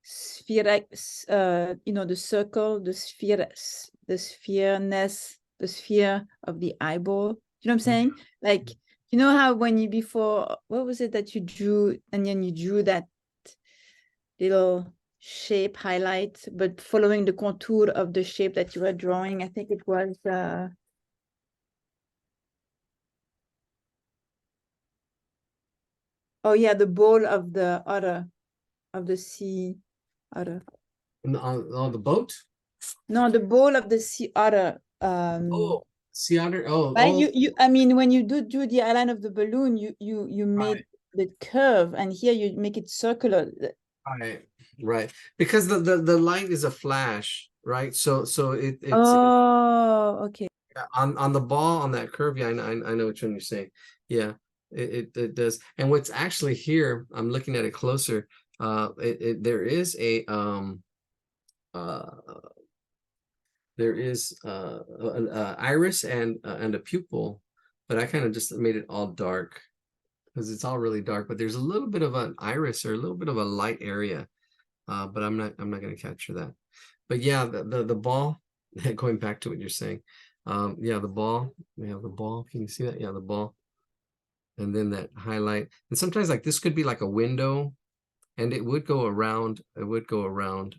sphere, the circle, the sphere of the eyeball. You know what I'm saying? Like, you know how when you before, what was it that you drew, and then you drew that little shape highlight, but following the contour of the shape that you were drawing. I think it was oh yeah, the ball of the otter, of the sea otter.
On the boat?
No, the ball of the sea otter.
Oh, sea otter. Oh,
right?
oh.
You I mean, when you do the outline of the balloon, you made the curve, and here you make it circular.
Right. right? Because the light is a flash, right? So it's
Oh, okay.
on the ball on that curve. Yeah, I know which one you're saying. Yeah, it does. And what's actually here, I'm looking at it closer. There is a uh there is an iris and a pupil, but I kind of just made it all dark because it's all really dark. But there's a little bit of an iris or a little bit of a light area, but I'm not going to capture that. But yeah, the ball. Going back to what you're saying, yeah, the ball. We have the ball. Can you see that? Yeah, the ball, and then that highlight. And sometimes like this could be like a window, and it would go around. It would go around.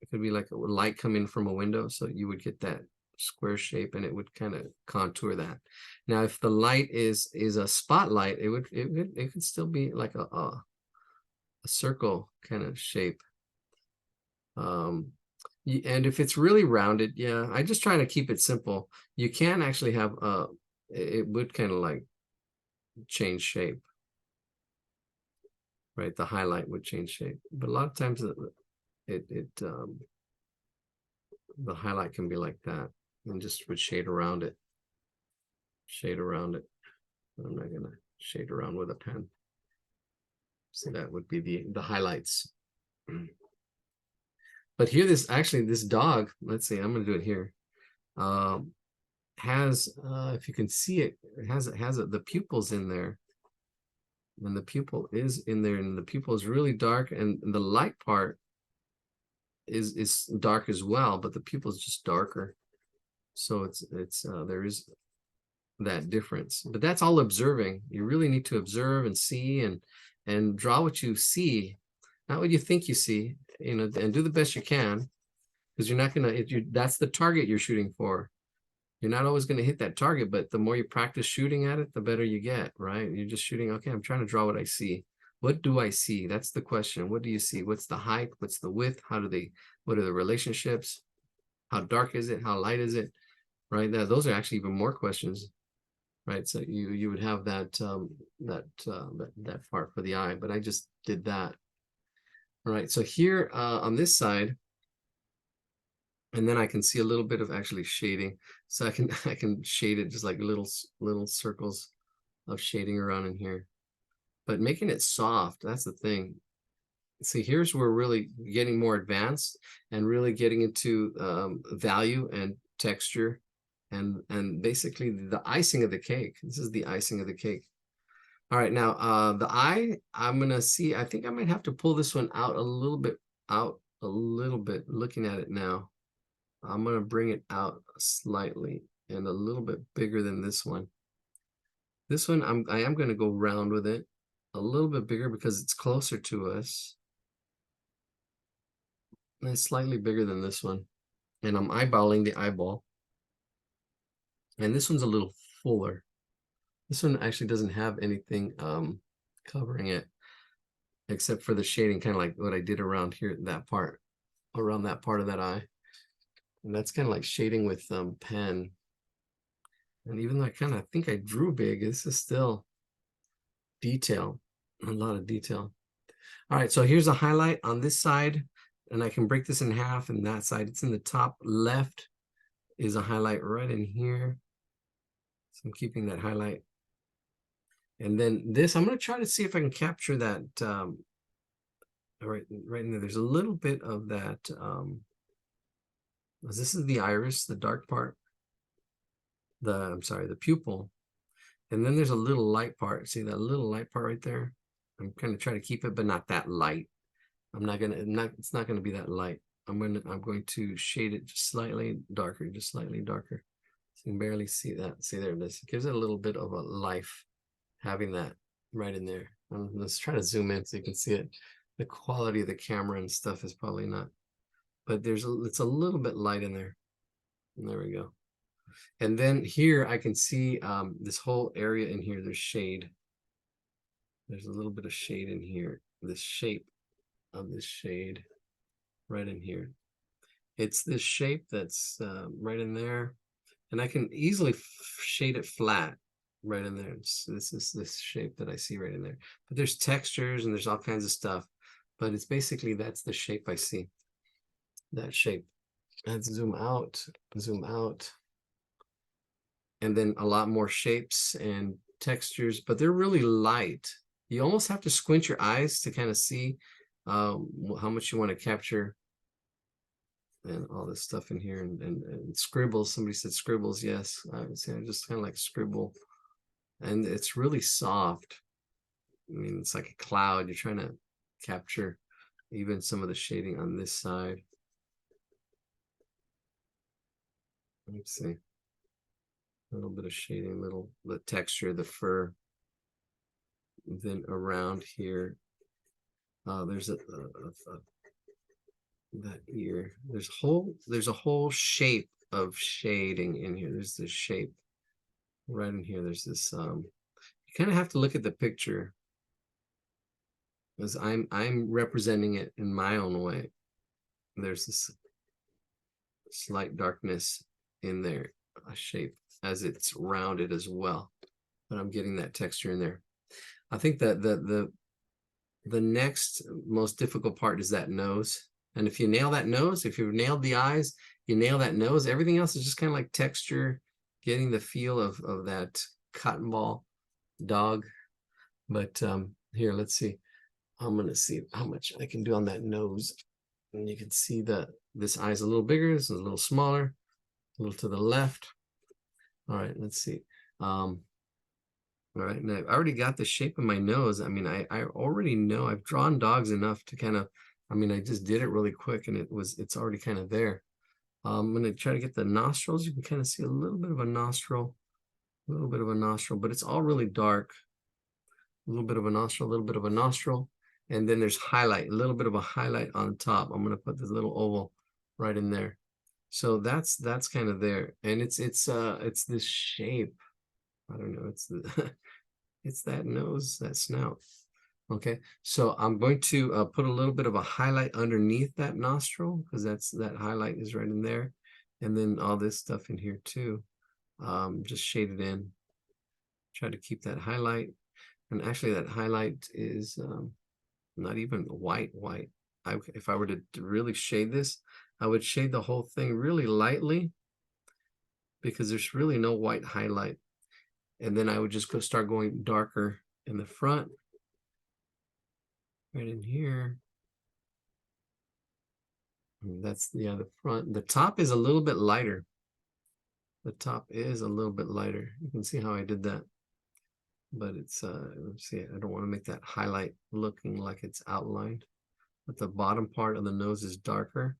It could be like a light coming from a window, so you would get that square shape, and it would kind of contour that. Now, if the light is a spotlight, it could still be like a circle kind of shape. And if it's really rounded, yeah, I just trying to keep it simple. You can actually have it would kind of like change shape, right? The highlight would change shape, but a lot of times the highlight can be like that and just would shade around it. Shade around it. I'm not gonna shade around with a pen. So that would be the highlights. But here, this dog, let's see, I'm gonna do it here. Has if you can see it, it has the pupils in there. And the pupil is in there, and the pupil is really dark, and the light part is dark as well, but the pupil is just darker. So it's there is that difference, but that's all observing. You really need to observe and see and draw what you see, not what you think you see, and do the best you can, because you're not gonna, that's the target you're shooting for. You're not always going to hit that target, but the more you practice shooting at it, the better you get, right? You're just shooting, okay, I'm trying to draw what I see. What do I see? That's the question. What do you see? What's the height? What's the width? What are the relationships? How dark is it? How light is it? Right? Those are actually even more questions, right? So you would have that part for the eye, but I just did that. All right. So here on this side, and then I can see a little bit of actually shading. So I can shade it just like little circles of shading around in here. But making it soft, that's the thing. See, here's where we're really getting more advanced and really getting into value and texture and basically the icing of the cake. This is the icing of the cake. All right, now the eye, I'm gonna see, I think I might have to pull this one out a little bit, looking at it now. I'm going to bring it out slightly and a little bit bigger than this one. This one, I am going to go round with it a little bit bigger because it's closer to us. And it's slightly bigger than this one. And I'm eyeballing the eyeball. And this one's a little fuller. This one actually doesn't have anything covering it except for the shading, kind of like what I did around here, around that part of that eye. And that's kind of like shading with pen. And even though I think I drew big, this is still detail, a lot of detail. All right, so here's a highlight on this side, and I can break this in half, and that side, it's in the top left, is a highlight right in here. So I'm keeping that highlight. And then this, I'm going to try to see if I can capture that right in there. There's a little bit of that. This is the iris, the dark part. I'm sorry, the pupil. And then there's a little light part. See that little light part right there? I'm kind of trying to keep it, but not that light. It's not gonna be that light. I'm going to shade it just slightly darker, just slightly darker. So you can barely see that. See, there it is. It gives it a little bit of a life, having that right in there. Let's try to zoom in so you can see it. The quality of the camera and stuff is probably not, but it's a little bit light in there. And there we go. And then here I can see this whole area in here, there's shade. There's a little bit of shade in here. This shape of this shade right in here. It's this shape that's right in there. And I can easily shade it flat right in there. This is this shape that I see right in there. But there's textures and there's all kinds of stuff. but it's basically, that's the shape I see. That shape. Let's zoom out, zoom out. And then a lot more shapes and textures, but they're really light. You almost have to squint your eyes to kind of see how much you want to capture. And all this stuff in here, and scribbles. Somebody said scribbles. Yes, I just kind of like scribble, and it's really soft. I mean, it's like a cloud. You're trying to capture even some of the shading on this side. Let's see, a little bit of shading, the texture, the fur. Then around here, there's that ear. There's a whole shape of shading in here. There's this shape right in here. There's this you kind of have to look at the picture, because I'm representing it in my own way. There's this slight darkness in there, a shape as it's rounded as well, but I'm getting that texture in there. I think that the next most difficult part is that nose. And if you nail that nose, if you've nailed the eyes, you nail that nose, everything else is just kind of like texture, getting the feel of that cotton ball dog. But here, let's see. I'm going to see how much I can do on that nose. And you can see that this eye is a little bigger, this is a little smaller, a little to the left. All right, let's see. All right, and I've already got the shape of my nose. I mean, I already know I've drawn dogs enough to kind of, I mean, I just did it really quick and it's already kind of there. I'm going to try to get the nostrils. You can kind of see a little bit of a nostril, but it's all really dark. A little bit of a nostril, a little bit of a nostril. And then there's highlight, a little bit of a highlight on top. I'm going to put this little oval right in there. So that's kind of there. And it's this shape. I don't know. It's the, it's that nose, that snout. Okay, so I'm going to put a little bit of a highlight underneath that nostril, because that highlight is right in there. And then all this stuff in here too. Just shade it in. Try to keep that highlight. And actually that highlight is not even white. If I were to really shade this, I would shade the whole thing really lightly, because there's really no white highlight. And then I would just start going darker in the front. Right in here. And that's the front. The top is a little bit lighter. The top is a little bit lighter. You can see how I did that. But it's let's see, I don't want to make that highlight looking like it's outlined. But the bottom part of the nose is darker.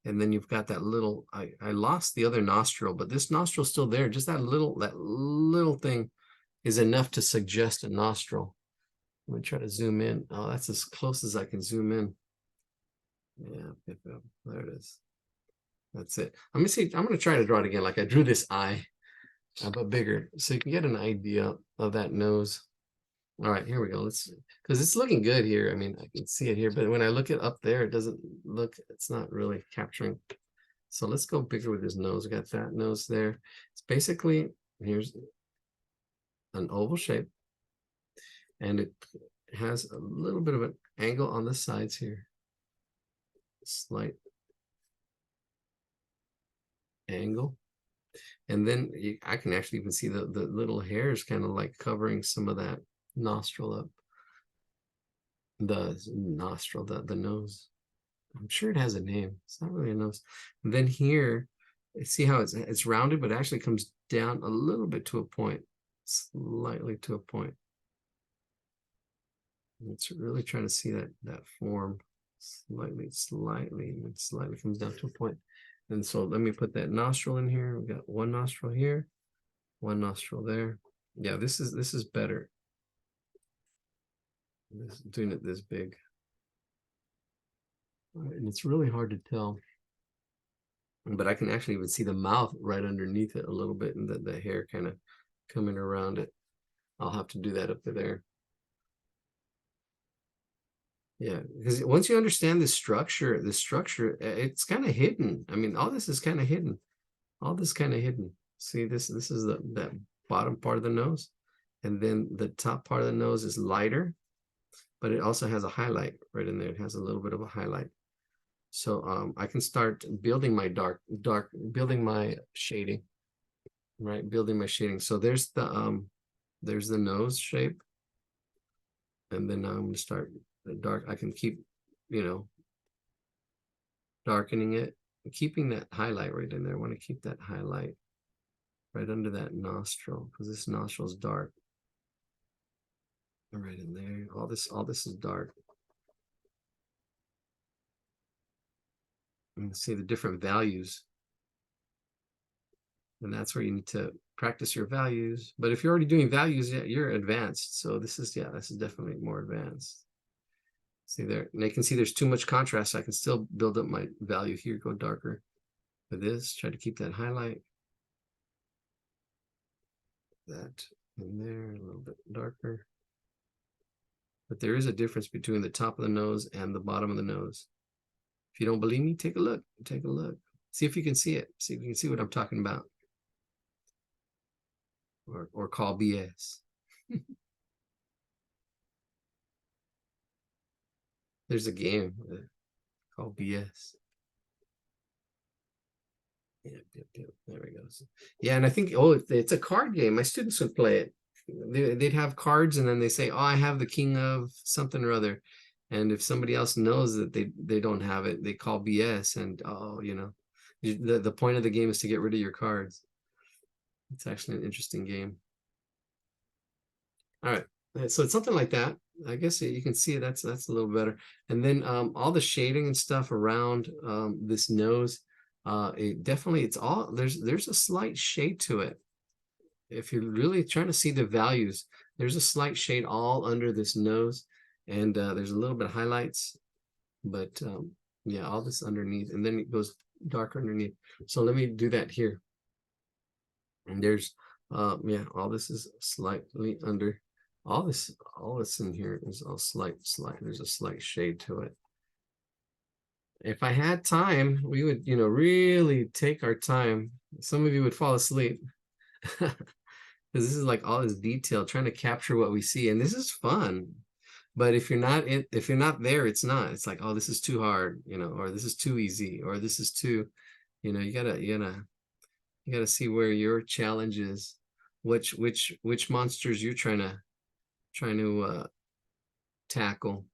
And then you've got that little, I lost the other nostril, but this nostril's still there. Just that little thing is enough to suggest a nostril. I'm gonna try to zoom in. Oh, that's as close as I can zoom in. Yeah, there it is. That's it. Let me see. I'm gonna try to draw it again, like I drew this eye, but bigger, so you can get an idea of that nose. All right, here we go. Let's, because it's looking good here. I mean, I can see it here, but when I look it up there, it doesn't look. It's not really capturing. So let's go bigger with his nose. We got that nose there. It's basically, here's an oval shape. And it has a little bit of an angle on the sides here. Slight angle. And then I can actually even see the little hairs kind of like covering some of that nostril up. The nostril, the nose. I'm sure it has a name. It's not really a nose. And then here, see how it's rounded, but it actually comes down a little bit to a point. Slightly to a point. It's really trying to see that form slightly comes down to a point. And so let me put that nostril in here. We got one nostril here, one nostril there. Yeah, this is better. Doing it this big. And it's really hard to tell. But I can actually even see the mouth right underneath it a little bit, and the hair kind of coming around it. I'll have to do that up to there. Yeah, because once you understand the structure, it's kind of hidden. I mean, all this is kind of hidden. All this kind of hidden. See, this is that bottom part of the nose, and then the top part of the nose is lighter. but it also has a highlight right in there. It has a little bit of a highlight. So I can start building my building my shading, right? Building my shading. So there's the nose shape. And then I'm going to start the dark. I can keep, you know, darkening it, keeping that highlight right in there. I want to keep that highlight right under that nostril, because this nostril is dark. Right in there. All this is dark. And see the different values. And that's where you need to practice your values. But if you're already doing values, yeah, you're advanced. So this is definitely more advanced. See there, and I can see there's too much contrast. I can still build up my value here, go darker. For this, try to keep that highlight. That in there, a little bit darker. But there is a difference between the top of the nose and the bottom of the nose. If you don't believe me, take a look. Take a look. See if you can see it. See if you can see what I'm talking about. Or call BS. There's a game called BS. Yep. There we go. Yeah, and I think, oh, it's a card game. My students would play it. They'd have cards, and then they say, oh, I have the king of something or other. And if somebody else knows that they don't have it, they call BS. And, oh, you know, the point of the game is to get rid of your cards. It's actually an interesting game. All right. So it's something like that. I guess you can see that's a little better. And then all the shading and stuff around this nose, it's all there's a slight shade to it. If you're really trying to see the values, there's a slight shade all under this nose, and there's a little bit of highlights, but yeah, all this underneath, and then it goes darker underneath. So let me do that here. And there's yeah, all this is slightly under. All this in here is all slight. There's a slight shade to it. If I had time, we would, you know, really take our time. Some of you would fall asleep because this is like all this detail, trying to capture what we see, and this is fun. But if you're not there, it's not. It's like, oh, this is too hard, you know, or this is too easy, or this is too, you know, you gotta see where your challenge is, which monsters you're trying to tackle.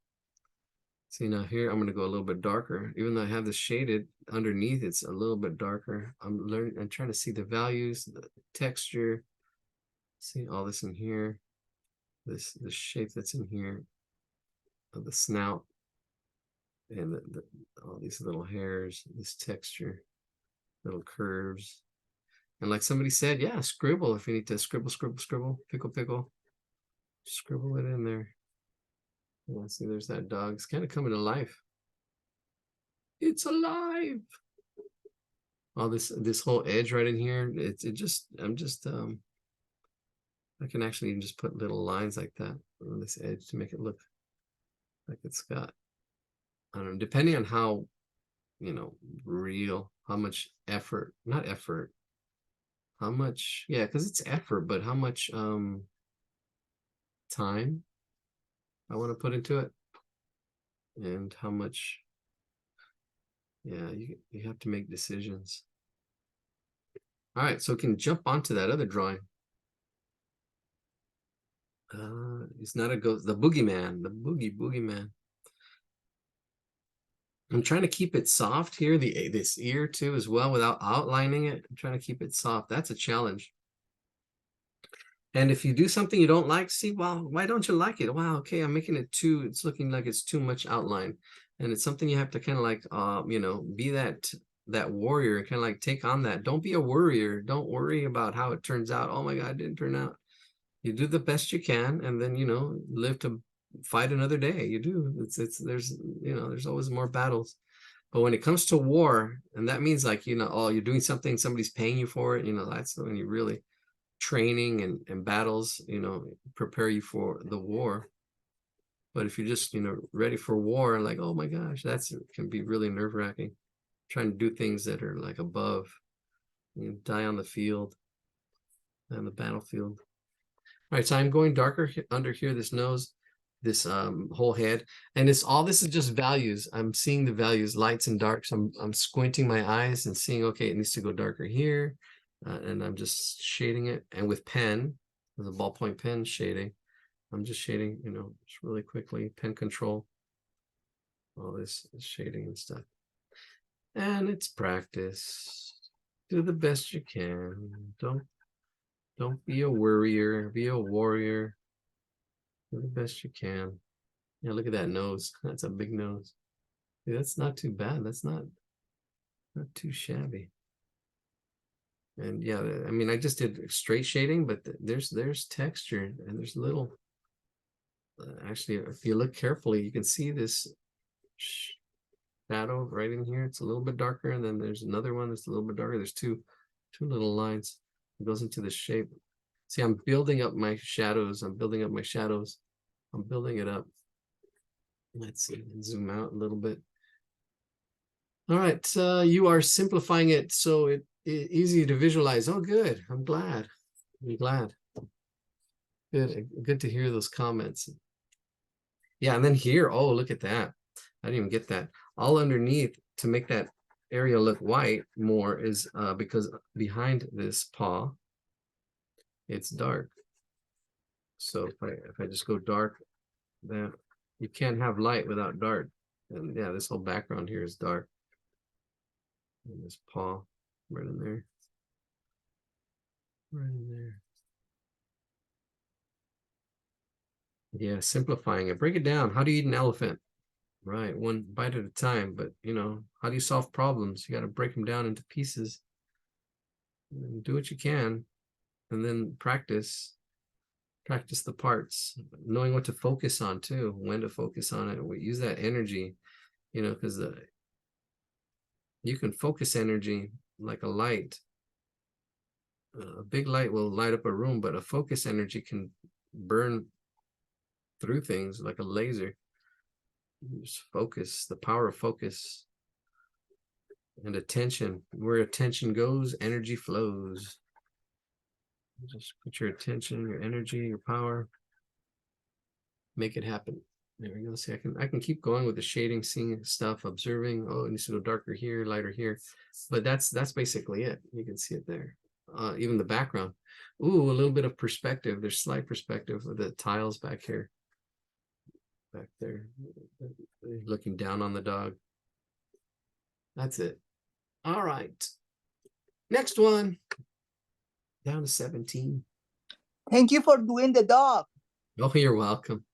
See, now here I'm going to go a little bit darker. Even though I have this shaded underneath, it's a little bit darker. I'm trying to see the values, the texture. See all this in here, the shape that's in here of the snout, and all these little hairs, this texture, little curves. And like somebody said, yeah, scribble if you need to scribble, pickle. Scribble it in there. Yeah, see, there's that dog. It's kind of coming to life. It's alive. All this whole edge right in here. I can actually even just put little lines like that on this edge to make it look like it's got, I don't know, depending on how, you know, real, how much effort, not effort, how much, yeah, because it's effort, but how much time I want to put into it, and how much, yeah, you have to make decisions. All right, so we can jump onto that other drawing. It's not a ghost, the boogeyman, the boogeyman. I'm trying to keep it soft here, this ear too as well, without outlining it. I'm trying to keep it soft. That's a challenge. And if you do something you don't like, see, well, why don't you like it? Wow, okay, I'm making it it's looking like it's too much outline. And it's something you have to kind of like, you know, be that warrior and kind of like take on that. Don't be a worrier. Don't worry about how it turns out. Oh my God, it didn't turn out. You do the best you can, and then, you know, live to fight another day. You do. There's, you know, there's always more battles. But when it comes to war, and that means like, you know, oh, you're doing something, somebody's paying you for it, you know, that's when you really training and battles, you know, prepare you for the war. But if you're just, you know, ready for war, like, oh my gosh, can be really nerve-wracking. Trying to do things that are like above, you know, die on the field, on the battlefield. All right, so I'm going darker under here, this nose, this whole head, and it's all, this is just values. I'm seeing the values, lights and darks. I'm squinting my eyes and seeing, okay, it needs to go darker here, and I'm just shading it. And with pen, with a ballpoint pen shading, I'm just shading, you know, just really quickly, pen control, all this shading and stuff. And it's practice. Do the best you can. Don't be a worrier, be a warrior. Do the best you can. Yeah, look at that nose. That's a big nose. Yeah, that's not too bad. That's not too shabby. And yeah, I mean, I just did straight shading, but there's texture and there's little. Actually, if you look carefully, you can see this shadow right in here. It's a little bit darker, and then there's another one that's a little bit darker. There's two little lines. It goes into the shape. See, I'm building up my shadows. I'm building up my shadows. I'm building it up. Let's see, zoom out a little bit. All right, you are simplifying it so it easy to visualize. Oh, good. I'm glad. I'm glad. Good to hear those comments. Yeah, and then here, oh, look at that. I didn't even get that. All underneath, to make that area look white more, is because behind this paw, it's dark. So if I just go dark, then you can't have light without dark. And yeah, this whole background here is dark. And this paw right in there. Right in there. Yeah, simplifying it. Break it down. How do you eat an elephant? Right, one bite at a time. But you know, how do you solve problems? You got to break them down into pieces. And do what you can, and then practice the parts, knowing what to focus on too, when to focus on it. We use that energy, you know, because you can focus energy like a light. A big light will light up a room, but a focus energy can burn through things like a laser. Just focus, the power of focus and attention. Where attention goes, energy flows. Just put your attention, your energy, your power, make it happen. There we go. See, I can keep going with the shading, seeing stuff, observing. Oh, it needs to go darker here, lighter here. But that's basically it. You can see it there. Even the background. Ooh, a little bit of perspective. There's slight perspective with the tiles back here. Back there. Looking down on the dog. That's it. All right. Next one. Down to 17.
Thank you for doing the dog.
Oh, you're welcome.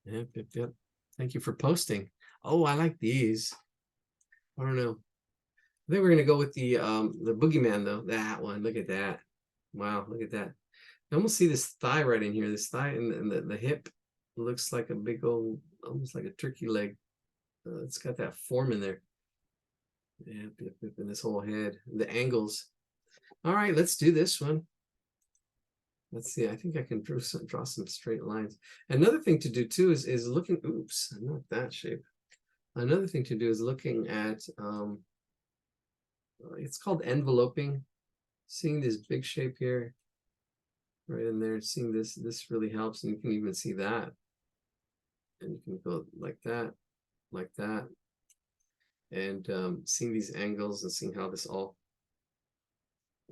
Yep. Thank you for posting. Oh, I like these. I don't know. I think we're gonna go with the boogeyman though. That one. Look at that. Wow, look at that. I almost see this thigh right in here. This thigh and the hip looks like a big old, almost like a turkey leg. It's got that form in there. Yep, and this whole head. The angles. All right, let's do this one. Let's see. I think I can draw some straight lines. Another thing to do too is looking. Oops, not that shape. Another thing to do is looking at. It's called enveloping. Seeing this big shape here, right in there. Seeing this really helps, and you can even see that. And you can go like that, and seeing these angles and seeing how this all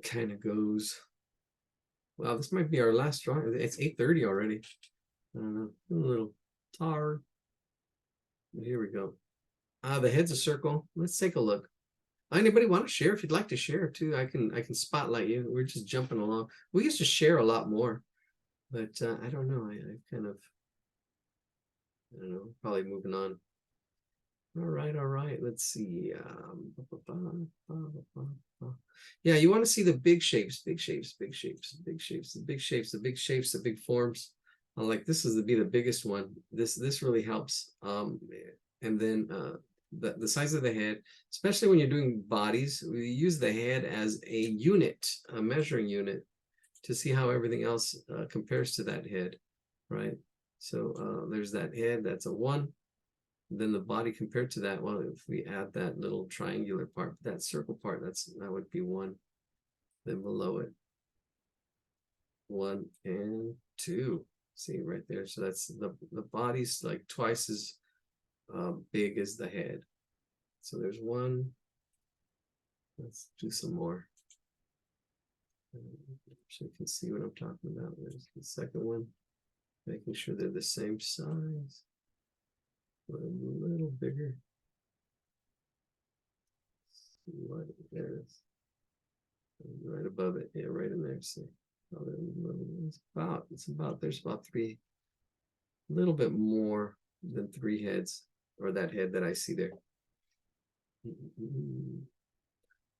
kind of goes. Wow, this might be our last drawing. It's 8:30 already. I don't know, a little tired. Here we go. The head's a circle. Let's take a look. Anybody want to share? If you'd like to share too, I can spotlight you. We're just jumping along. We used to share a lot more, but I don't know. I kind of, I don't know, probably moving on. All right. Let's see. Yeah, you want to see the big shapes, the big forms. Like this is be the biggest one. This really helps. And then the size of the head, especially when you're doing bodies, we use the head as a unit, a measuring unit, to see how everything else compares to that head, right? So there's that head, that's a 1. Then the body compared to that, well, if we add that little triangular part, that circle part, that would be 1. Then below it, 1 and 2. See right there. So that's the body's like twice as big as the head. So there's 1. Let's do some more. So you can see what I'm talking about. There's the second one. Making sure they're the same size. A little bigger. Right there it is. Right above it. Yeah, right in there. See. It's about there's about 3, a little bit more than 3 heads, or that head that I see there.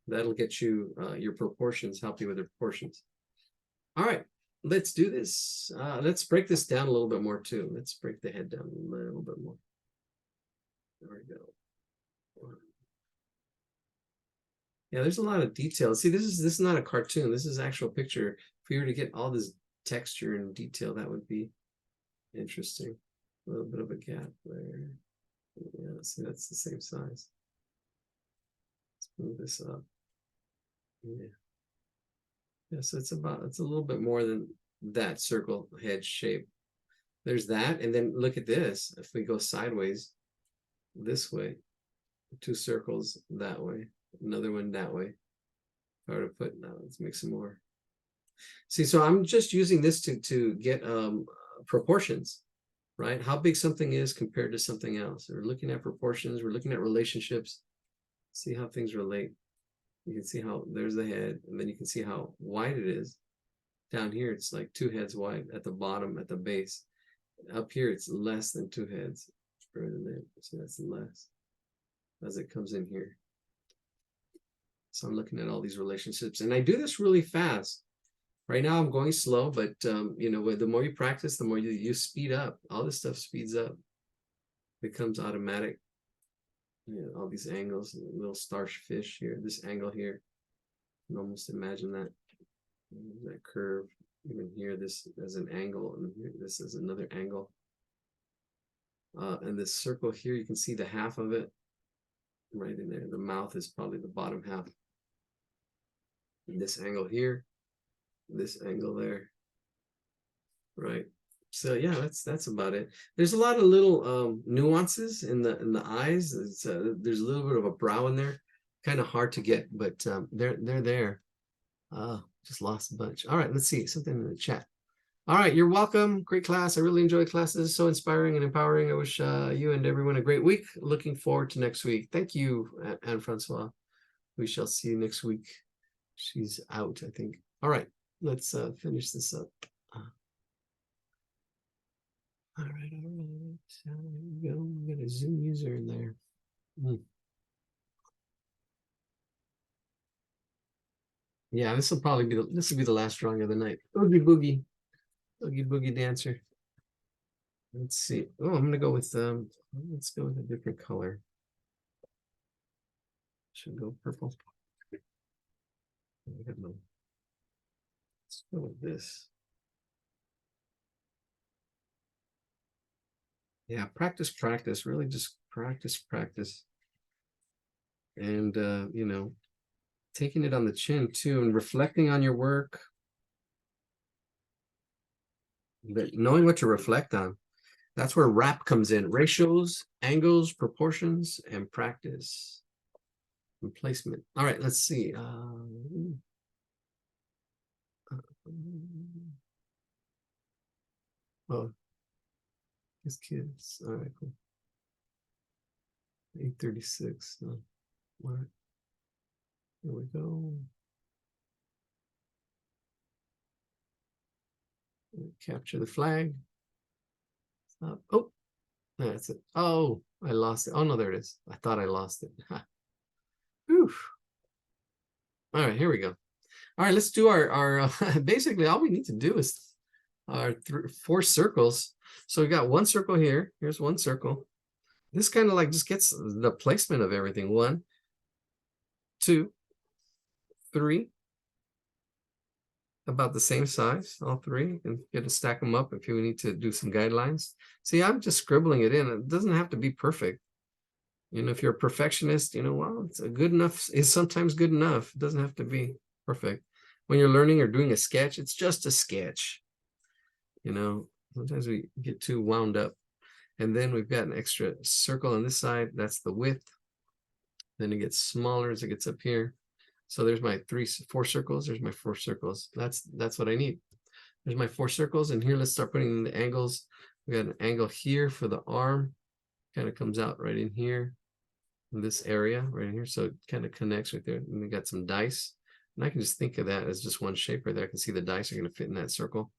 That'll get you your proportions, help you with the proportions. All right, let's do this. Let's break this down a little bit more too. Let's break the head down a little bit more. There we go. Yeah, there's a lot of detail. See, this is not a cartoon. This is actual picture. If we were to get all this texture and detail, that would be interesting. A little bit of a gap there. Yeah, see, that's the same size. Let's move this up. Yeah. Yeah, so it's a little bit more than that circle head shape. There's that, and then look at this. If we go sideways, this way, 2 circles that way, another one that way. If I were to put, now let's make some more. See, so I'm just using this to get proportions, right? How big something is compared to something else. We're looking at proportions. We're looking at relationships. See how things relate. You can see how there's the head, and then you can see how wide it is. Down here, it's like 2 heads wide at the bottom, at the base. Up here, it's less than 2 heads. Right in there. So that's less as it comes in here. So I'm looking at all these relationships, and I do this really fast. Right now, I'm going slow, but you know, the more you practice, the more you speed up. All this stuff speeds up. Becomes automatic. You know, all these angles, little starfish here, this angle here. You can almost imagine that curve. Even here, this as an angle, and here, this is another angle. And this circle here, you can see the half of it right in there. The mouth is probably the bottom half. And this angle here, this angle there, right? So yeah, that's about it. There's a lot of little nuances in the eyes. There's a little bit of a brow in there, kind of hard to get, but they're there. Just lost a bunch. All right, let's see something in the chat. All right, you're welcome. Great class. I really enjoyed classes. So inspiring and empowering. I wish you and everyone a great week. Looking forward to next week. Thank you, Anne-Francois. We shall see you next week. She's out, I think. All right, let's finish this up. All right. There we go. We got a Zoom user in there. Yeah, this will probably be the last drawing of the night. Oogie boogie. Oogie boogie dancer. Let's see. Oh, I'm gonna go with let's go with a different color. Should go purple. Let's go with this. Yeah, practice, really just practice. And you know, taking it on the chin too, and reflecting on your work. But knowing what to reflect on, that's where rap comes in. Ratios, angles, proportions, and practice. And placement. All right, let's see. Oh, his kids. All right, cool. 8:36. All right. Here we go. Capture the flag. Stop. Oh, that's it. Oh, I lost it. Oh no, there it is. I thought I lost it. Whew. All right, here we go. All right, let's do our basically all we need to do is our 4 circles. So we got 1 circle here. Here's 1 circle. This kind of like just gets the placement of everything. 1, 2, 3. About the same size, all 3. You can get to stack them up if you need to do some guidelines. See, I'm just scribbling it in. It doesn't have to be perfect. You know, if you're a perfectionist, you know, well, it's a good enough is sometimes good enough. It doesn't have to be perfect. when you're learning or doing a sketch, it's just a sketch. You know, sometimes we get too wound up. And then we've got an extra circle on this side. That's the width. Then it gets smaller as it gets up here. So there's my 4 circles. There's my 4 circles. That's what I need. There's my 4 circles. And here, let's start putting in the angles. We got an angle here for the arm. Kind of comes out right in here, in this area right in here. So it kind of connects right there. And we got some dice. And I can just think of that as just one shape right there. I can see the dice are going to fit in that circle.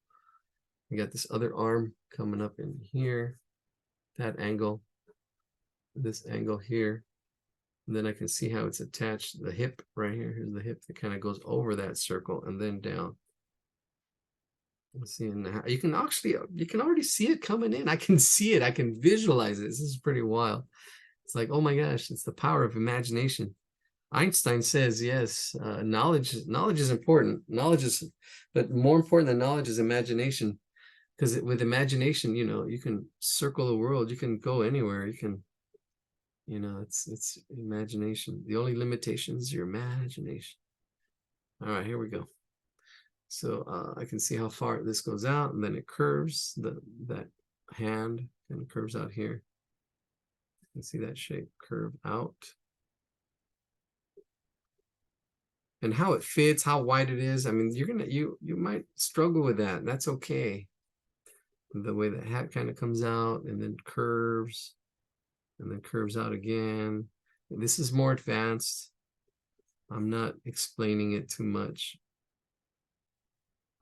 We got this other arm coming up in here. That angle, this angle here, and then I can see how it's attached. The hip right here, here's the hip that kind of goes over that circle and then down. Let's see, and you can already see it coming in. I can see it. I can visualize it. This is pretty wild. It's like, oh my gosh, it's the power of imagination. Einstein says, yes, knowledge is important. But more important than knowledge is imagination. Because with imagination, you know, you can circle the world. You can go anywhere. You can, you know, it's imagination. The only limitation is your imagination. All right, here we go. So I can see how far this goes out, and then it curves. That hand kind of curves out here. You can see that shape curve out. And how it fits, how wide it is. I mean, you might struggle with that. That's okay. The way the hat kind of comes out and then curves out again. This is more advanced. I'm not explaining it too much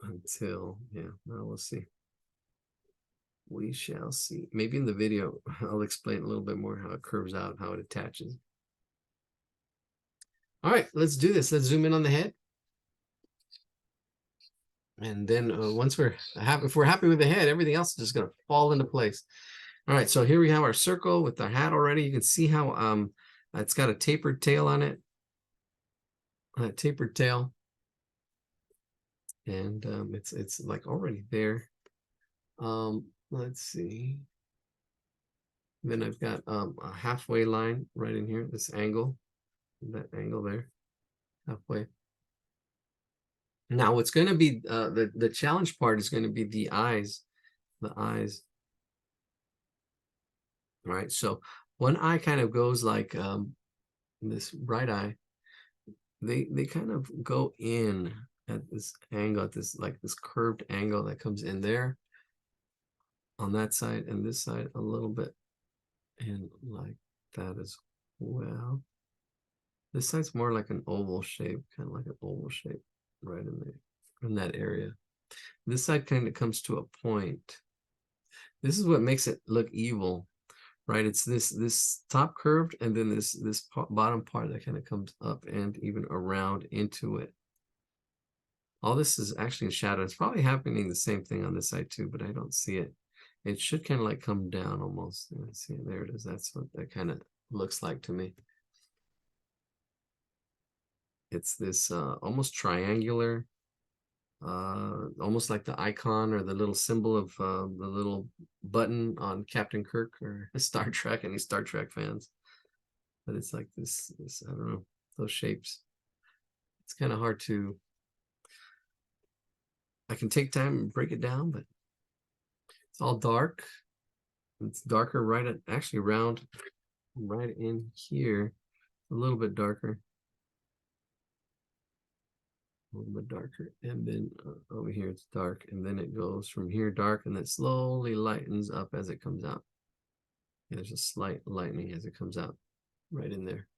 until, yeah, well, we'll see. We shall see. Maybe in the video, I'll explain a little bit more how it curves out, how it attaches. All right, let's do this. Let's zoom in on the head. And then once if we're happy with the head, everything else is just going to fall into place. All right, so here we have our circle with the hat already. You can see how it's got a tapered tail on it. A tapered tail. And it's like already there. Let's see. Then I've got a halfway line right in here, this angle, that angle there, halfway. Now what's going to be the challenge part is going to be the eyes. The eyes. All right, so one eye kind of goes like this right eye. They kind of go in at this angle, at this like this curved angle that comes in there on that side and this side a little bit, and like that as well. This side's more like an oval shape, kind of like an oval shape right in there, in that area. This side kind of comes to a point. This is what makes it look evil, right? It's this top curved, and then this bottom part that kind of comes up and even around into it. All this is actually in shadow. It's probably happening the same thing on this side too, but I don't see it. It should kind of like come down almost. Let's see, there it is. That's what that kind of looks like to me. It's this almost triangular, almost like the icon or the little symbol of the little button on Captain Kirk or Star Trek, any Star Trek fans. But it's like this I don't know, those shapes. It's kind of hard to, I can take time and break it down, but it's all dark. It's darker right at, actually around right in here, a little bit darker. A little bit darker, and then over here it's dark, and then it goes from here dark, and then slowly lightens up as it comes out. There's a slight lightening as it comes out right in there,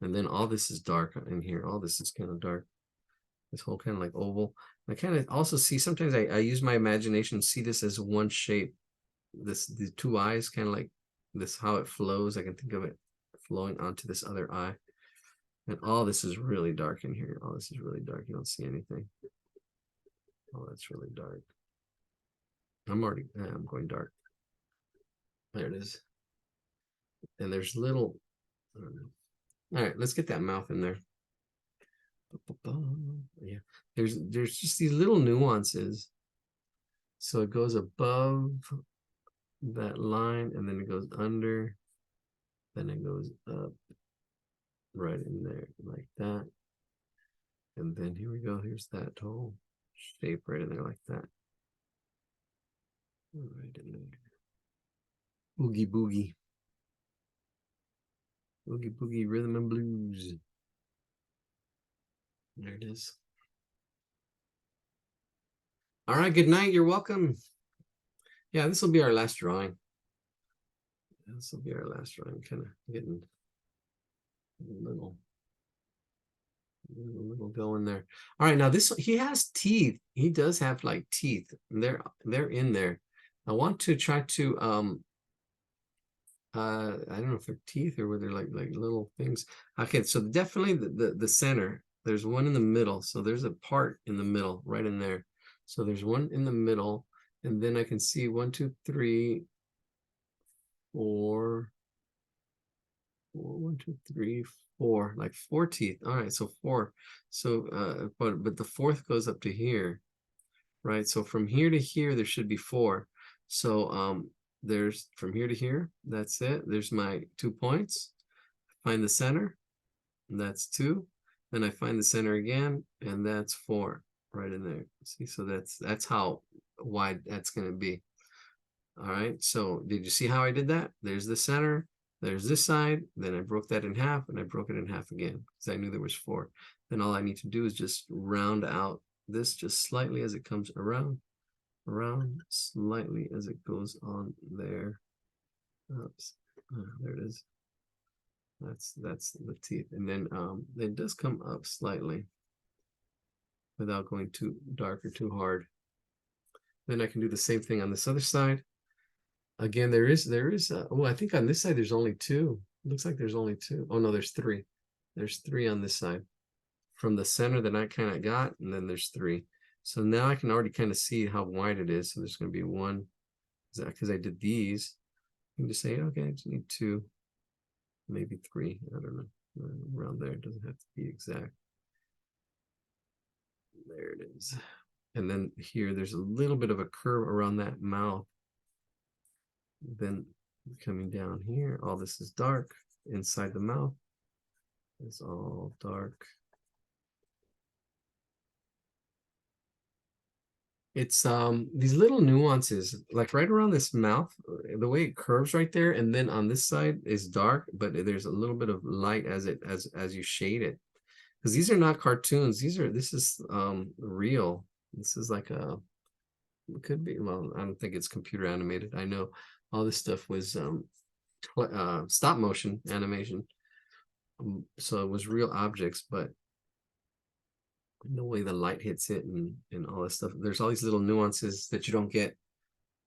and then all this is dark in here. All this is kind of dark. This whole kind of like oval. I kind of also see, sometimes I use my imagination, see this as one shape. The two eyes, kind of like this, how it flows. I can think of it flowing onto this other eye. And all this is really dark in here. All this is really dark. You don't see anything. Oh, that's really dark. I'm going dark. There it is. And there's little, I don't know. All right, let's get that mouth in there. Yeah, there's just these little nuances. So it goes above that line, and then it goes under, then it goes up right in there like that, And then here we go. Here's that whole shape right in there like that. Right in there. Oogie boogie. Oogie boogie rhythm and blues. There it is. All right, good night. You're welcome. Yeah, this will be our last drawing. This will be our last drawing. Kind of getting a little going there. All right, now this, he has teeth. He does have like teeth. They're in there. I want to try to I don't know if they're teeth or whether they're like little things. Okay, so definitely the center. There's one in the middle. So there's a part in the middle, right in there. So there's one in the middle, and then I can see 1, 2, 3, 4. 1, 2, 3, 4, like 4 teeth. All right, so 4. So but the fourth goes up to here, right? So from here to here there should be 4. So there's from here to here, that's it. There's my 2 points. Find the center, and that's 2. Then I find the center again, and that's 4 right in there. See, so that's how wide that's going to be. All right, so did you see how I did that? There's the center, there's this side, then I broke that in half, and I broke it in half again because I knew there was 4. Then all I need to do is just round out this just slightly as it comes around slightly as it goes on there. Oops, there it is. That's the teeth, and then it does come up slightly without going too dark or too hard. Then I can do the same thing on this other side. Again, there is oh, I think on this side there's only 2. It looks like there's only 2. Oh no, there's 3. There's 3 on this side from the center that I kind of got, and then there's 3. So now I can already kind of see how wide it is. So there's going to be 1, because I did these. You can just say, okay, I just need 2, maybe 3. I don't know. Around there, it doesn't have to be exact. There it is. And then here, there's a little bit of a curve around that mouth. Then coming down here, all this is dark. Inside the mouth is all dark. It's these little nuances, like right around this mouth, the way it curves right there, and then on this side is dark, but there's a little bit of light as you shade it. Because these are not cartoons. This is real. This is like it could be, well, I don't think it's computer animated. I know all this stuff was stop motion animation. So it was real objects, but the way the light hits it and all this stuff, there's all these little nuances that you don't get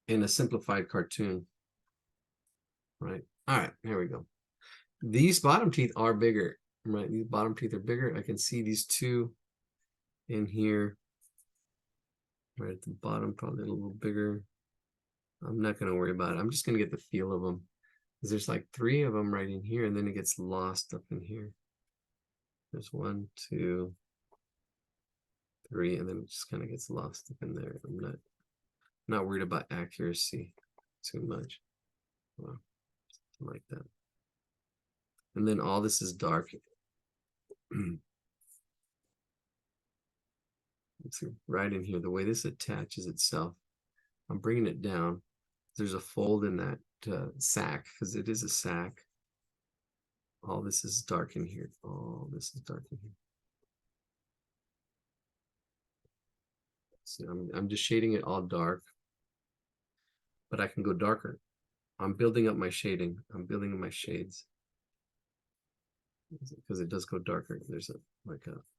in a simplified cartoon. Right. All right, here we go. These bottom teeth are bigger, right? These bottom teeth are bigger. I can see these 2 in here. Right at the bottom, probably a little bigger. I'm not going to worry about it. I'm just going to get the feel of them. Because there's like 3 of them right in here, and then it gets lost up in here. There's 1, 2, 3, and then it just kind of gets lost up in there. I'm not worried about accuracy too much. Well, something like that. And then all this is dark. See, right in here, the way this attaches itself, I'm bringing it down. There's a fold in that sack, because it is a sack. All this is dark in here. All this is dark in here. See, I'm just shading it all dark, but I can go darker. I'm building up my shading. I'm building up my shades because it does go darker. There's a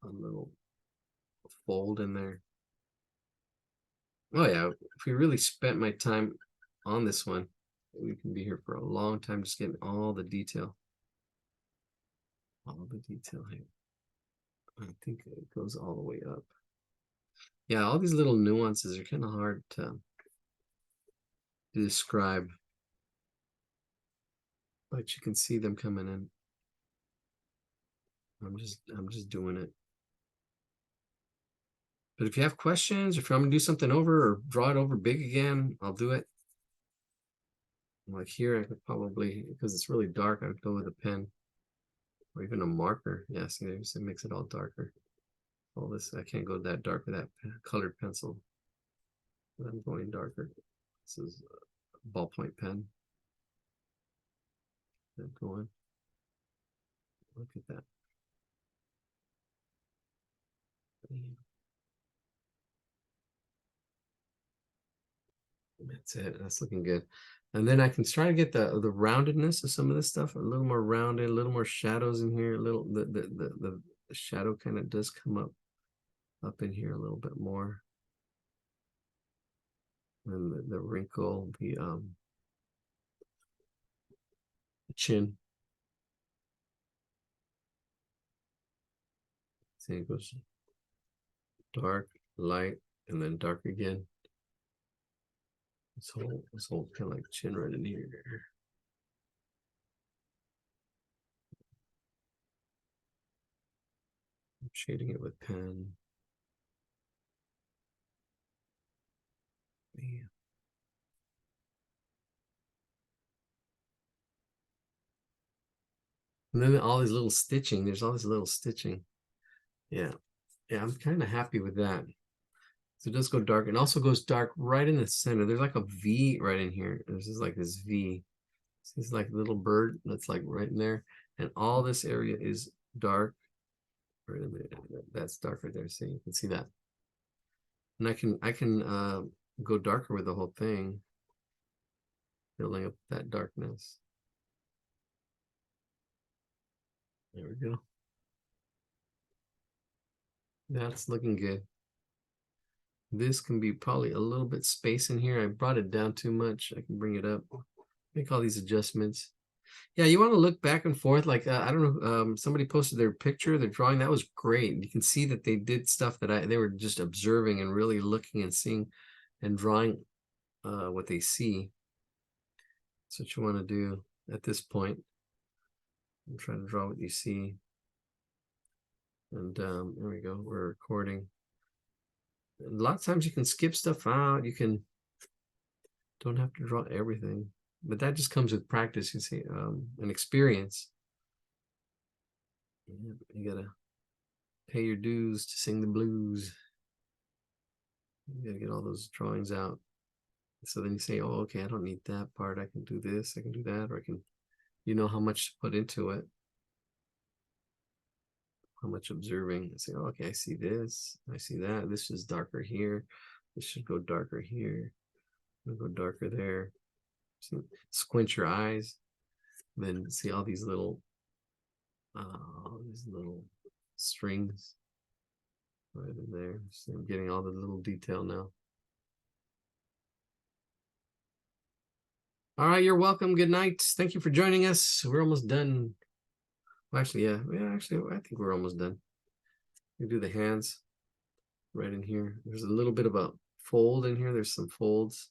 little fold in there. Oh yeah, if we really spent my time on this one, we can be here for a long time just getting all the detail. All the detail here. I think it goes all the way up. Yeah, all these little nuances are kind of hard to describe, but you can see them coming in. I'm just doing it. But if you have questions, if I'm gonna do something over or draw it over big again, I'll do it. Like here, I could probably, because it's really dark, I would go with a pen or even a marker. Yeah, see, it makes it all darker. all this. I can't go that dark with that colored pencil. But I'm going darker. This is a ballpoint pen. Keep going. Look at that. That's it. That's looking good. And then I can try to get the roundedness of some of this stuff a little more rounded, a little more shadows in here. A little the shadow kind of does come up in here a little bit more. And the wrinkle, the chin. See, it goes dark, light, and then dark again. This whole kind of like chin right in here. I'm shading it with pen. Yeah. And then all these little stitching, there's all this little stitching. Yeah. Yeah, I'm kind of happy with that. So it does go dark and also goes dark right in the center. There's like a V right in here. This is like this V. It's like a little bird that's like right in there. And all this area is dark. Right in there. That's dark right there. See, you can see that. And I can go darker with the whole thing. Building up that darkness. There we go. That's looking good. This can be probably a little bit space in here. I brought it down too much. I can bring it up. Make all these adjustments. Yeah, you want to look back and forth. Like I don't know, somebody posted their picture, their drawing. That was great. You can see that they did stuff that they were just observing and really looking and seeing and drawing what they see. That's what you want to do at this point. I'm trying to draw what you see. And there we go. We're recording. A lot of times you can skip stuff out. You don't have to draw everything, but that just comes with practice. You see, an experience. You gotta pay your dues to sing the blues. You gotta get all those drawings out. So then you say, oh, okay, I don't need that part. I can do this, I can do that, or I can, you know how much to put into it. How much observing. I say, oh, okay, I see this, I see that. This is darker here. This should go darker here. It'll go darker there. See, squint your eyes. Then see all these little strings right in there. So I'm getting all the little detail now. All right, you're welcome. Good night. Thank you for joining us. We're almost done. Well, actually, yeah. Actually, I think we're almost done. We do the hands right in here. There's a little bit of a fold in here. There's some folds.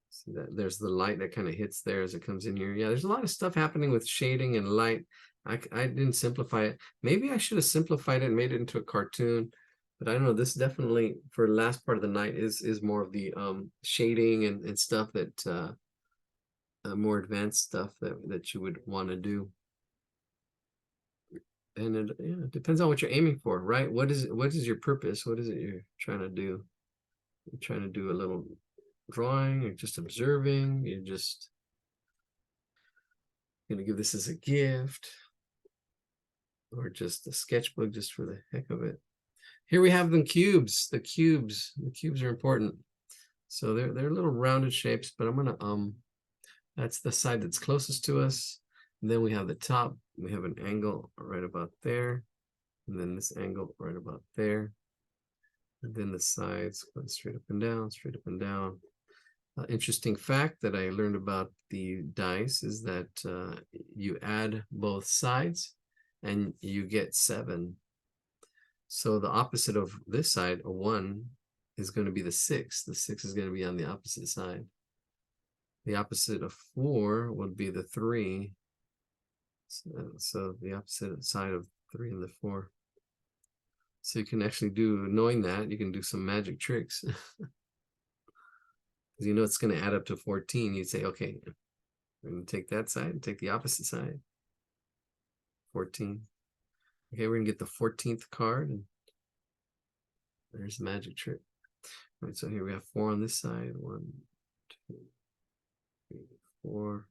See that? There's the light that kind of hits there as it comes in here. Yeah, there's a lot of stuff happening with shading and light. I didn't simplify it. Maybe I should have simplified it and made it into a cartoon. But I don't know, this definitely for the last part of the night is more of the shading and stuff that more advanced stuff that you would want to do. And it depends on what you're aiming for, right? What is your purpose? What is it you're trying to do? You're trying to do a little drawing, or just observing, you're just gonna give this as a gift, or just a sketchbook just for the heck of it. Here we have the cubes. The cubes are important. So they're little rounded shapes, but I'm gonna that's the side that's closest to us. And then we have the top. We have an angle right about there, and then this angle right about there, and then the sides going straight up and down, straight up and down. Interesting fact that I learned about the dice is that you add both sides and you get 7. So the opposite of this side, a 1, is going to be the 6. The 6 is going to be on the opposite side. The opposite of 4 would be the 3. So the opposite side of 3 and the 4. So you can actually do, knowing that, you can do some magic tricks. Because you know it's going to add up to 14. You'd say, okay, we're going to take that side and take the opposite side. 14. Okay, we're gonna get the 14th card, and there's the magic trick. All right, so here we have 4 on this side. 1, 2, 3, 4.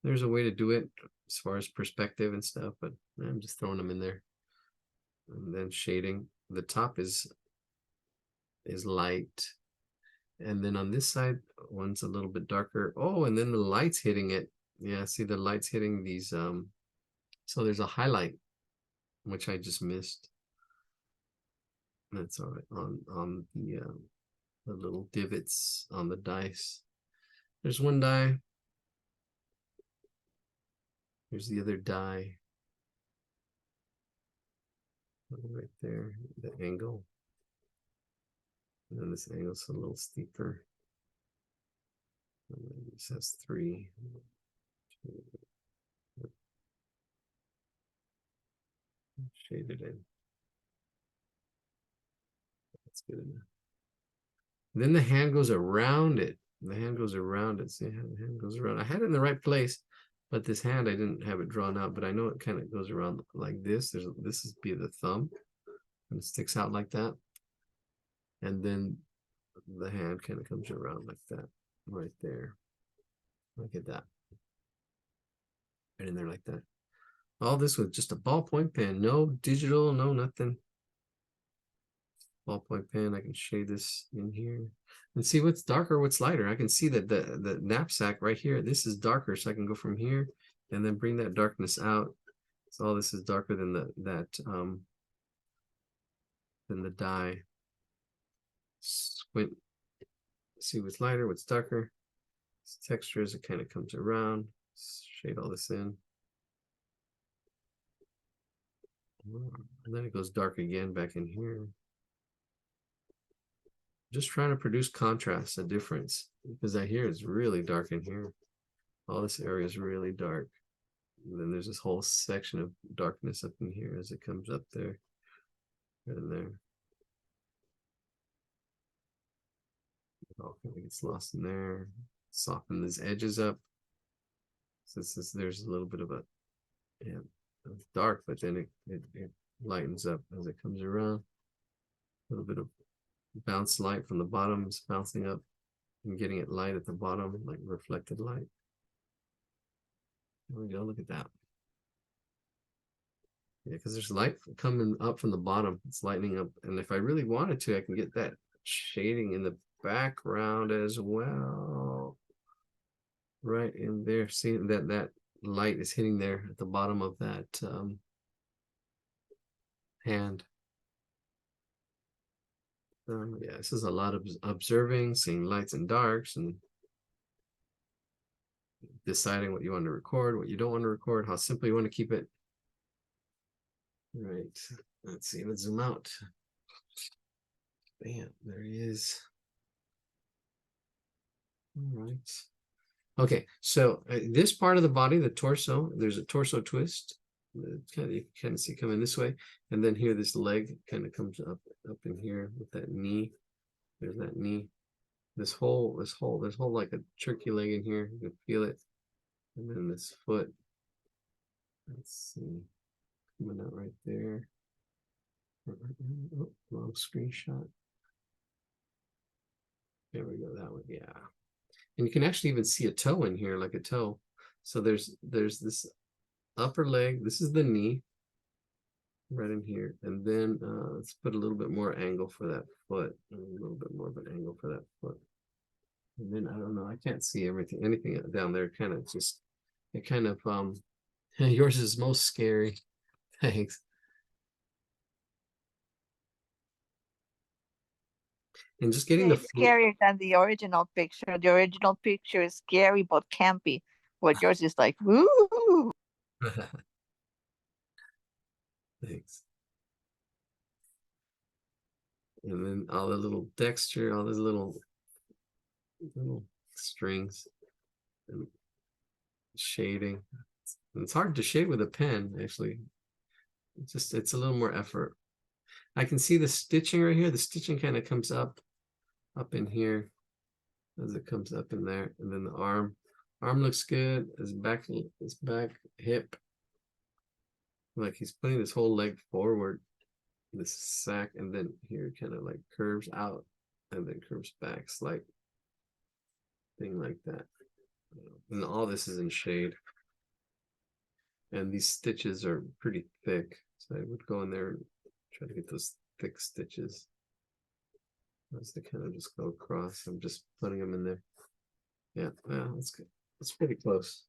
There's a way to do it as far as perspective and stuff, but I'm just throwing them in there. And then shading. The top is light. And then on this side, one's a little bit darker. Oh, and then the light's hitting it. Yeah, see the light's hitting these. So there's a highlight, which I just missed. That's all right. On the little divots on the dice. There's one die. Here's the other die. Right there, the angle. And then this angle's a little steeper. And then this has 3. 2, shaded in. That's good enough. And then the hand goes around it. The hand goes around it. See how the hand goes around. I had it in the right place, but this hand I didn't have it drawn out. But I know it kind of goes around like this. This is be the thumb, and it sticks out like that. And then the hand kind of comes around like that, right there. Look at that. Right in there like that. All this with just a ballpoint pen, no digital, no nothing. Ballpoint pen. I can shade this in here and see what's darker, what's lighter. I can see that the knapsack right here, this is darker, so I can go from here and then bring that darkness out. So all this is darker than the die. Squint, see what's lighter, what's darker. This texture as it kind of comes around. Shade all this in. And then it goes dark again back in here. Just trying to produce contrast, a difference, because I hear it's really dark in here. All this area is really dark. And then there's this whole section of darkness up in here as it comes up there. Right in there. It all kind of gets lost in there. Soften these edges up. So there's a little bit of a, yeah, it's dark, but then it lightens up as it comes around. A little bit of bounce light from the bottom is bouncing up and getting it light at the bottom, like reflected light. There we go, look at that. Yeah, because there's light coming up from the bottom. It's lightening up. And if I really wanted to, I can get that shading in the background as well. Right in there. See that light is hitting there at the bottom of that hand. Yeah, this is a lot of observing, seeing lights and darks, and deciding what you want to record, what you don't want to record, how simple you want to keep it. Right. Let's see. Let's zoom out. Bam, there he is. All right. Okay, so this part of the body, the torso, there's a torso twist. You can kind of see coming this way, and then here this leg kind of comes up in here with that knee. There's that knee. There's whole like a turkey leg in here. You can feel it, and then this foot. Let's see, coming out right there. Oh, wrong screenshot. There we go. That one, yeah. And you can actually even see a toe in here, like a toe. So there's this upper leg. This is the knee right in here. And then let's put a little bit more angle for that foot. A little bit more of an angle for that foot. And then I don't know, I can't see anything down there. Kind of just, it kind of yours is most scary. Thanks. And just getting
It's scarier than the original picture. The original picture is scary but campy. What yours is like, woo!
Thanks. And then all the little texture, all those little strings and shading. It's hard to shade with a pen, actually. It's a little more effort. I can see the stitching right here. The stitching kind of comes up in here as it comes up in there. And then the arm looks good. His back hip Like he's putting this whole leg forward, this sack, and then here kind of like curves out and then curves back, slight thing like that. And all this is in shade. And these stitches are pretty thick. So I would go in there and try to get those thick stitches. As they kind of just go across. I'm just putting them in there. Yeah, well, that's good. That's pretty close.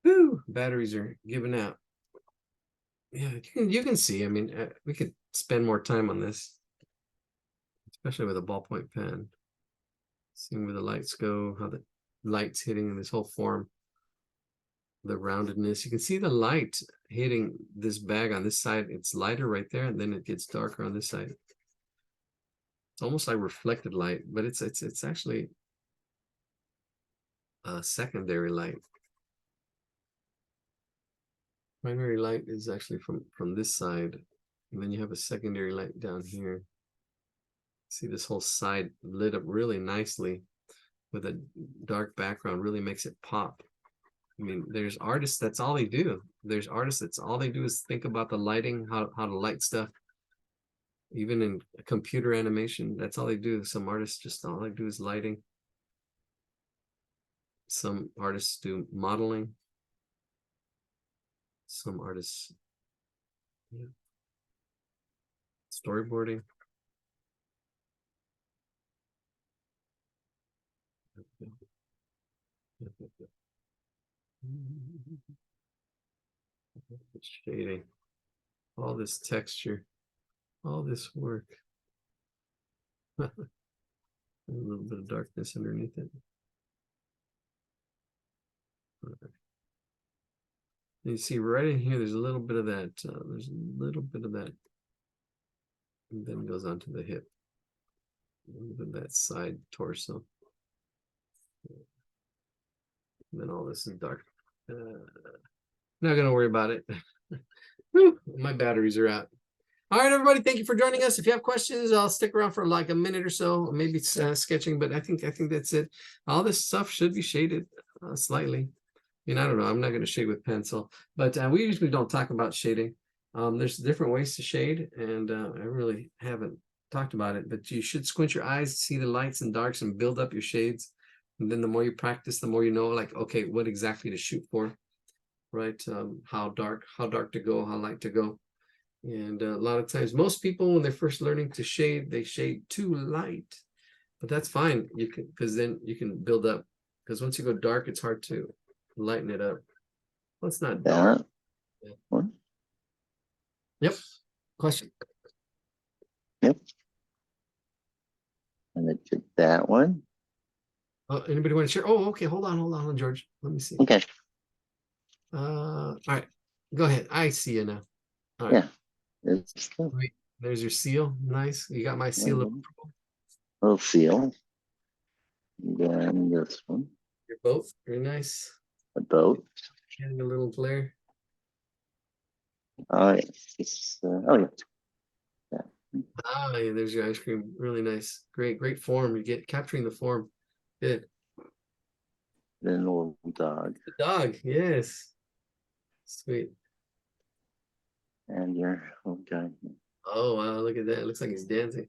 Woo! Batteries are giving out. Yeah, you can see. I mean, we could spend more time on this, especially with a ballpoint pen. Seeing where the lights go, how the light's hitting this whole form, the roundedness. You can see the light hitting this bag on this side. It's lighter right there, and then it gets darker on this side. It's almost like reflected light, but it's actually a secondary light. Primary light is actually from this side, and then you have a secondary light down here. See this whole side lit up really nicely with a dark background, really makes it pop. I mean, there's artists, that's all they do. There's artists, that's all they do is think about the lighting, how to light stuff. Even in computer animation, that's all they do. Some artists just all they do is lighting. Some artists do modeling. Some artists, yeah, storyboarding. Shading, all this texture, all this work. A little bit of darkness underneath it. And you see right in here, there's a little bit of that. There's a little bit of that, and then it goes onto the hip. A little bit of that side torso. And then all this is dark. Not gonna worry about it. Whew, my batteries are out. All right, everybody, thank you for joining us. If you have questions, I'll stick around for like a minute or so, maybe sketching, but I think that's it. All this stuff should be shaded slightly. I mean, I don't know. I'm not going to shade with pencil, but we usually don't talk about shading. There's different ways to shade, and I really haven't talked about it, but you should squint your eyes, see the lights and darks, and build up your shades. And then the more you practice, the more you know, like, okay, what exactly to shoot for, right? How dark to go, how light to go. And a lot of times, most people, when they're first learning to shade, they shade too light, but that's fine. You can, because then you can build up, because once you go dark, it's hard to lighten it up. Well, it's not dark.
Yeah.
Yeah. Yep. Question.
Yep. And then took that one.
Anybody want to share? Oh, okay. Hold on, George. Let me see.
Okay.
All right. Go ahead. I see you now. All right.
Yeah. It's the
Wait, there's your seal. Nice. You got my seal of approval.
little seal. And then this one,
Your boat. Very nice.
a boat.
Getting a little glare.
Oh, yeah. It's, oh, yeah.
Ah, yeah, there's your ice cream. Really nice. Great form. You get capturing the form. Good.
Then a little dog.
The dog. Yes. Sweet.
And your little guy.
Oh, wow. Look at that. It looks like he's dancing.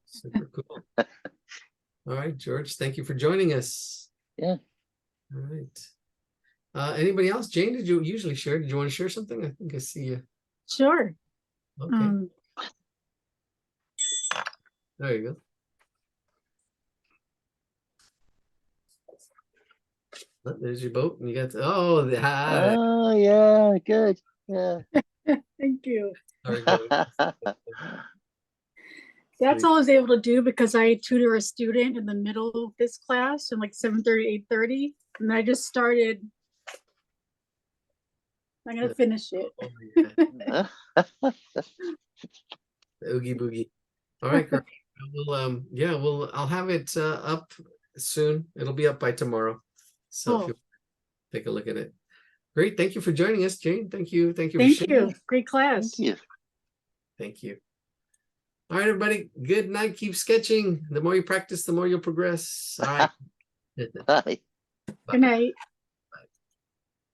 Super cool. All right, George. Thank you for joining us.
Yeah.
All right. Anybody else? Jane, did you usually share? Did you want to share something? I think I see you.
Sure.
Okay. There you go. Oh, there's your boat, and you got oh,
Oh, yeah. Good. Yeah.
Thank you.
sorry, go.
That's
Sweet.
all I was able to do because I tutor a student in the middle of this class in like 7:30, 8:30. And I just started. I'm gonna finish it.
Oh, yeah. Oogie boogie. All right, girl. We'll yeah, I'll have it up soon. It'll be up by tomorrow. So if
Cool.
you take a look at it. Great. Thank you for joining us, Jane. Thank you. Thank you.
Thank
for sharing.
you. Great class.
Thank you.
Thank you. All right, everybody. Good night. Keep sketching. The more you practice, the more you'll progress. All right.
Bye.
Good night.